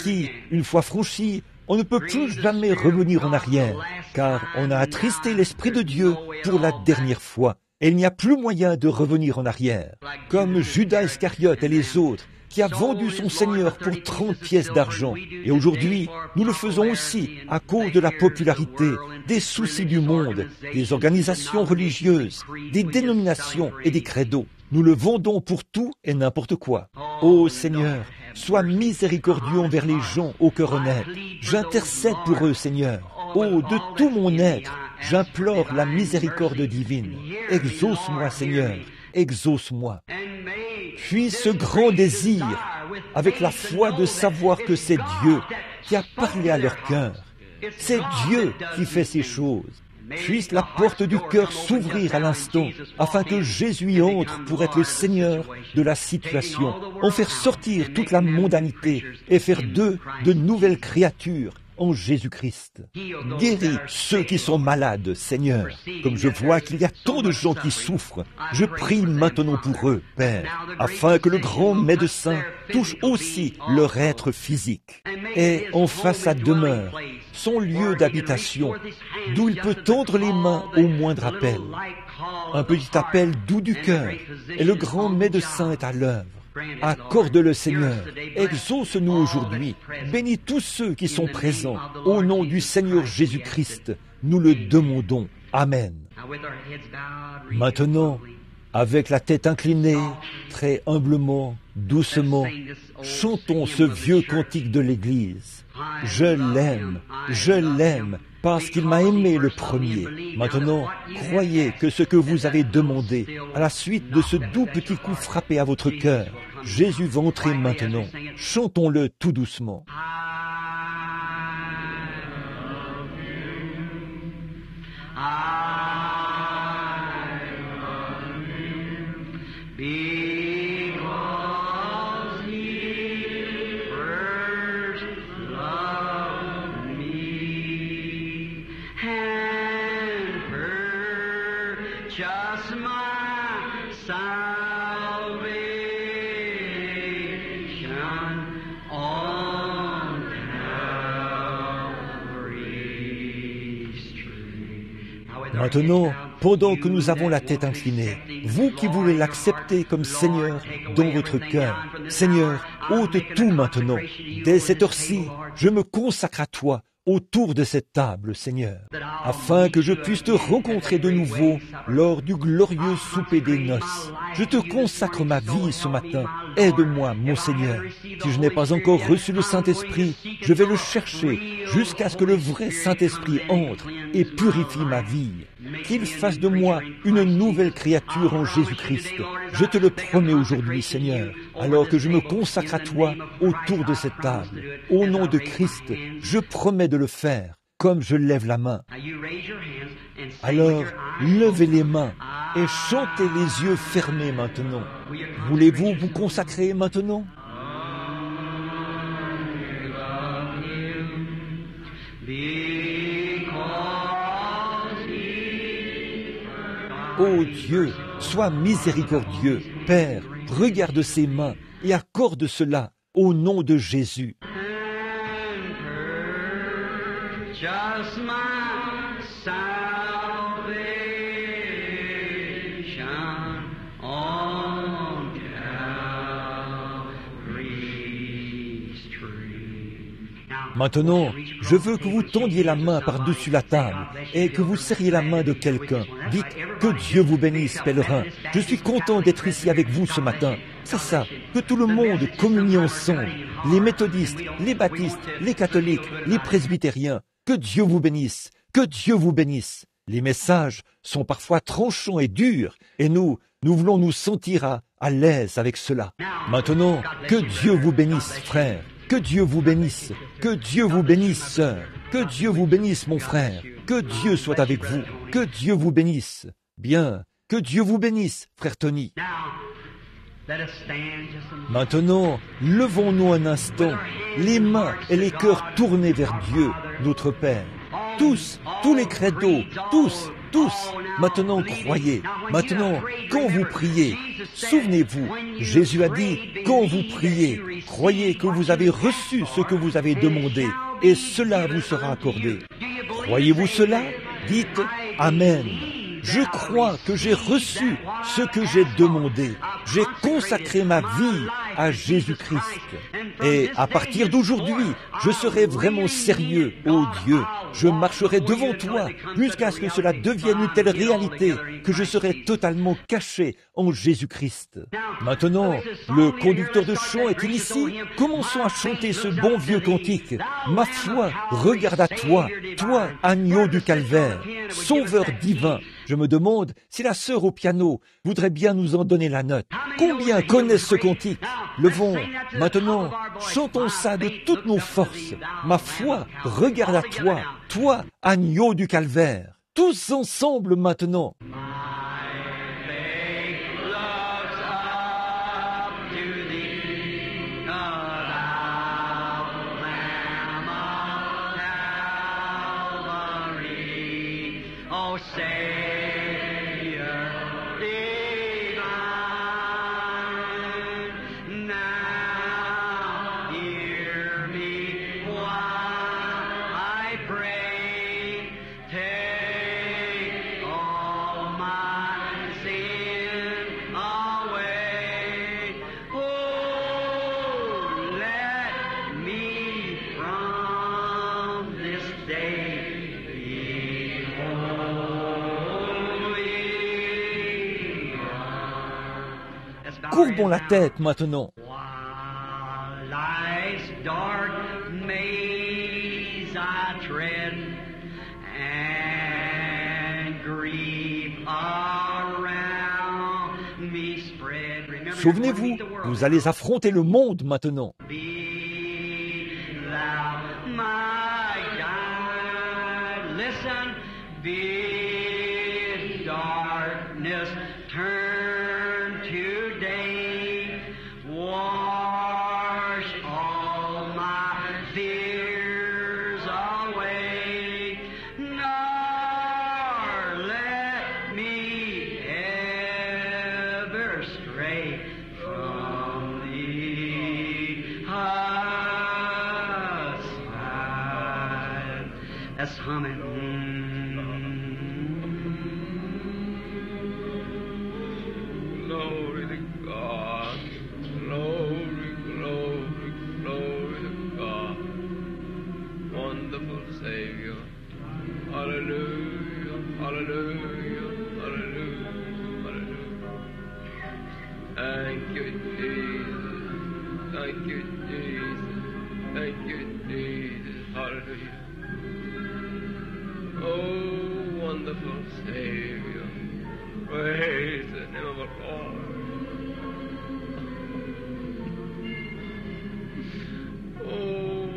qui, une fois franchie, on ne peut plus jamais revenir en arrière, car on a attristé l'Esprit de Dieu pour la dernière fois. Et il n'y a plus moyen de revenir en arrière. Comme Judas Iscariote et les autres, qui a vendu son Seigneur pour 30 pièces d'argent. Et aujourd'hui, nous le faisons aussi à cause de la popularité, des soucis du monde, des organisations religieuses, des dénominations et des credos. Nous le vendons pour tout et n'importe quoi. Ô Seigneur, sois miséricordieux envers les gens au cœur honnête. J'intercède pour eux, Seigneur. Oh, de tout mon être, j'implore la miséricorde divine. Exauce-moi, Seigneur, exauce-moi. Puis ce grand désir, avec la foi de savoir que c'est Dieu qui a parlé à leur cœur. C'est Dieu qui fait ces choses. Puisse la porte du cœur s'ouvrir à l'instant, afin que Jésus y entre pour être le Seigneur de la situation, en faire sortir toute la mondanité et faire d'eux de nouvelles créatures, en Jésus-Christ. Guéris ceux qui sont malades, Seigneur. Comme je vois qu'il y a tant de gens qui souffrent, je prie maintenant pour eux, Père, afin que le grand médecin touche aussi leur être physique et en fasse sa demeure, son lieu d'habitation, d'où il peut tendre les mains au moindre appel. Un petit appel doux du cœur, et le grand médecin est à l'œuvre. Accorde-le, Seigneur. Exauce-nous aujourd'hui. Bénis tous ceux qui sont présents. Au nom du Seigneur Jésus-Christ, nous le demandons. Amen. Maintenant, avec la tête inclinée, très humblement, doucement, chantons ce vieux cantique de l'Église. Je l'aime, parce qu'il m'a aimé le premier. Maintenant, croyez que ce que vous avez demandé, à la suite de ce doux petit coup frappé à votre cœur, Jésus va entrer maintenant. Chantons-le tout doucement. Maintenant, pendant que nous avons la tête inclinée, vous qui voulez l'accepter comme Seigneur dans votre cœur, Seigneur, ôte tout maintenant. Dès cette heure-ci, je me consacre à toi autour de cette table, Seigneur, afin que je puisse te rencontrer de nouveau lors du glorieux souper des noces. Je te consacre ma vie ce matin. Aide-moi, mon Seigneur. Si je n'ai pas encore reçu le Saint-Esprit, je vais le chercher jusqu'à ce que le vrai Saint-Esprit entre et purifie ma vie. Qu'il fasse de moi une nouvelle créature en Jésus-Christ. Je te le promets aujourd'hui, Seigneur, alors que je me consacre à toi autour de cette table. Au nom de Christ, je promets de le faire, comme je lève la main. Alors, levez les mains et chantez les yeux fermés maintenant. Voulez-vous vous consacrer maintenant? Ô Dieu, sois miséricordieux. Père, regarde ces mains et accorde cela au nom de Jésus. Maintenant, je veux que vous tendiez la main par-dessus la table et que vous serriez la main de quelqu'un. Dites que Dieu vous bénisse, pèlerin. Je suis content d'être ici avec vous ce matin. C'est ça, que tout le monde communie ensemble. Les méthodistes, les baptistes, les catholiques, les presbytériens. Que Dieu vous bénisse, que Dieu vous bénisse. Les messages sont parfois tranchants et durs et nous voulons nous sentir à l'aise avec cela. Maintenant, que Dieu vous bénisse, frère. Que Dieu vous bénisse, que Dieu vous bénisse, sœur, que Dieu vous bénisse, mon frère, que Dieu soit avec vous, que Dieu vous bénisse. Bien, que Dieu vous bénisse, frère Tony. Maintenant, levons-nous un instant, les mains et les cœurs tournés vers Dieu, notre Père. Tous les credos, tous. Maintenant croyez. Maintenant, quand vous priez, souvenez-vous, Jésus a dit, quand vous priez, croyez que vous avez reçu ce que vous avez demandé, et cela vous sera accordé. Croyez-vous cela? Dites Amen. Je crois que j'ai reçu ce que j'ai demandé. J'ai consacré ma vie à Jésus-Christ. Et à partir d'aujourd'hui, je serai vraiment sérieux, ô Dieu. Je marcherai devant toi jusqu'à ce que cela devienne une telle réalité que je serai totalement caché en Jésus-Christ. Maintenant, le conducteur de chant est-il ici? Commençons à chanter ce bon vieux cantique. Ma foi regarde à toi, toi, agneau du calvaire, sauveur divin. Je me demande si la sœur au piano voudrait bien nous en donner la note. Combien connaissent ce cantique? Levons, maintenant, chantons ça de toutes nos forces. Ma foi, regarde à toi, toi, agneau du calvaire. Tous ensemble maintenant. O Savior divine, now hear me while I pray. Take all my sin away. Oh, let me from this day be holy. Let's bow our Courbons la heads now. tête maintenant. While life's dark maze I tread, and grief around me spread. Remember, Souvenez-vous, you're going to meet the world. vous allez affronter le monde maintenant. Be thou my guide. Listen, bid darkness turn to day. Wash all my fears away. Nor let me ever stray from thee aside. Let's hum it. Glory to God. Glory, glory, glory to God. Wonderful Savior. Hallelujah, hallelujah, hallelujah, hallelujah. Thank you, Jesus. Thank you, Jesus. Thank you, Jesus. Hallelujah. Oh, wonderful Savior. Praise the name of the Lord. Oh,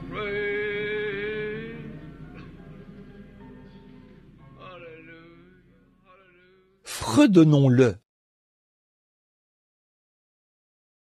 praise. Hallelujah. Hallelujah. Fredonnons-le.